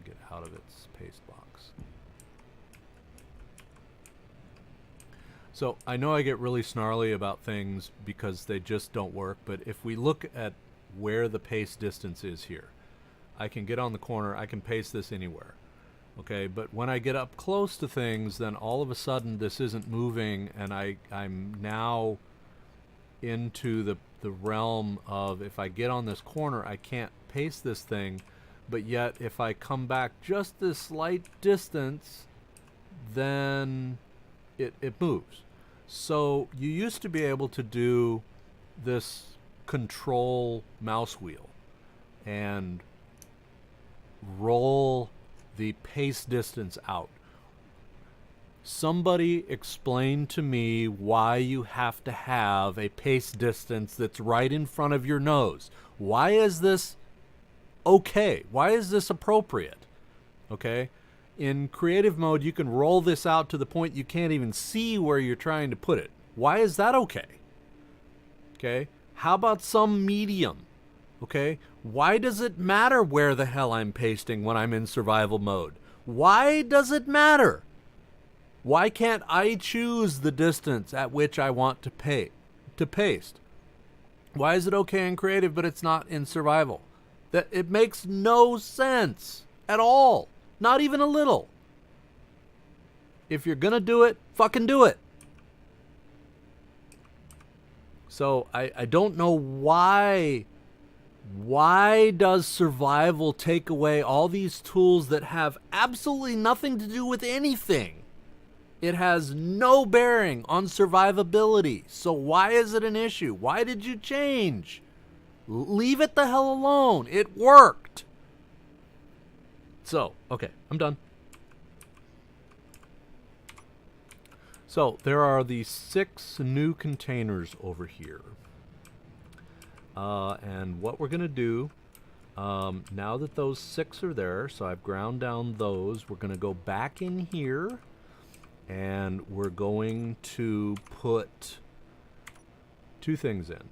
Get out of its paste box. So I know I get really snarly about things because they just don't work, but if we look at where the paste distance is here, I can get on the corner, I can paste this anywhere. Okay, but when I get up close to things, then all of a sudden this isn't moving, and I'm now into the realm of, if I get on this corner, I can't paste this thing, but yet if I come back just this slight distance, then it moves. So you used to be able to do this control mouse wheel and roll the paste distance out. Somebody explain to me why you have to have a paste distance that's right in front of your nose. Why is this okay? Why is this appropriate? Okay? In creative mode, you can roll this out to the point you can't even see where you're trying to put it. Why is that okay? Okay? How about some medium? Okay? Why does it matter where the hell I'm pasting when I'm in survival mode? Why does it matter? Why can't I choose the distance at which I want to paste? Why is it okay in creative but it's not in survival? That it makes no sense at all. Not even a little. If you're gonna do it, fucking do it. So I don't know why does survival take away all these tools that have absolutely nothing to do with anything? It has no bearing on survivability. So why is it an issue? Why did you change? Leave it the hell alone. It worked. So, okay, I'm done. So there are these 6 new containers over here. And what we're going to do, now that those 6 are there, so I've ground down those, we're going to go back in here and we're going to put 2 things in.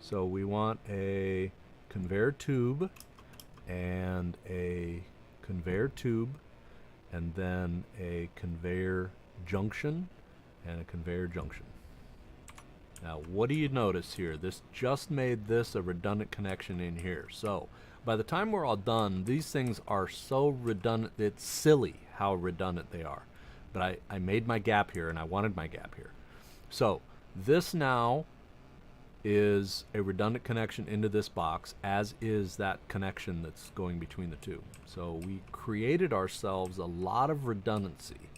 So we want a conveyor tube and a conveyor tube, and then a conveyor junction and a conveyor junction. Now, what do you notice here? This just made this a redundant connection in here. So by the time we're all done, these things are so redundant, it's silly how redundant they are. But I made my gap here, and I wanted my gap here. So this now is a redundant connection into this box, as is that connection that's going between the two. So we created ourselves a lot of redundancy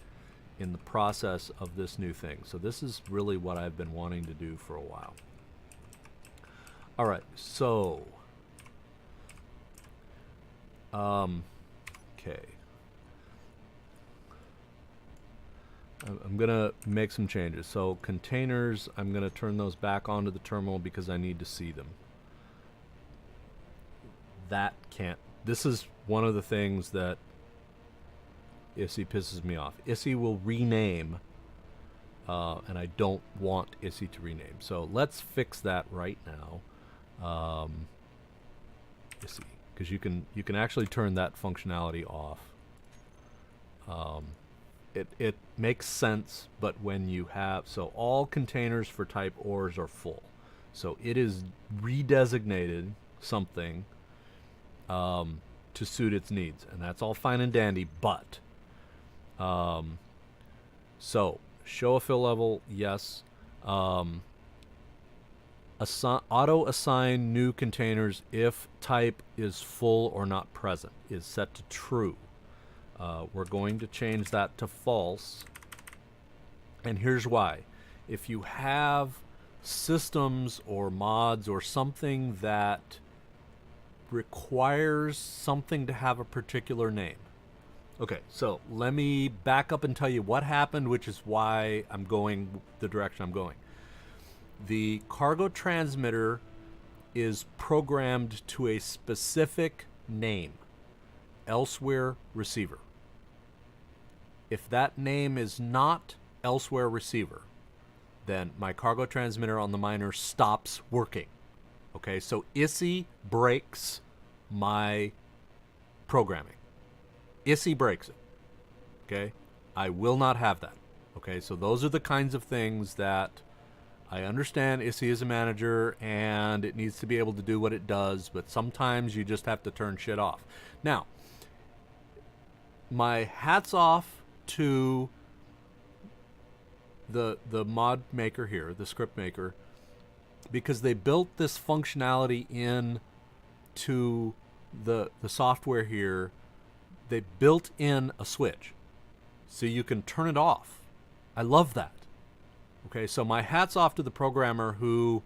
in the process of this new thing. So this is really what I've been wanting to do for a while. All right, so okay. I'm gonna make some changes. So containers, I'm gonna turn those back onto the terminal because I need to see them. That can't. This is one of the things that ISI pisses me off. ISI will rename, and I don't want ISI to rename. So let's fix that right now. ISI, because you can actually turn that functionality off. It makes sense, but when you have, so all containers for type ores are full. So it is redesignated something to suit its needs, and that's all fine and dandy, but so show a fill level, yes. Auto assign new containers if type is full or not present is set to true. We're going to change that to false, and here's why. If you have systems or mods or something that requires something to have a particular name. Okay, so let me back up and tell you what happened, which is why I'm going the direction I'm going. The cargo transmitter is programmed to a specific name, elsewhere receiver. If that name is not elsewhere receiver, then my cargo transmitter on the miner stops working. Okay, so ISI breaks my programming. ISI breaks it. Okay, I will not have that. Okay, so those are the kinds of things that I understand. ISI is a manager and it needs to be able to do what it does, but sometimes you just have to turn shit off. Now, my hat's off to the mod maker here, the script maker, because they built this functionality in to the software here. They built in a switch so you can turn it off. I love that. Okay, so my hat's off to the programmer who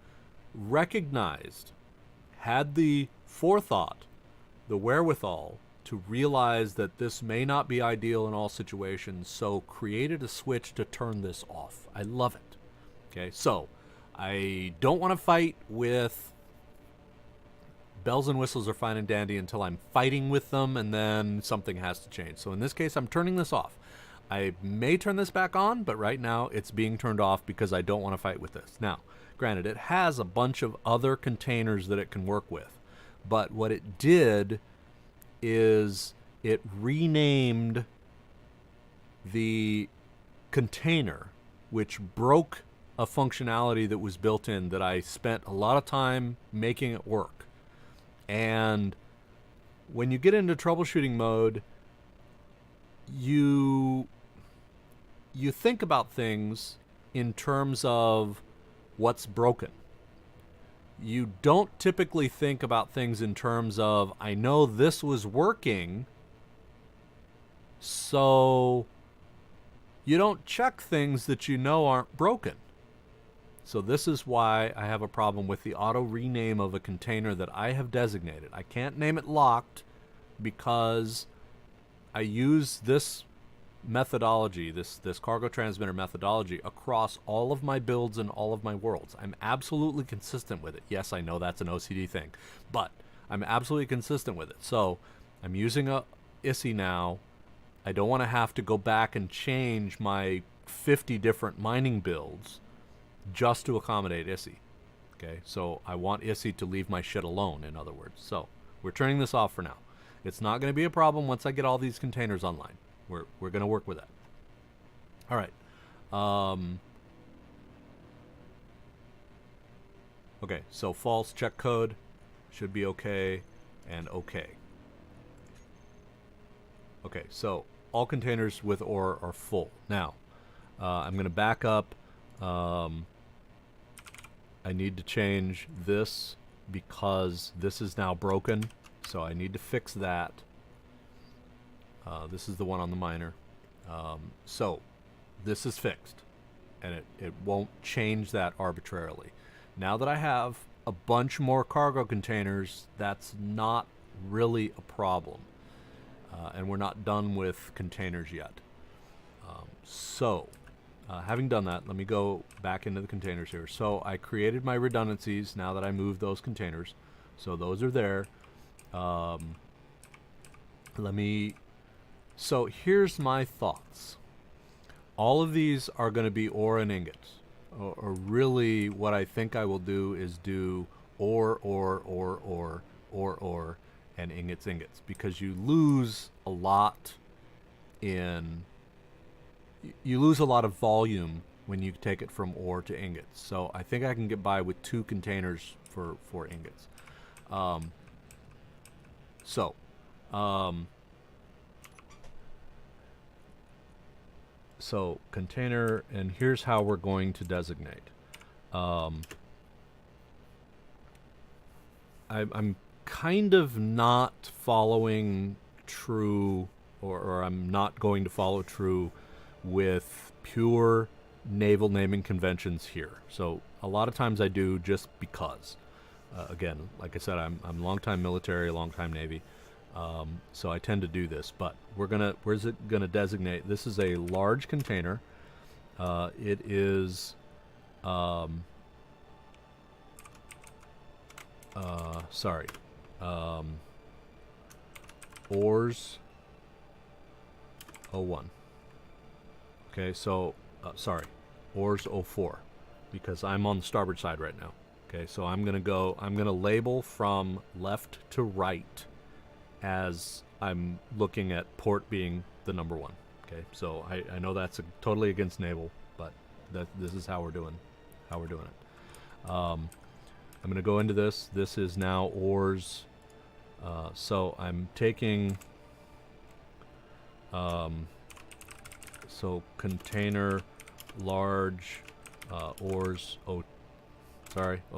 recognized, had the forethought, the wherewithal to realize that this may not be ideal in all situations, so created a switch to turn this off. I love it. Okay, so I don't want to fight with bells and whistles are fine and dandy until I'm fighting with them, and then something has to change. So in this case, I'm turning this off. I may turn this back on, but right now it's being turned off because I don't want to fight with this. Now, granted, it has a bunch of other containers that it can work with, but what it did is it renamed the container, which broke a functionality that was built in that I spent a lot of time making it work. And when you get into troubleshooting mode, you think about things in terms of what's broken. You don't typically think about things in terms of, I know this was working, so you don't check things that you know aren't broken. So this is why I have a problem with the auto rename of a container that I have designated. I can't name it locked because I use this methodology, this cargo transmitter methodology across all of my builds and all of my worlds. I'm absolutely consistent with it. Yes, I know that's an OCD thing, but I'm absolutely consistent with it. So I'm using a ISI now. I don't want to have to go back and change my 50 different mining builds just to accommodate ISI. Okay, so I want ISI to leave my shit alone, in other words. So we're turning this off for now. It's not going to be a problem once I get all these containers online. We're going to work with that. All right. Okay, so false check code should be okay and okay. Okay, so all containers with ore are full. Now, I'm going to back up. I need to change this because this is now broken. So I need to fix that. This is the one on the miner. So this is fixed, and it won't change that arbitrarily. Now that I have a bunch more cargo containers, that's not really a problem. And we're not done with containers yet. Having done that, let me go back into the containers here. So I created my redundancies now that I moved those containers. So those are there. So here's my thoughts. All of these are going to be ore and ingots. Or really what I think I will do is do ore, and ingots, because you lose a lot of volume when you take it from ore to ingots. So I think I can get by with 2 containers for ingots. So container, and here's how we're going to designate. I'm kind of not following true, or I'm not going to follow true with pure naval naming conventions here. So a lot of times I do just because. Again, like I said, I'm long-time military, long-time Navy. So I tend to do this, but where's it gonna designate? This is a large container. It is ores 01. Okay, so ores 04, because I'm on the starboard side right now. Okay, so I'm gonna label from left to right as I'm looking at port being the number 1. Okay, so I know that's totally against naval, but this is how we're doing it. I'm gonna go into this. This is now ores. So I'm taking so container large ores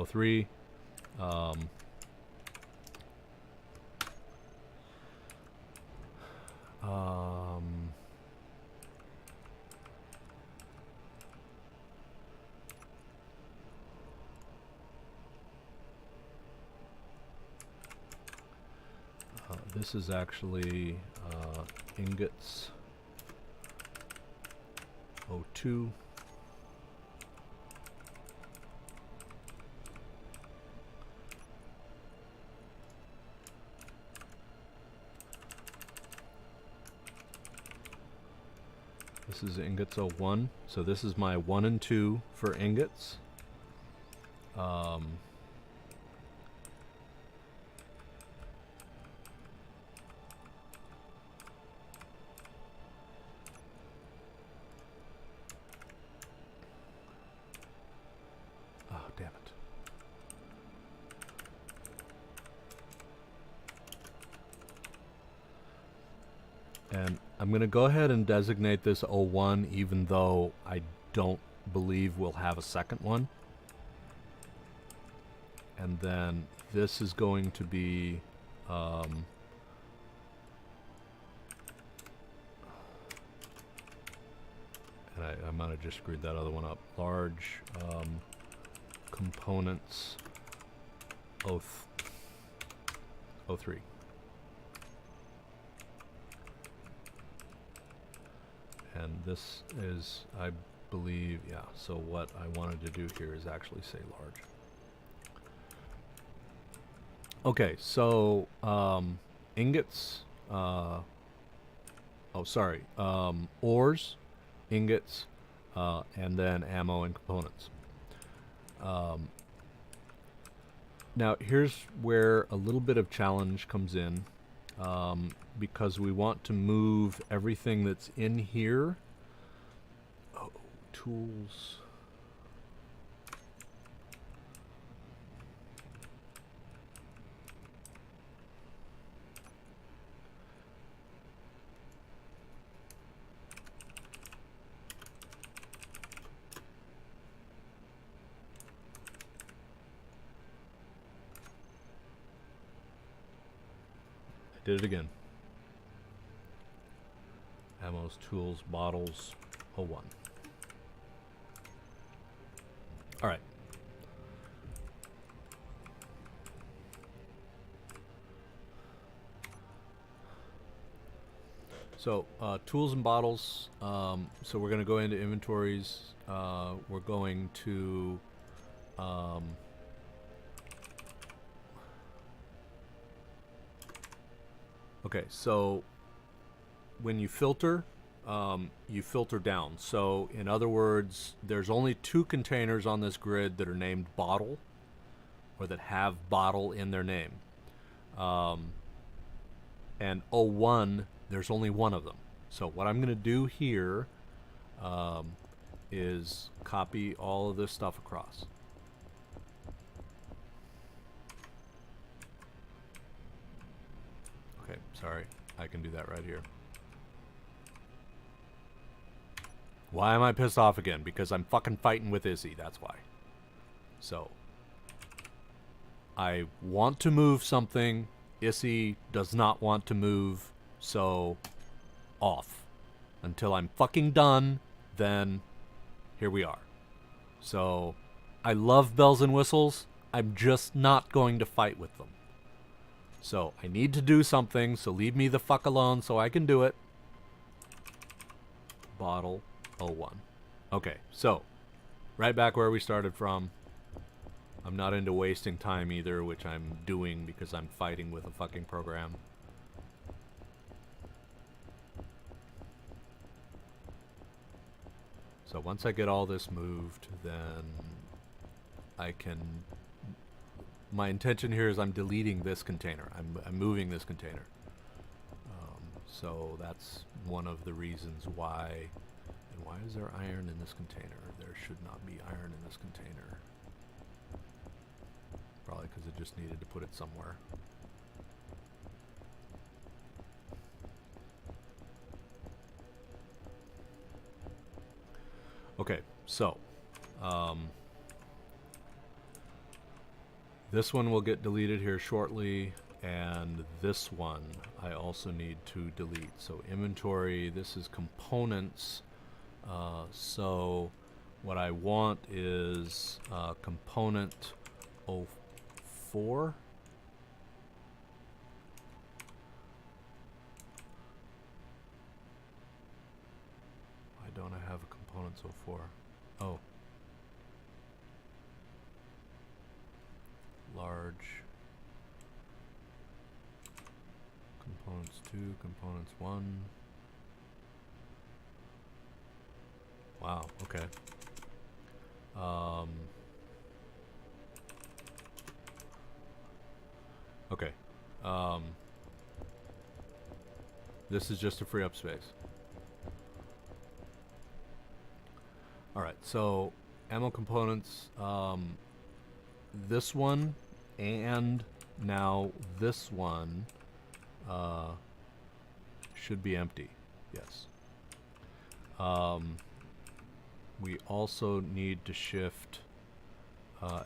03. This is actually ingots 02. This is ingots 01. So this is my 1 and 2 for ingots. Oh, damn it. And I'm going to go ahead and designate this 01, even though I don't believe we'll have a second one. And then this is going to be and I might have just screwed that other one up. Large components 03. And this is, I believe, yeah, so what I wanted to do here is actually say large. Okay, so ingots, ores, ingots, and then ammo and components. Now here's where a little bit of challenge comes in, because we want to move everything that's in here. Oh, tools. Did it again. Ammos, tools, bottles, 01. Alright. So, tools and bottles. So we're going to go into inventories. We're going to... okay, so when you filter down. So in other words, there's only 2 containers on this grid that are named bottle, or that have bottle in their name. And 01, there's only 1 of them. So what I'm going to do here is copy all of this stuff across. Okay, sorry. I can do that right here. Why am I pissed off again? Because I'm fucking fighting with Izzy, that's why. So, I want to move something. Izzy does not want to move, so off. Until I'm fucking done, then here we are. So, I love bells and whistles. I'm just not going to fight with them. So, I need to do something, so leave me the fuck alone so I can do it. Bottle 01. Okay, so, right back where we started from. I'm not into wasting time either, which I'm doing because I'm fighting with a fucking program. So once I get all this moved, then I can... my intention here is I'm deleting this container. I'm moving this container. So that's one of the reasons why. And why is there iron in this container? There should not be iron in this container. Probably because it just needed to put it somewhere. Okay, so this one will get deleted here shortly, and this one I also need to delete. So inventory, this is components. So what I want is component 04. Why don't I have a components 04? Oh. Large. Components 2, components 1. Wow, okay. Okay. This is just to free up space. Alright, so ammo components, this one and now this one should be empty. Yes. We also need to shift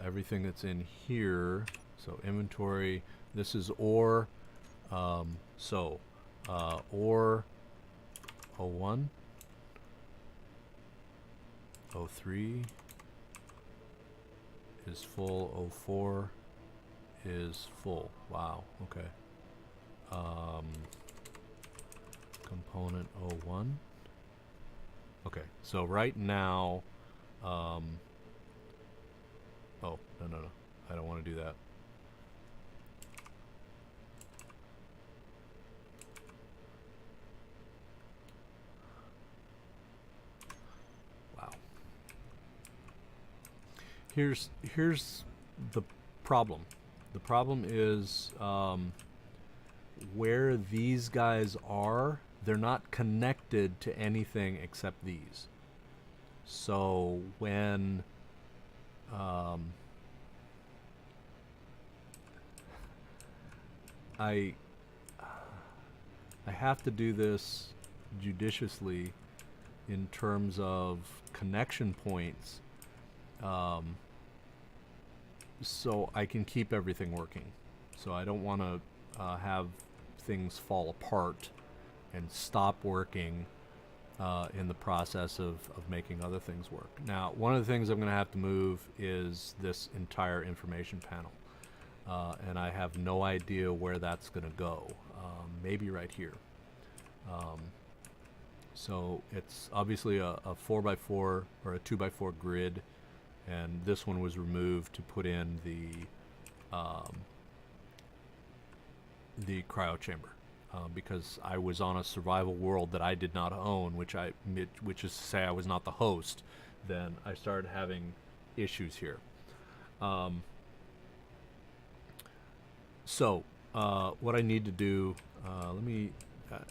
everything that's in here. So inventory, this is ore. Ore 01, 03 is full, 04 is full. Wow, okay. Component 01. Okay, so right now, oh, no, I don't want to do that. Wow. Here's the problem. The problem is where these guys are, they're not connected to anything except these. So when I have to do this judiciously in terms of connection points, so I can keep everything working. So I don't want to have things fall apart and stop working in the process of making other things work. Now, one of the things I'm going to have to move is this entire information panel. And I have no idea where that's going to go. Maybe right here. So it's obviously a 4x4 or a 2x4 grid, and this one was removed to put in the cryo chamber. Because I was on a survival world that I did not own, which is to say I was not the host, then I started having issues here. So what I need to do, let me, okay,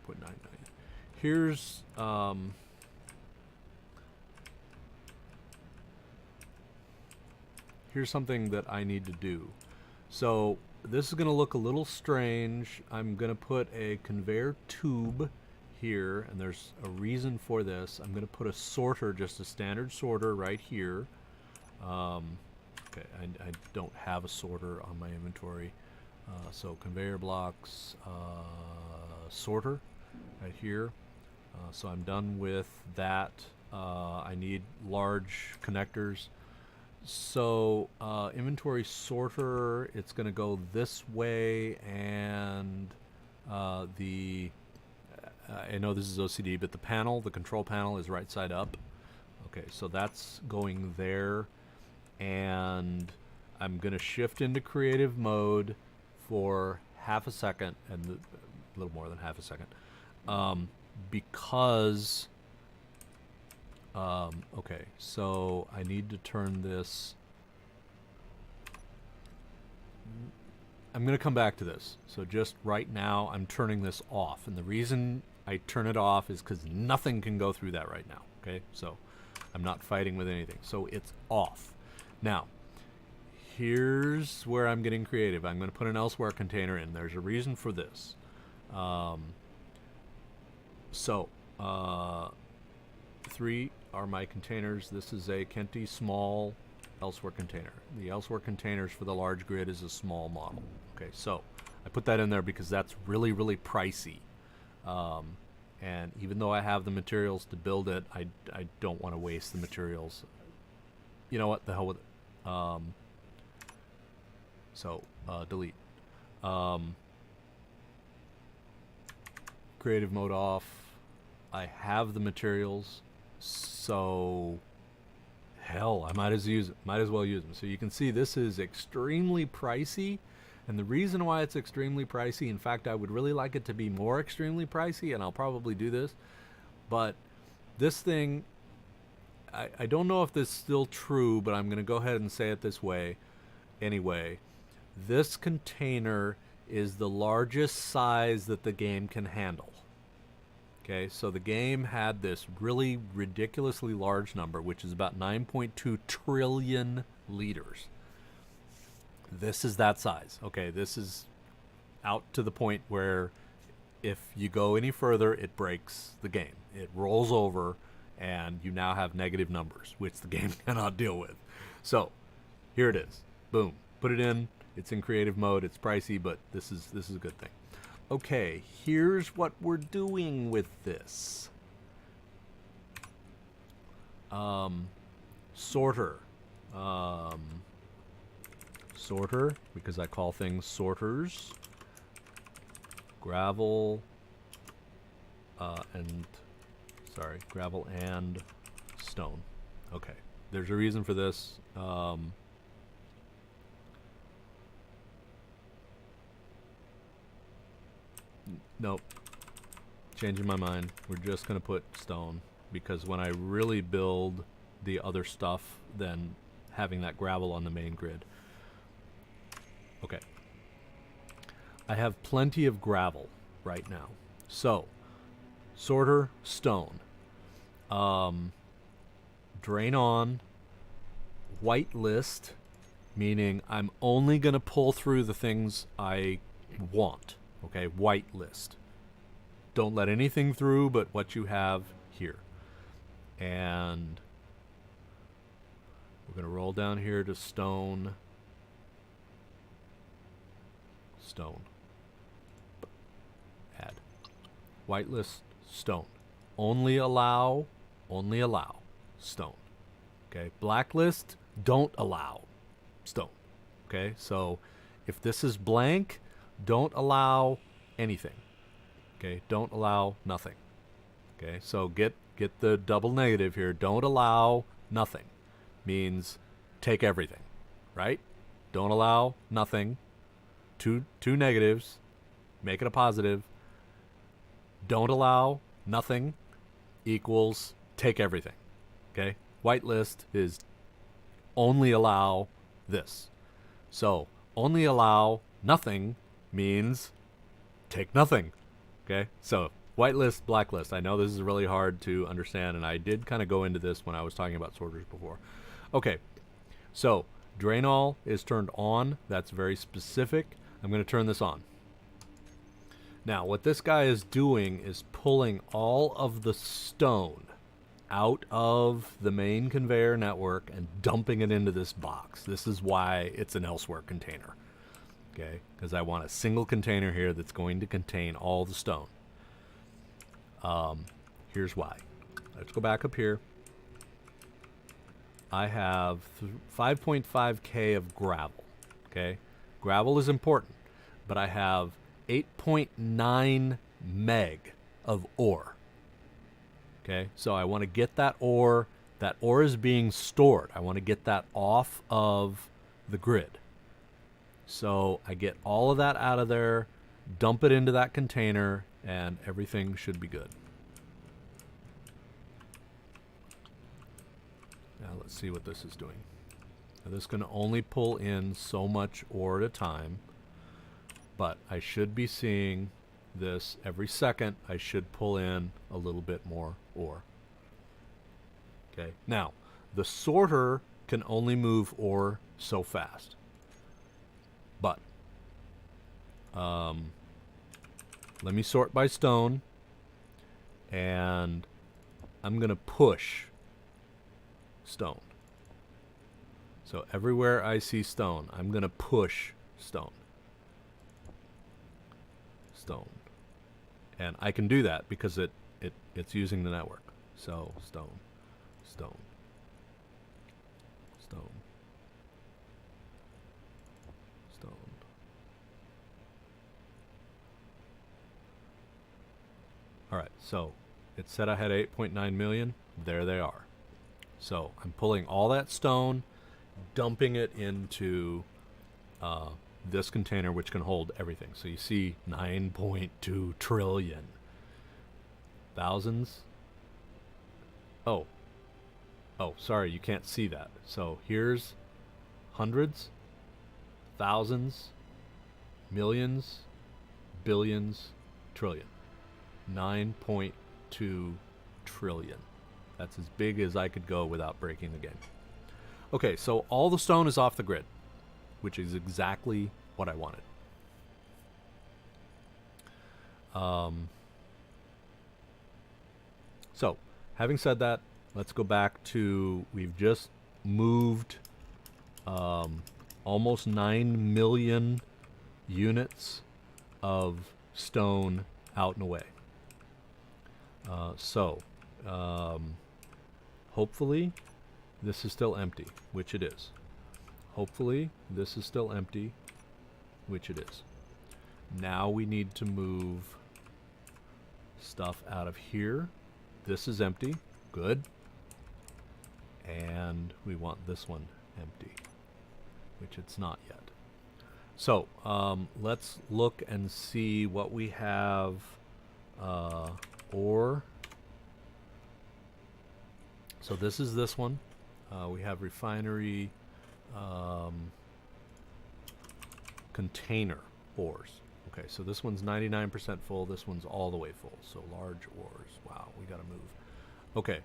8.99. Here's something that I need to do. So this is going to look a little strange. I'm going to put a conveyor tube here, and there's a reason for this. I'm going to put a sorter, just a standard sorter right here. Okay, I don't have a sorter on my inventory. So conveyor blocks, sorter right here. So I'm done with that. I need large connectors. So inventory sorter, it's going to go this way, and I know this is OCD, but the control panel is right side up. Okay, so that's going there, and I'm going to shift into creative mode for half a second, and a little more than half a second, because okay, so I need to turn this. I'm going to come back to this. So just right now, I'm turning this off. And the reason I turn it off is because nothing can go through that right now. Okay, so I'm not fighting with anything. So it's off. Now, here's where I'm getting creative. I'm going to put an elsewhere container in. There's a reason for this. Three are my containers. This is a Kenti small elsewhere container. The elsewhere containers for the large grid is a small model. Okay, so I put that in there because that's really, really pricey. And even though I have the materials to build it, I don't want to waste the materials. You know what? The hell with it. Delete. Creative mode off. I have the materials, so hell, I might as well use them. So you can see this is extremely pricey, and the reason why it's extremely pricey, in fact, I would really like it to be more extremely pricey, and I'll probably do this, but this thing, I don't know if this is still true, but I'm going to go ahead and say it this way anyway. This container is the largest size that the game can handle. Okay, so the game had this really ridiculously large number, which is about 9.2 trillion liters. This is that size. Okay, this is out to the point where if you go any further, it breaks the game. It rolls over, and you now have negative numbers, which the game cannot deal with. So, here it is. Boom. Put it in. It's in creative mode. It's pricey, but this is a good thing. Okay, here's what we're doing with this. Sorter. Sorter, because I call things sorters. Gravel. gravel and stone. Okay, there's a reason for this. Nope, changing my mind. We're just gonna put stone, because when I really build the other stuff, then having that gravel on the main grid. Okay, I have plenty of gravel right now, so sorter, stone, drain on, whitelist, meaning I'm only gonna pull through the things I want. Okay, whitelist. Don't let anything through but what you have here. And we're gonna roll down here to stone. Stone. Add. Whitelist, stone. Only allow stone. Okay, blacklist, don't allow stone. Okay, so if this is blank, don't allow anything. Okay, don't allow nothing. Okay, so get the double negative here. Don't allow nothing means take everything, right? Don't allow nothing. Two negatives, make it a positive. Don't allow nothing equals take everything. Okay, whitelist is only allow this. So only allow nothing means take nothing. Okay, so whitelist, blacklist. I know this is really hard to understand, and I did kind of go into this when I was talking about sorters before. Okay, so drain all is turned on. That's very specific. I'm going to turn this on. Now, what this guy is doing is pulling all of the stone out of the main conveyor network and dumping it into this box. This is why it's an elsewhere container. Okay, because I want a single container here that's going to contain all the stone. Here's why. Let's go back up here. I have 5.5K of gravel. Okay, gravel is important, but I have 8.9 meg of ore. Okay, so I want to get that ore. That ore is being stored. I want to get that off of the grid. So I get all of that out of there, dump it into that container, and everything should be good. Now let's see what this is doing. Now this is going to only pull in so much ore at a time, but I should be seeing this every second. I should pull in a little bit more ore. Okay, now the sorter can only move ore so fast. But let me sort by stone, and I'm going to push stone. So everywhere I see stone, I'm going to push stone. Stone. And I can do that because it's using the network. So stone, stone, stone. Stone. All right, so it said I had 8.9 million. There they are. So I'm pulling all that stone, dumping it into this container, which can hold everything. So you see 9.2 trillion. Thousands. Oh, sorry, you can't see that. So here's hundreds, thousands, millions, billions, trillion. 9.2 trillion. That's as big as I could go without breaking the game. Okay, so all the stone is off the grid, which is exactly what I wanted. So, having said that, let's go back to, we've just moved almost 9 million units of stone out and away. Hopefully this is still empty, which it is. Hopefully this is still empty, which it is. Now we need to move stuff out of here. This is empty. Good. And we want this one empty, which it's not yet. So let's look and see what we have. Ore. So this is this one. We have refinery container ores. Okay, so this one's 99% full. This one's all the way full. So large ores. Wow, we gotta move. Okay.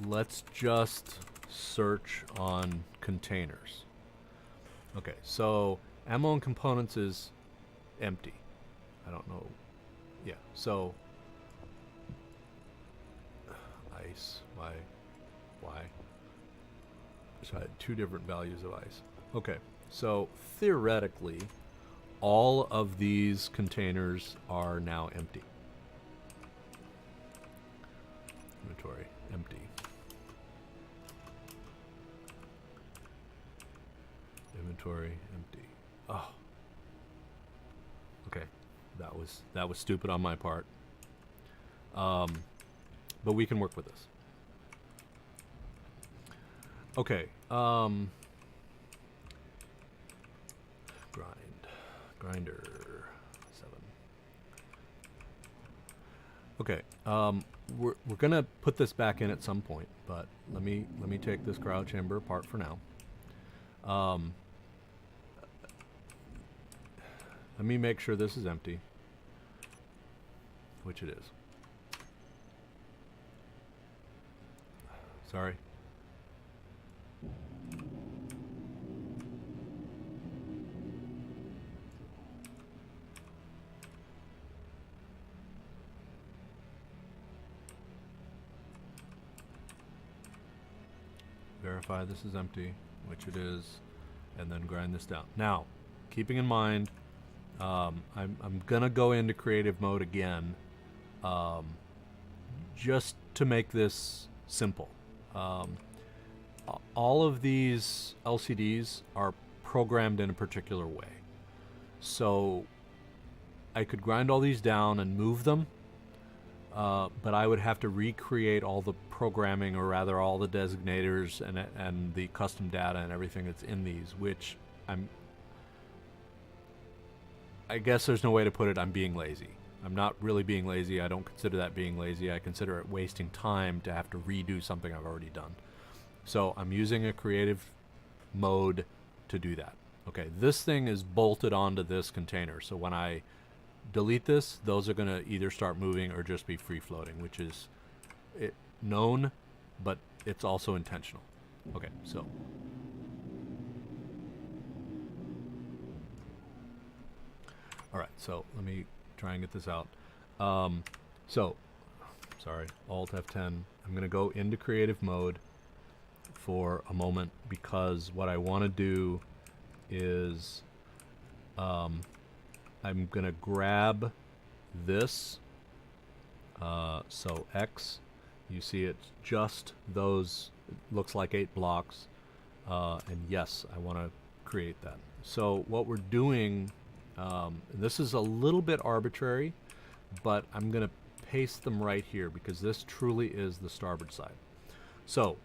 Let's just search on containers. Okay, so ammo and components is empty. I don't know. Yeah, so ice. Why? So I had two different values of ice. Okay, so theoretically, all of these containers are now empty. Inventory, empty. Inventory, empty. Oh. Okay, that was stupid on my part. But we can work with this. Okay. Grinder 7. Okay. We're gonna put this back in at some point, but let me take this cryo chamber apart for now. Let me make sure this is empty, which it is. Sorry. Verify this is empty, which it is, and then grind this down. Now, keeping in mind, I'm gonna go into creative mode again, just to make this simple. All of these LCDs are programmed in a particular way. So I could grind all these down and move them, but I would have to recreate all the programming, or rather all the designators and the custom data and everything that's in these, which I guess there's no way to put it, I'm being lazy. I'm not really being lazy. I don't consider that being lazy. I consider it wasting time to have to redo something I've already done. So I'm using a creative mode to do that. Okay, this thing is bolted onto this container. So when I delete this, those are going to either start moving or just be free floating, which is known, but it's also intentional. Okay, so all right, so let me try and get this out. Sorry, Alt F10. I'm going to go into creative mode for a moment, because what I want to do is I'm going to grab this. So X, you see it's just those, it looks like 8 blocks. And yes, I want to create that. So what we're doing, this is a little bit arbitrary, but I'm going to paste them right here because this truly is the starboard side. So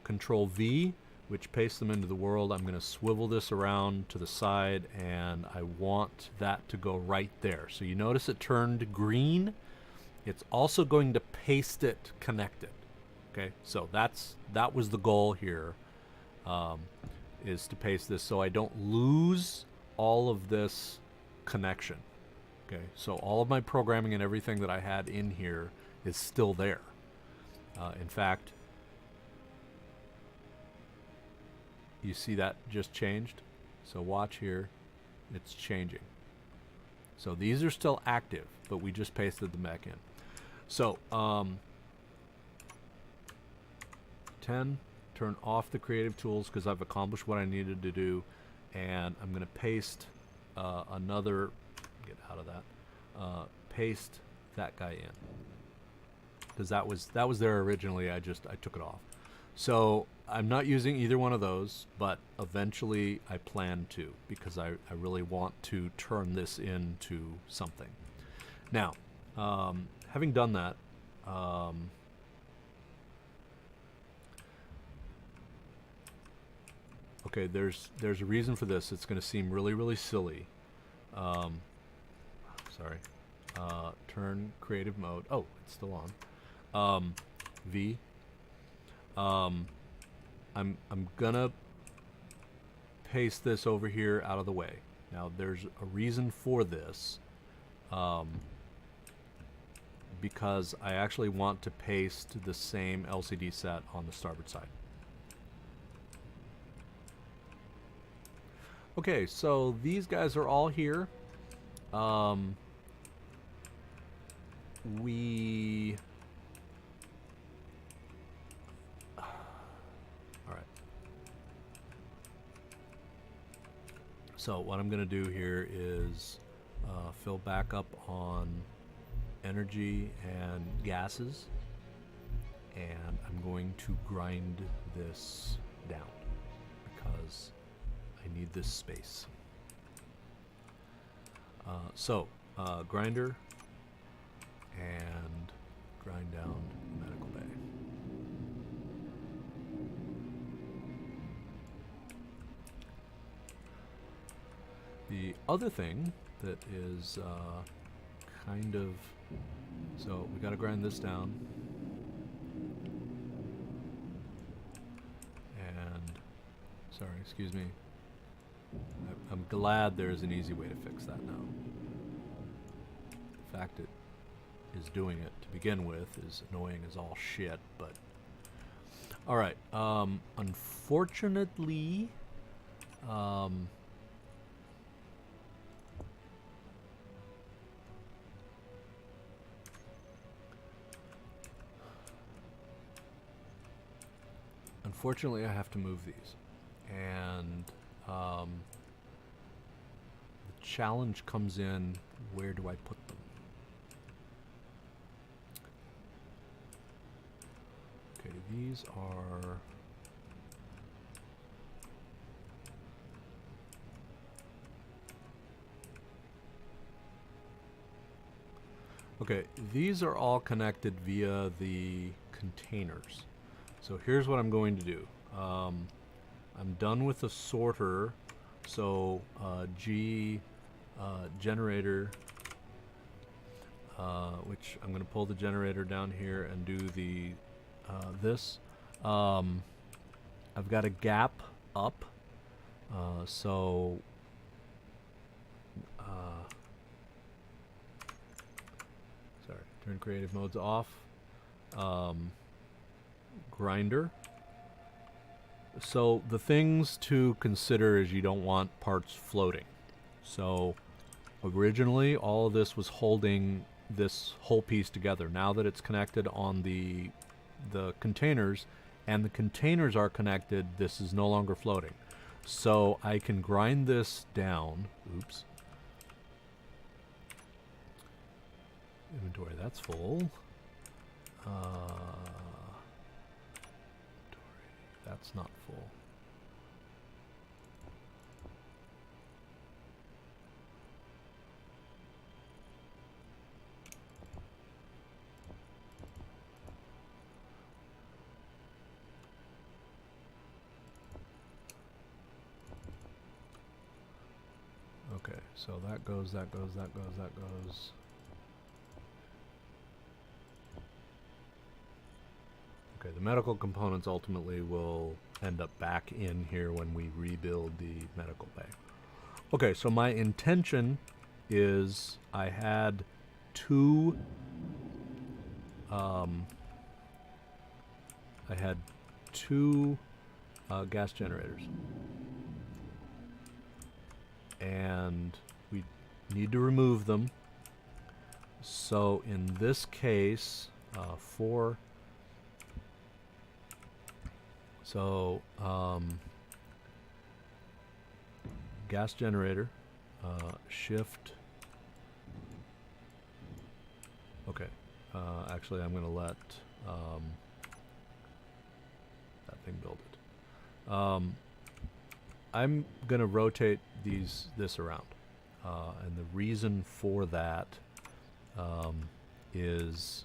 Control V, which pastes them into the world. I'm going to swivel this around to the side, and I want that to go right there. So you notice it turned green. It's also going to paste it connected. Okay, so that was the goal here, is to paste this so I don't lose all of this connection. Okay, so all of my programming and everything that I had in here is still there. In fact, you see that just changed. So watch here, it's changing. So these are still active, but we just pasted them back in. So 10, turn off the creative tools because I've accomplished what I needed to do, and I'm going to paste another, get out of that, paste that guy in, because that was there originally. I took it off. So I'm not using either one of those, but eventually I plan to, because I really want to turn this into something. Now, having done that, okay, there's a reason for this. It's going to seem really, really silly. Sorry. Turn creative mode. Oh, it's still on. V. I'm gonna paste this over here out of the way. Now, there's a reason for this. Because I actually want to paste the same LCD set on the starboard side. Okay, so these guys are all here. We... Alright. So what I'm going to do here is fill back up on energy and gases, and I'm going to grind this down because I need this space. Grinder and grind down the medical bay. The other thing that is kind of, so we got to grind this down, and sorry, excuse me, I'm glad there's an easy way to fix that now. The fact it is doing it to begin with is annoying as all shit, but alright, unfortunately, unfortunately, I have to move these, and the challenge comes in, where do I put them? Okay, these are... Okay, these are all connected via the containers. So here's what I'm going to do. I'm done with the sorter, so G generator, which I'm going to pull the generator down here and do the this. I've got a gap up, so sorry, turn creative modes off. Grinder. So the things to consider is you don't want parts floating. So originally all of this was holding this whole piece together. Now that it's connected on the containers, and the containers are connected, this is no longer floating. So I can grind this down. Oops. Inventory, that's full. That's not full. Okay, so that goes, that goes, that goes, that goes. Okay, the medical components ultimately will end up back in here when we rebuild the medical bay. Okay, so my intention is I had two gas generators, and we need to remove them. So in this case, gas generator, shift. Okay, actually I'm going to let that thing build it. I'm going to rotate this around, and the reason for that is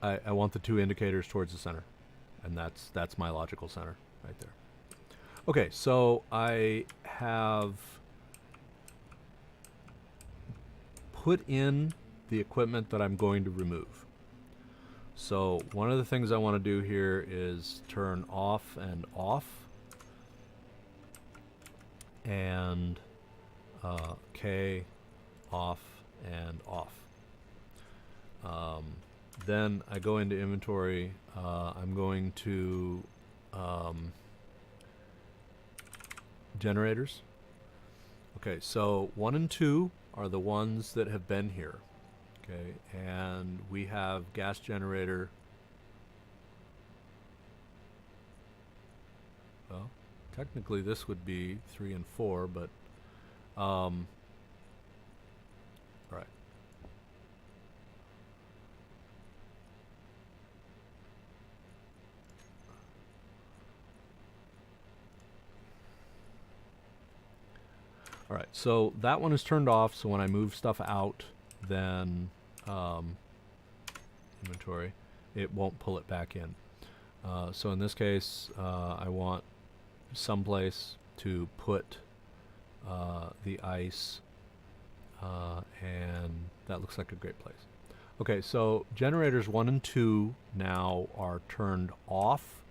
I want the two indicators towards the center, and that's my logical center right there. Okay, so I have put in the equipment that I'm going to remove. So one of the things I want to do here is turn off and off, and K off and off. Then I go into inventory. I'm going to generators. Okay, so 1 and 2 are the ones that have been here. Okay, and we have gas generator. Well, technically this would be 3 and 4, but right. All right, so that one is turned off, so when I move stuff out, then inventory, it won't pull it back in. So in this case, I want someplace to put the ice, and that looks like a great place. Okay, so generators 1 and 2 now are turned off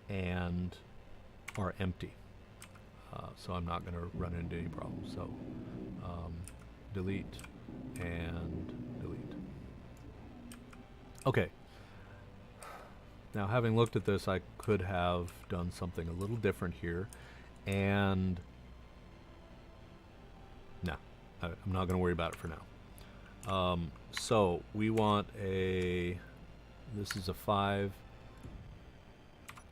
and are empty. So I'm not going to run into any problems. So delete and delete. Okay. Now, having looked at this, I could have done something a little different here, and no, I'm not going to worry about it for now. So we want a, this is a 5.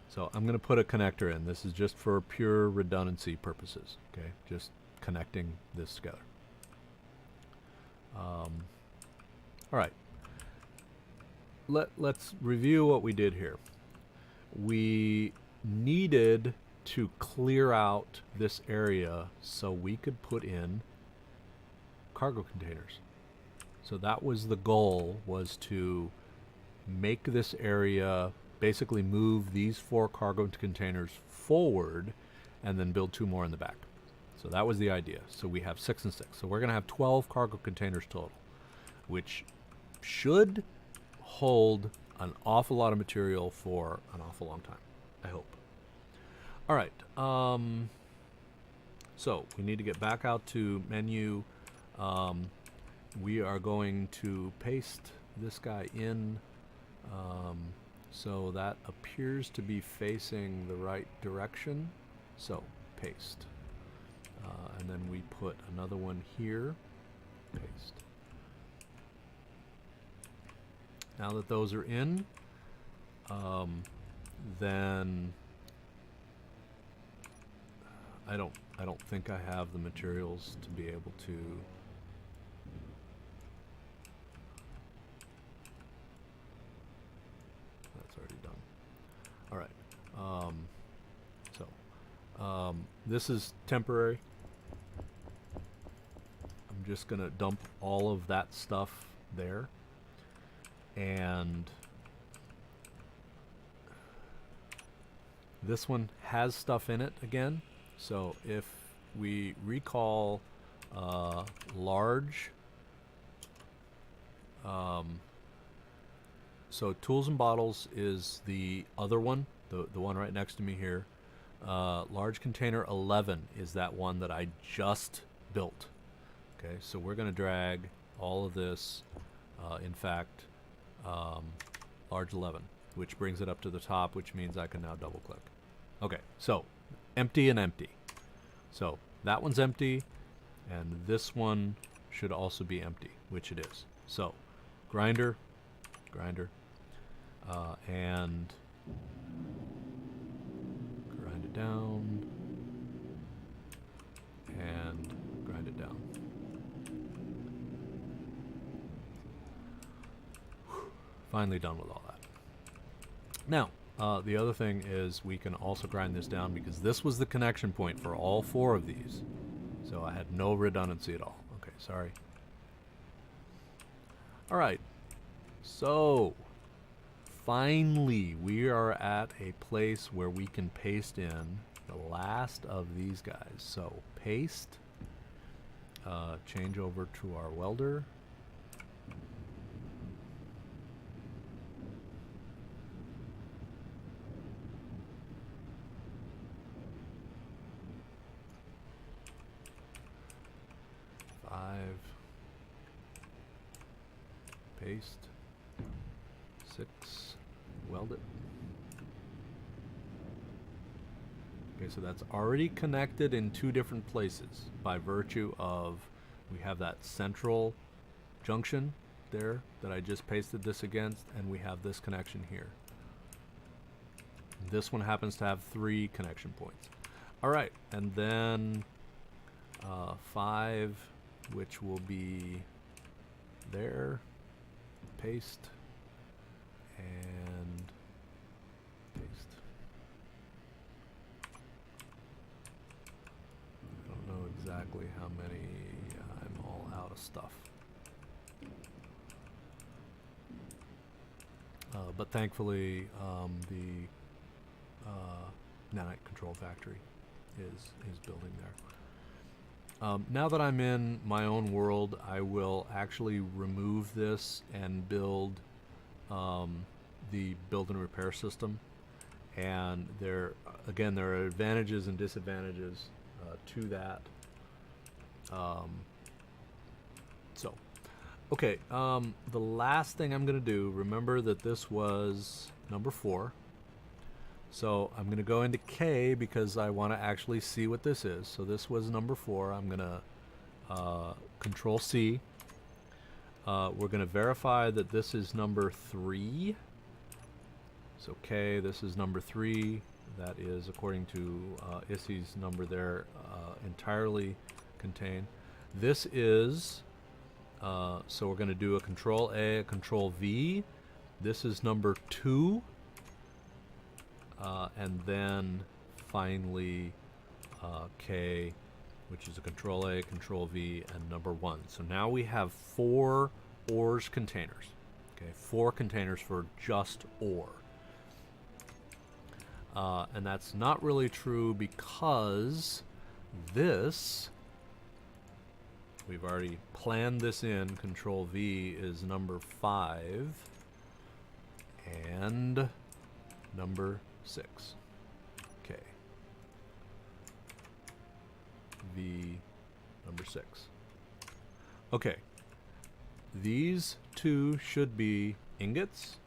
So I'm going to put a connector in. This is just for pure redundancy purposes. Okay, just connecting this together. All right. Let's review what we did here. We needed to clear out this area so we could put in cargo containers. So that was the goal, was to make this area, basically move these 4 cargo containers forward and then build 2 more in the back. So that was the idea. So we have 6 and 6. So we're going to have 12 cargo containers total, which should hold an awful lot of material for an awful long time, I hope. All right. So we need to get back out to menu. We are going to paste this guy in. So that appears to be facing the right direction. So paste. And then we put another one here. Paste. Now that those are in, then I don't think I have the materials to be able to. That's already done. All right. This is temporary. I'm just gonna dump all of that stuff there. And this one has stuff in it again. So if we recall large, so tools and bottles is the other one, the one right next to me here. Large container 11 is that one that I just built. Okay, so we're going to drag all of this, in fact, large 11, which brings it up to the top, which means I can now double click. Okay, so empty and empty. So that one's empty, and this one should also be empty, which it is. So grinder, and grind it down, and grind it down. Finally done with all that. Now, The other thing is we can also grind this down because this was the connection point for all 4 of these. So I had no redundancy at all. Okay, sorry. All right. So finally we are at a place where we can paste in the last of these guys. So paste, change over to our welder. Paste, 6, weld it. Okay, so that's already connected in 2 different places by virtue of we have that central junction there that I just pasted this against, and we have this connection here. This one happens to have 3 connection points. All right, and then 5, which will be there. Paste and paste. I don't know exactly how many. I'm all out of stuff. But thankfully, the nanite control factory is building there. Now that I'm in my own world, I will actually remove this and build the build and repair system. And there are advantages and disadvantages to that. Okay, the last thing I'm going to do, remember that this was number 4. So I'm going to go into K because I want to actually see what this is. So this was number 4. I'm going to Control C. We're going to verify that this is number 3. So K, this is number 3. That is, according to Issy's number there, entirely contained. This is, so we're going to do a Control A, a Control V. This is number 2. And then finally K, which is a Control A, Control V, and number 1. So now we have 4 ores containers. Okay, 4 containers for just ore. And that's not really true because this, we've already planned this in. Control V is number 5 and number 6. Okay. V number 6. Okay. These 2 should be ingots.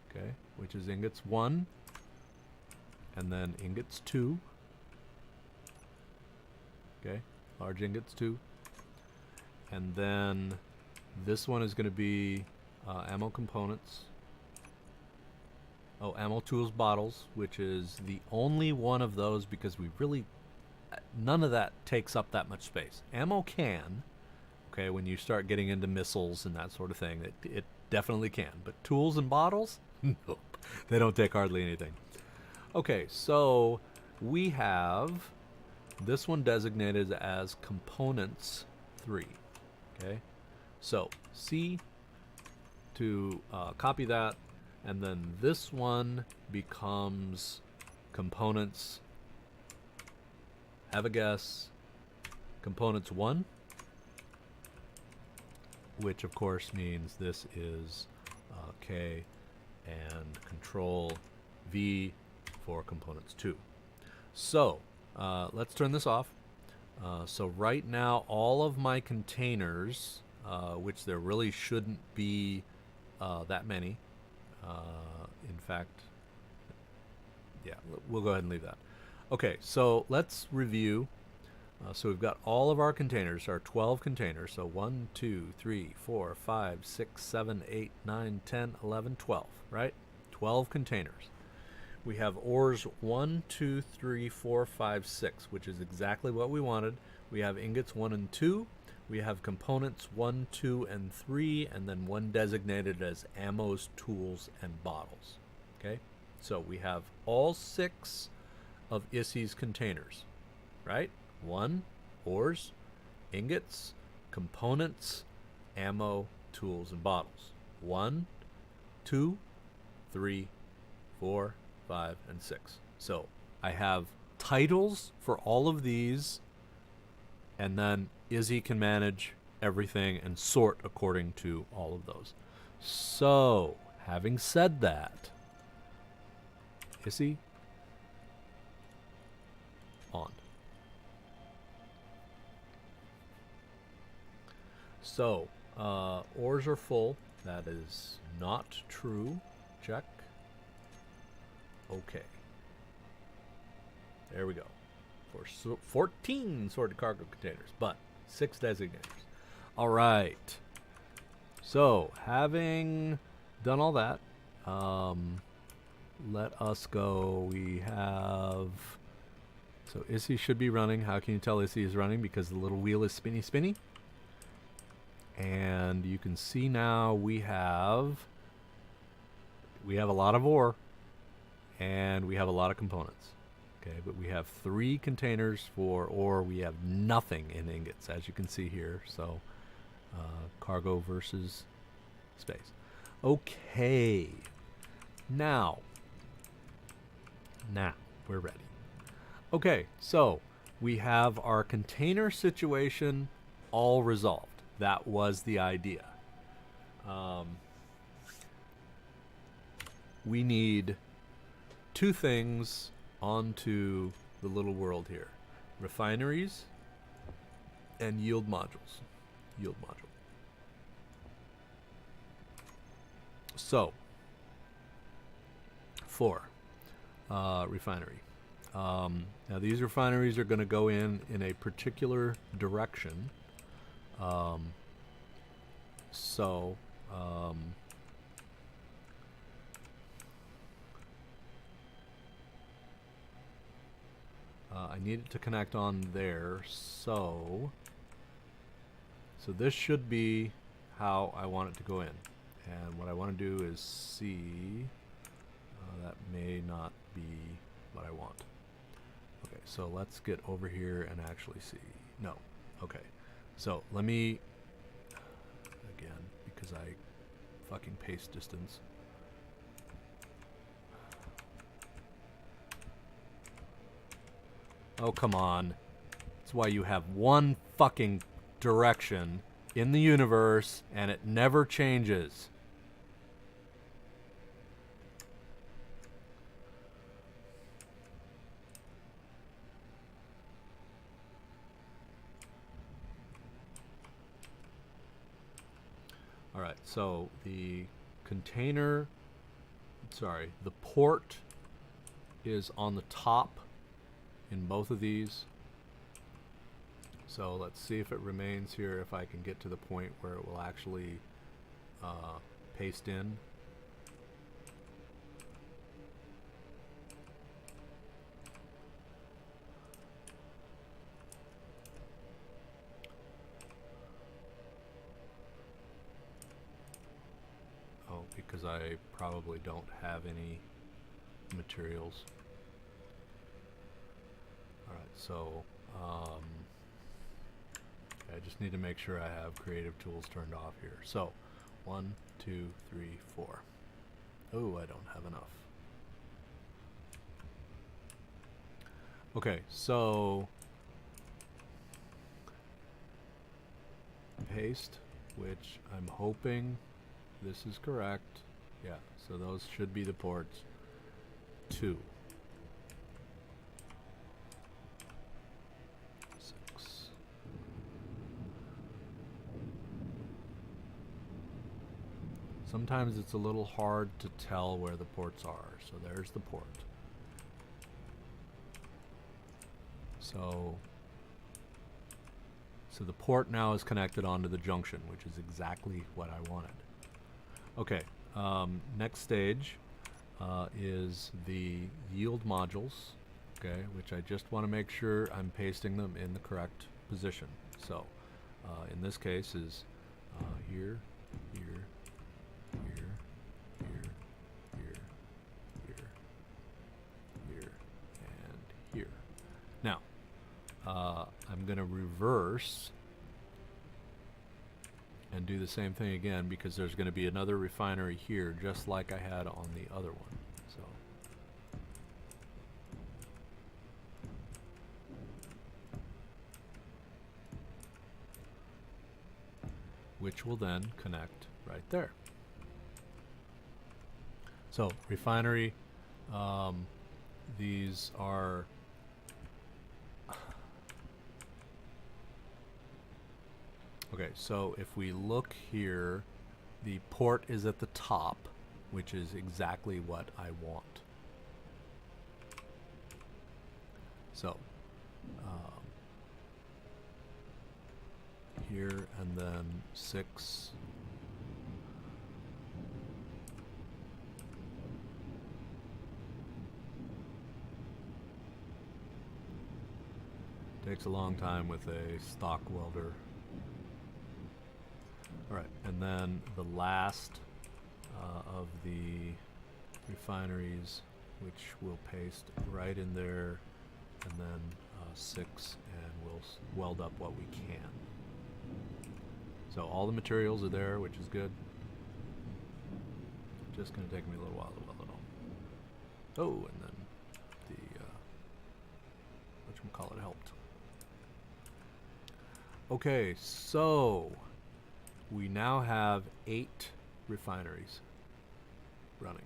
Okay, which is ingots 1 and then ingots 2. Okay, large ingots 2. And then this one is going to be ammo components. Oh, ammo tools bottles, which is the only one of those because we really, none of that takes up that much space. Ammo can, okay, when you start getting into missiles and that sort of thing, it definitely can. But tools and bottles, nope, they don't take hardly anything. Okay, so we have this one designated as components 3. Okay, so C to copy that. And then this one becomes components, have a guess, components 1, which of course means this is K, and Control V for components 2. So let's turn this off. So right now all of my containers, which there really shouldn't be that many, in fact, yeah, we'll go ahead and leave that. Okay, so let's review. So we've got all of our containers, our 12 containers. So 1, 2, 3, 4, 5, 6, 7, 8, 9, 10, 11, 12, right? 12 containers. We have ores 1, 2, 3, 4, 5, 6, which is exactly what we wanted. We have ingots 1 and 2. We have components 1, 2, and 3, and then one designated as ammos, tools, and bottles. Okay? So we have all 6 of ISI's containers, right? 1, ores, ingots, components, ammo, tools, and bottles. 1, 2, 3, 4, 5, and 6. So I have titles for all of these, and then Izzy can manage everything and sort according to all of those. So, having said that, Izzy, on. So, ores are full. That is not true. Check. Okay. There we go. For 14 sorted cargo containers, but 6 designators. All right. So, having done all that, let us go. We have... So, Issy should be running. How can you tell Issy is running? Because the little wheel is spinny, spinny. And you can see now we have a lot of ore, and we have a lot of components. Okay, but we have 3 containers for ore. We have nothing in ingots, as you can see here. So, cargo versus space. Okay. Now we're ready. Okay, so we have our container situation all resolved. That was the idea. We need 2 things onto the little world here: refineries and yield modules. Yield module. So, for refinery. Now these refineries are going to go in a particular direction. I need it to connect on there, so this should be how I want it to go in. And what I want to do is see, that may not be what I want. Okay, so let's get over here and actually see. No. Okay. So let me, again, because I fucking paste distance. Oh, come on. That's why you have one fucking direction in the universe and it never changes. Alright, so the container, sorry, the port is on the top in both of these. So let's see if it remains here, if I can get to the point where it will actually paste in. Oh, because I probably don't have any materials. Alright, so I just need to make sure I have creative tools turned off here. So 1, 2, 3, 4. Oh, I don't have enough. Okay, so paste, which I'm hoping this is correct. Yeah, so those should be the ports. 2. 6. Sometimes it's a little hard to tell where the ports are. So there's the port. So the port now is connected onto the junction, which is exactly what I wanted. Okay, next stage is the yield modules, okay, which I just want to make sure I'm pasting them in the correct position. So in this case is here, here, here, here, here, here, I'm going to reverse and do the same thing again, because there's going to be another refinery here just like I had on the other one. So which will then connect right there. So refinery, these are okay, so if we look here, the port is at the top, which is exactly what I want. So here, and then 6. Takes a long time with a stock welder. Alright, and then the last of the refineries, which we'll paste right in there, and then 6, and we'll weld up what we can. So all the materials are there, which is good. Just going to take me a little while to weld it all. Oh, and then the whatchamacallit helped. Okay, so we now have 8 refineries running.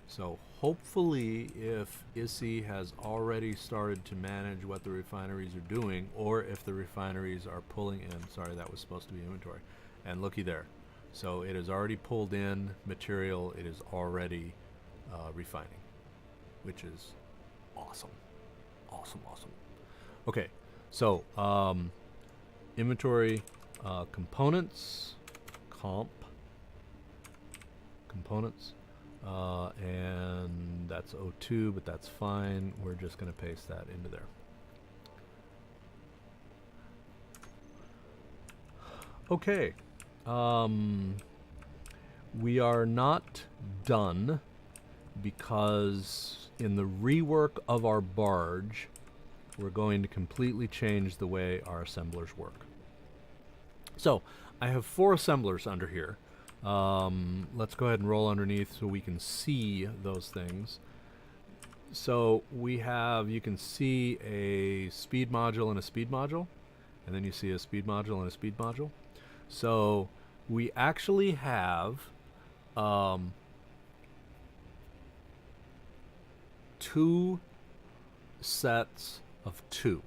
So hopefully, if ISI has already started to manage what the refineries are doing, or if the refineries are pulling in, sorry, that was supposed to be inventory, and looky there. So it has already pulled in material, it is already refining, which is awesome. Awesome, awesome. Okay, so inventory, components, components, and that's O2, but that's fine. We're just going to paste that into there. Okay, we are not done, because in the rework of our barge, we're going to completely change the way our assemblers work. So I have 4 assemblers under here. Let's go ahead and roll underneath so we can see those things. So we have, you can see a speed module and a speed module, and then you see a speed module and a speed module. So we actually have 2 sets of 2.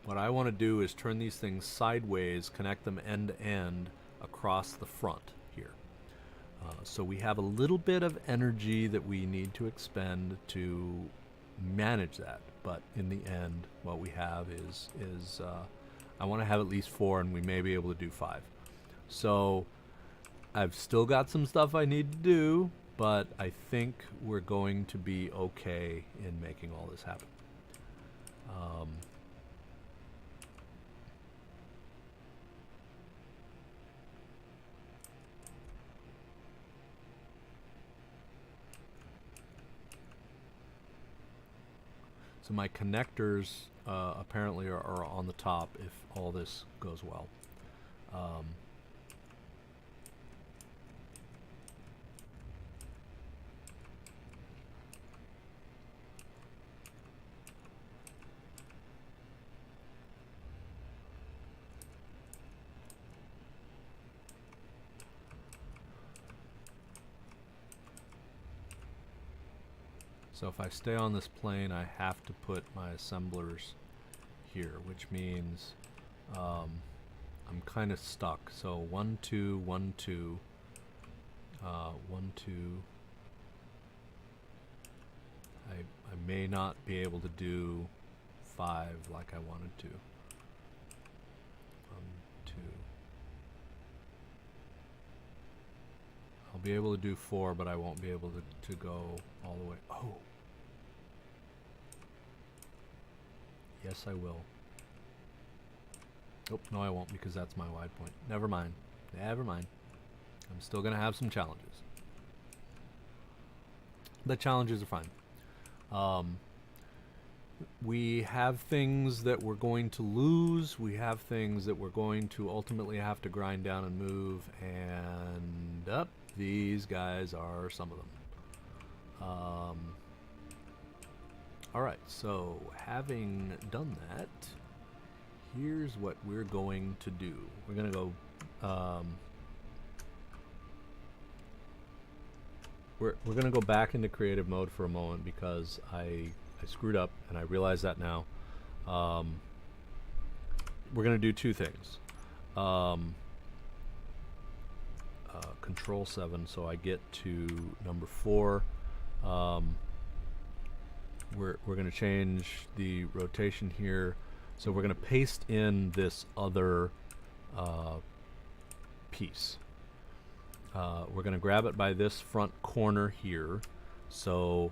What I want to do is turn these things sideways, connect them end to end across the front here. So we have a little bit of energy that we need to expend to manage that, but in the end what we have is I want to have at least 4, and we may be able to do 5. So I've still got some stuff I need to do, but I think we're going to be okay in making all this happen. So my connectors apparently are on the top if all this goes well. So if I stay on this plane, I have to put my assemblers here, which means I'm kind of stuck. So 1, 2, 1, 2, 1, 2. I may not be able to do 5 like I wanted to. 1, 2. I'll be able to do 4, but I won't be able to go all the way. Oh. Yes, I will. Oh, no, I won't, because that's my wide point. Never mind. Never mind. I'm still going to have some challenges. The challenges are fine. We have things that we're going to lose. We have things that we're going to ultimately have to grind down and move. And up, these guys are some of them. All right, so having done that, here's what we're going to do. We're going to go. We're going to go back into creative mode for a moment because I screwed up and I realize that now. We're going to do two things. Control 7, so I get to number 4. We're going to change the rotation here. So we're going to paste in this other piece. We're going to grab it by this front corner here. So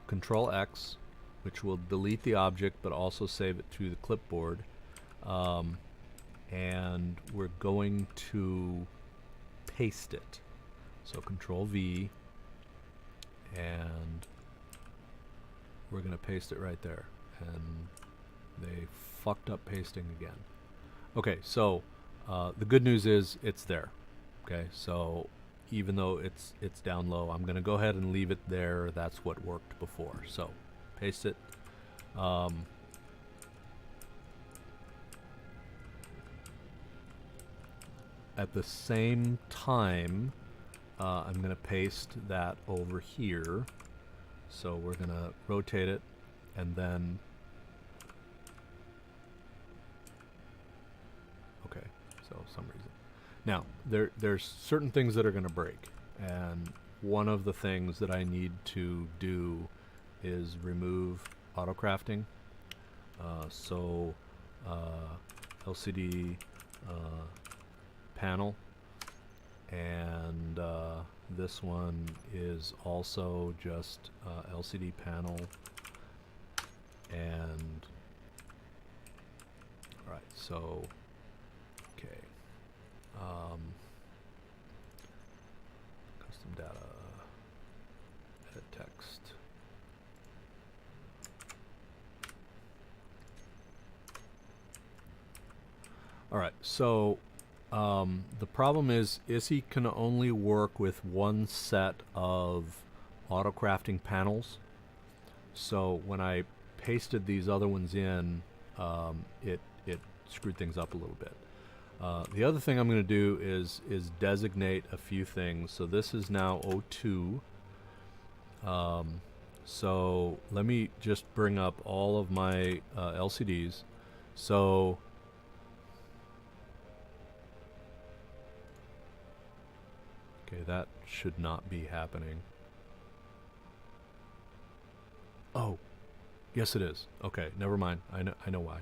Control X, which will delete the object but also save it to the clipboard. And we're going to paste it. So Control V, and we're going to paste it right there. And they fucked up pasting again. Okay, so the good news is it's there. Okay, so even though it's down low, I'm going to go ahead and leave it there. That's what worked before. So paste it. At the same time, I'm going to paste that over here. So we're going to rotate it, and then okay, so some reason. Now, there's certain things that are going to break, and one of the things that I need to do is remove auto crafting. So LCD panel, and this one is also just LCD panel, and all right, so okay, custom data, edit text. All right, so the problem is ISI can only work with one set of auto crafting panels. So when I pasted these other ones in, it screwed things up a little bit. The other thing I'm going to do is designate a few things. So this is now O2. So let me just bring up all of my LCDs. So okay, that should not be happening. Oh, yes it is. Okay, never mind. I know why.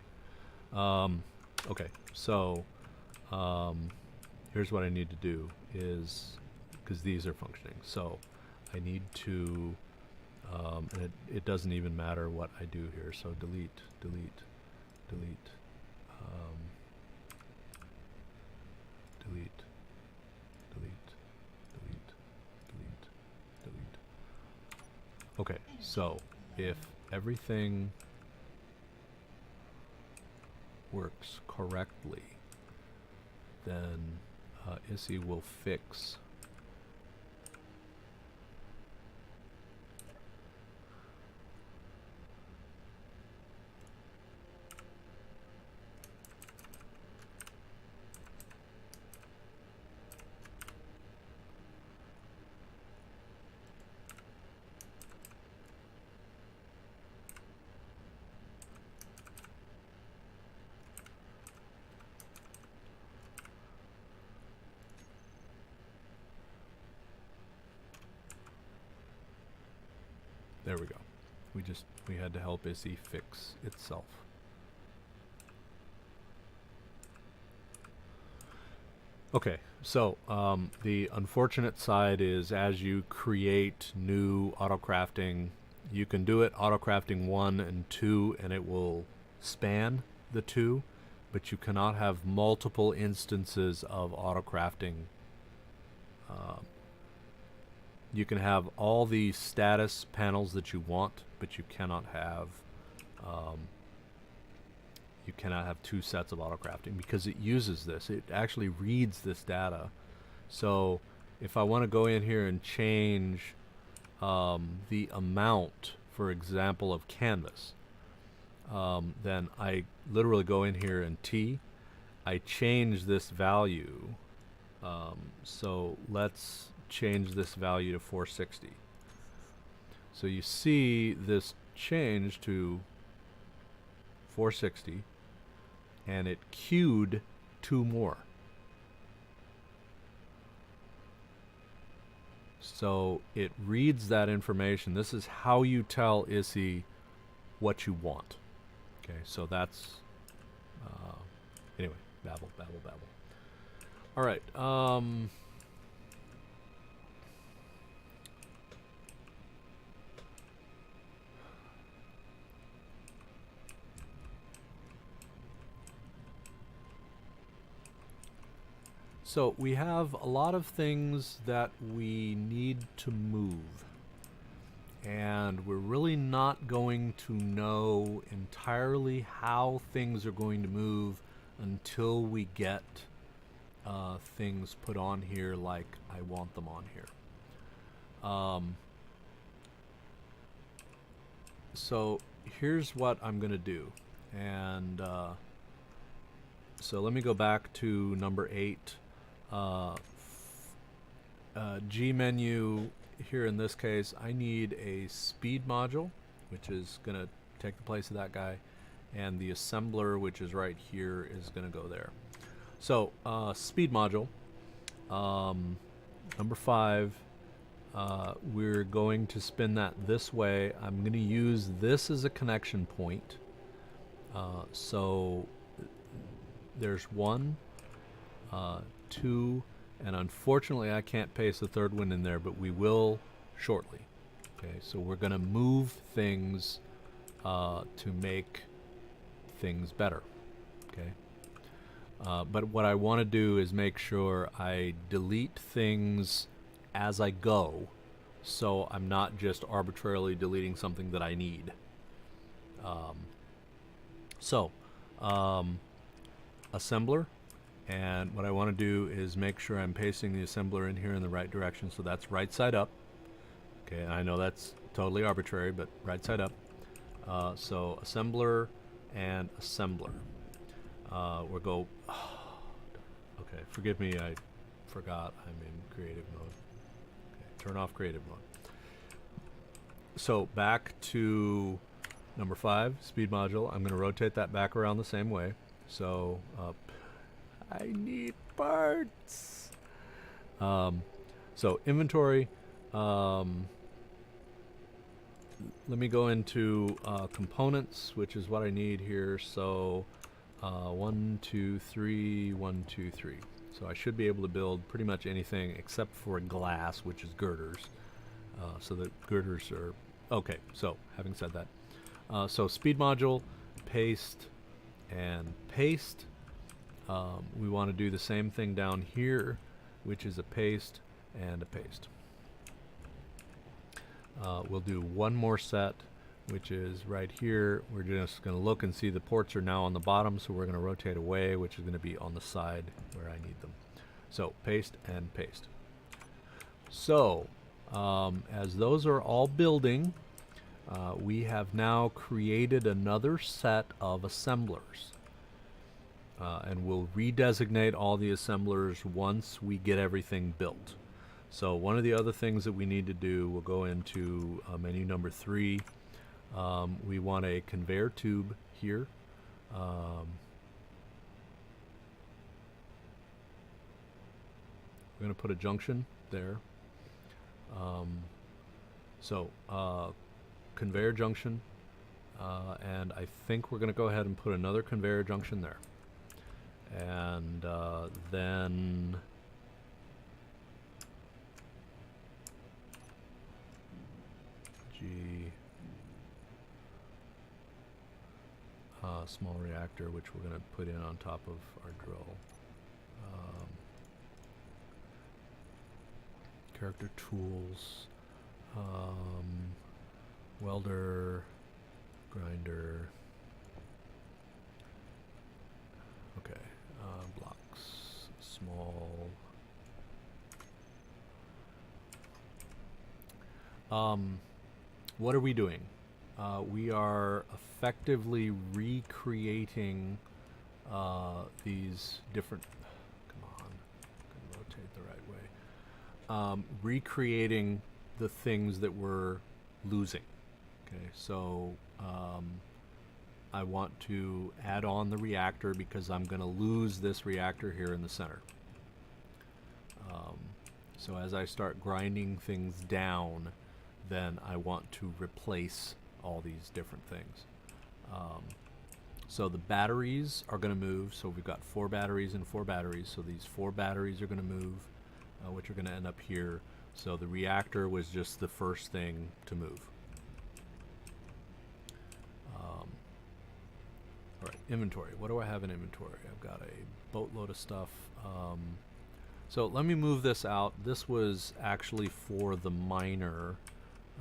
Okay, so here's what I need to do is, because these are functioning, so I need to, and it doesn't even matter what I do here, so delete, delete, delete, delete, delete, delete, delete, delete. Okay, so if everything works correctly, then ISI will fix there we go. We had to help ISI fix itself. Okay, so the unfortunate side is as you create new auto crafting, you can do it auto crafting 1 and 2 and it will span the 2, but you cannot have multiple instances of auto crafting you can have all the status panels that you want, but you cannot have two sets of autocrafting because it uses this. It actually reads this data. So if I want to go in here and change the amount, for example, of canvas, then I literally go in here and I change this value. So let's change this value to 460. So you see this change to 460, and it queued 2 more. So it reads that information. This is how you tell ISI what you want. Okay, so that's anyway, babble. All right. So we have a lot of things that we need to move, and we're really not going to know entirely how things are going to move until we get things put on here like I want them on here. So here's what I'm going to do, and so let me go back to number 8. G menu here in this case, I need a speed module, which is going to take the place of that guy, and the assembler, which is right here, is going to go there. So speed module, number 5, we're going to spin that this way. I'm going to use this as a connection point. So there's 1, 2, and unfortunately I can't paste the third one in there, but we will shortly. Okay, so we're going to move things to make things better. Okay, but what I want to do is make sure I delete things as I go, so I'm not just arbitrarily deleting something that I need. Assembler. And what I want to do is make sure I'm pasting the assembler in here in the right direction. So that's right side up. Okay, and I know that's totally arbitrary, but right side up. So assembler and assembler. We'll go. Okay, forgive me, I forgot I'm in creative mode. Okay, turn off creative mode. So back to number 5, speed module. I'm going to rotate that back around the same way. So I need parts. So inventory. Let me go into components, which is what I need here. So 1, 2, 3, 1, 2, 3. So I should be able to build pretty much anything except for glass, which is girders. So the girders are okay. So having said that, so speed module, paste, and paste. We want to do the same thing down here, which is a paste and a paste. We'll do one more set, which is right here. We're just going to look and see the ports are now on the bottom, so we're going to rotate away, which is going to be on the side where I need them. So paste and paste. So as those are all building, we have now created another set of assemblers. And we'll redesignate all the assemblers once we get everything built. So one of the other things that we need to do, we'll go into menu number 3. We want a conveyor tube here. We're going to put a junction there. Conveyor junction, and I think we're going to go ahead and put another conveyor junction there. And then small reactor, which we're going to put in on top of our drill. character tools, welder, grinder. Okay, blocks, small. What are we doing? We are effectively recreating these different. Come on, can rotate the right way. Recreating the things that we're losing. Okay, so I want to add on the reactor because I'm going to lose this reactor here in the center. So as I start grinding things down, then I want to replace all these different things. So the batteries are going to move. So we've got 4 batteries and 4 batteries. So these 4 batteries are going to move, which are going to end up here. So the reactor was just the first thing to move. All right, inventory. What do I have in inventory? I've got a boatload of stuff. So let me move this out. This was actually for the miner.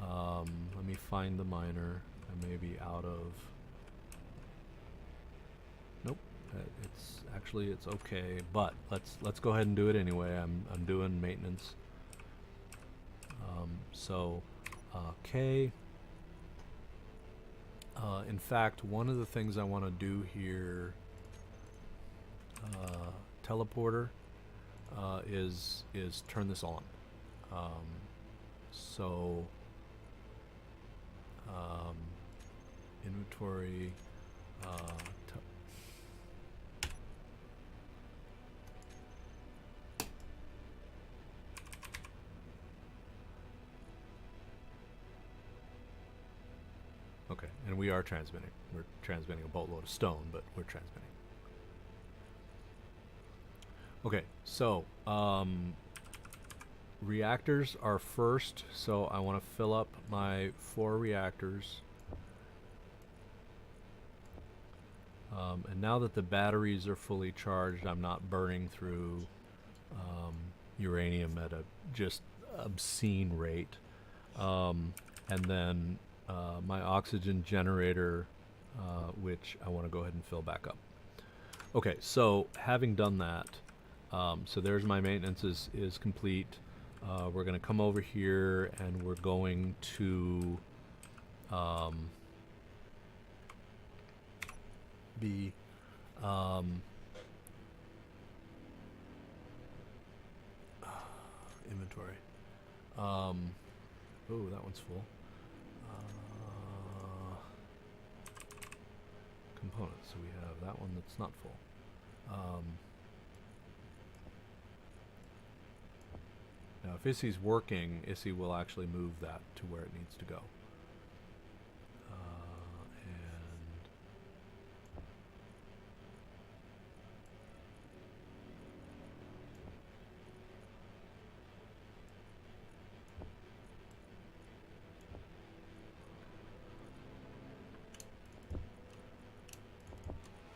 Let me find the miner. I may be out of. Nope. It's okay. But let's go ahead and do it anyway. I'm doing maintenance. K. In fact, one of the things I want to do here, teleporter, is turn this on. Inventory. Okay, and we are transmitting. We're transmitting a boatload of stone, but we're transmitting. Okay, so reactors are first, so I want to fill up my 4 reactors. And now that the batteries are fully charged, I'm not burning through uranium at a just obscene rate. And then my oxygen generator, which I want to go ahead and fill back up. Okay, so having done that, so there's my maintenance is complete. We're going to come over here and we're going to be inventory. Oh, that one's full. Components. So we have that one that's not full. Now, if ISSI's working, ISSI will actually move that to where it needs to go.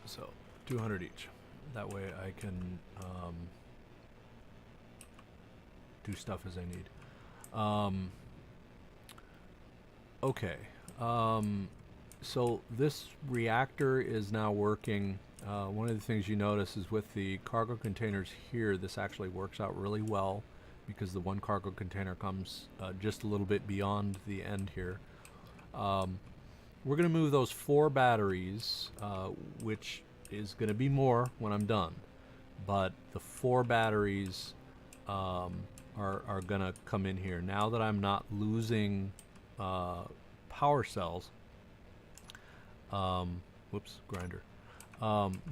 So 200 each. That way I can do stuff as I need. Okay. So this reactor is now working. One of the things you notice is with the cargo containers here, this actually works out really well because the one cargo container comes just a little bit beyond the end here. We're going to move those 4 batteries, which is going to be more when I'm done. But the 4 batteries are going to come in here. Now that I'm not losing power cells, whoops, grinder,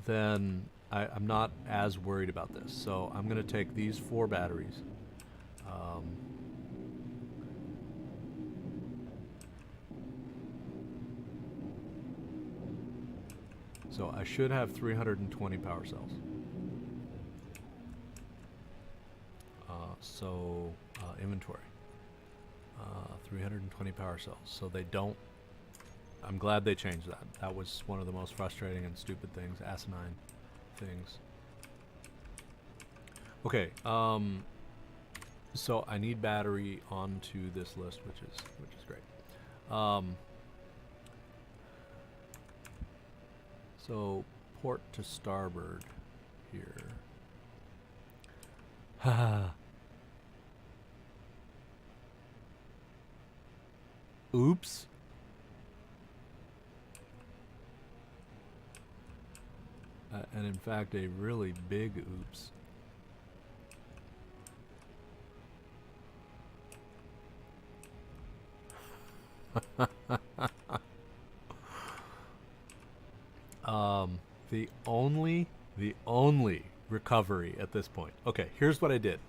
then I'm not as worried about this. So I'm going to take these 4 batteries. So I should have 320 power cells. Inventory. 320 power cells. So they don't. I'm glad they changed that. That was one of the most frustrating and stupid things, asinine things. Okay. So I need battery onto this list, which is great. So port to starboard here. Haha. Oops. And in fact, a really big oops. The only recovery at this point. Okay, here's what I did.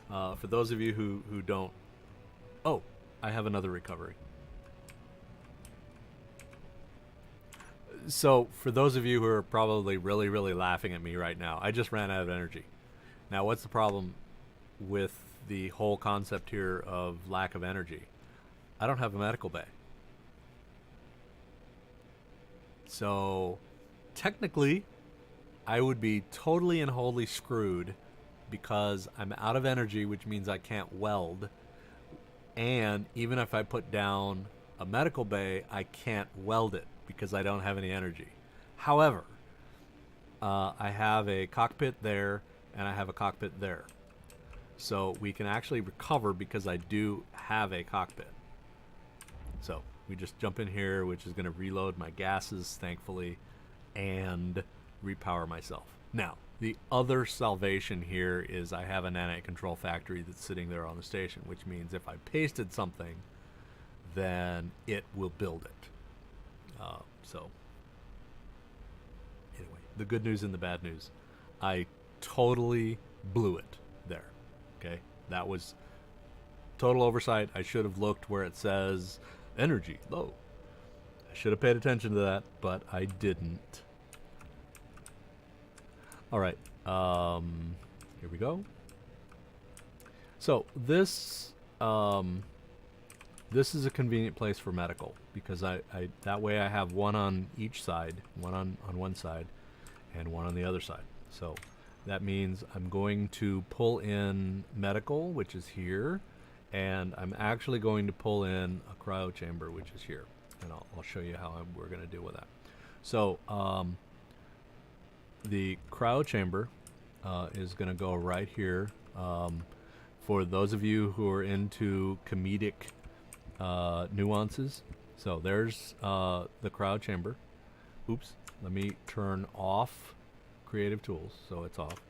For those of you who don't, oh, I have another recovery. So for those of you who are probably really laughing at me right now, I just ran out of energy. Now, what's the problem with the whole concept here of lack of energy? I don't have a medical bay. So technically, I would be totally and wholly screwed because I'm out of energy, which means I can't weld. And even if I put down a medical bay, I can't weld it because I don't have any energy. However, I have a cockpit there and I have a cockpit there. So we can actually recover because I do have a cockpit. So we just jump in here, which is going to reload my gases, thankfully, and repower myself. Now, the other salvation here is I have a nanite control factory that's sitting there on the station, which means if I pasted something, then it will build it. So anyway, the good news and the bad news. I totally blew it there. Okay, that was total oversight. I should have looked where it says energy low. I should have paid attention to that, but I didn't. All right, here we go. So this this is a convenient place for medical because I that way I have one on each side, one on one side, and one on the other side. So that means I'm going to pull in medical, which is here, and I'm actually going to pull in a cryo chamber, which is here, and I'll show you how we're going to deal with that. So the cryo chamber is going to go right here. For those of you who are into comedic nuances, so there's the cryo chamber. Oops, let me turn off creative tools so it's off.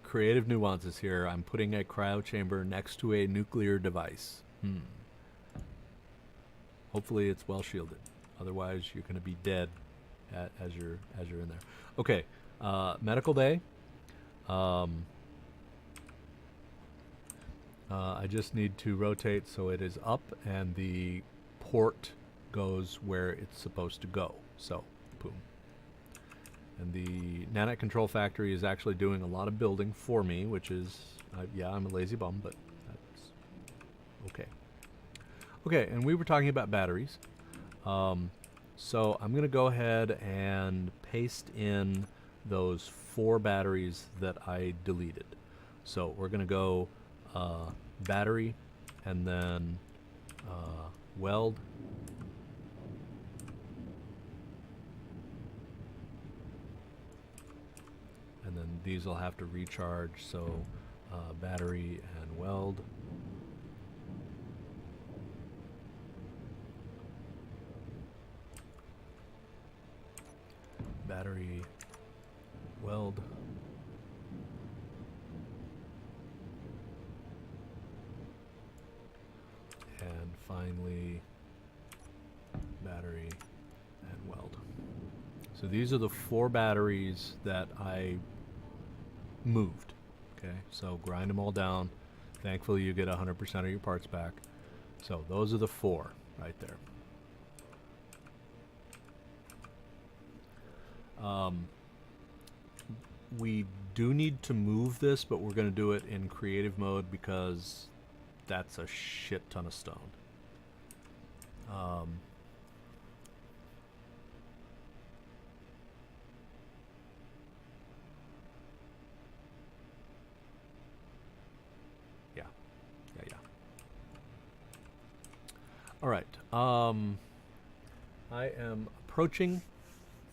Creative nuances here. I'm putting a cryo chamber next to a nuclear device. Hopefully it's well shielded. Otherwise, you're going to be dead as you're in there. Okay, medical bay. I just need to rotate so it is up and the port goes where it's supposed to go. So, boom. And the nanite control factory is actually doing a lot of building for me, which is, yeah, I'm a lazy bum, but that's okay. Okay, and we were talking about batteries. So I'm going to go ahead and paste in those 4 batteries that I deleted. So we're going to go battery and then weld. And then these will have to recharge, so battery and weld. Battery, weld. And finally, battery and weld. So these are the 4 batteries that I moved. Okay, so grind them all down. Thankfully, you get 100% of your parts back. So those are the 4 right there. We do need to move this, but we're going to do it in creative mode because that's a shit ton of stone. All right. I am approaching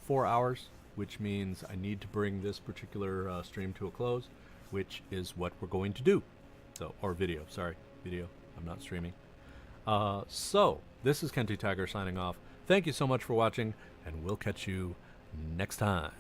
4 hours, which means I need to bring this particular stream to a close, which is what we're going to do. So, or video, sorry, video. I'm not streaming. So, this is Kenty Tiger signing off. Thank you so much for watching, and we'll catch you next time.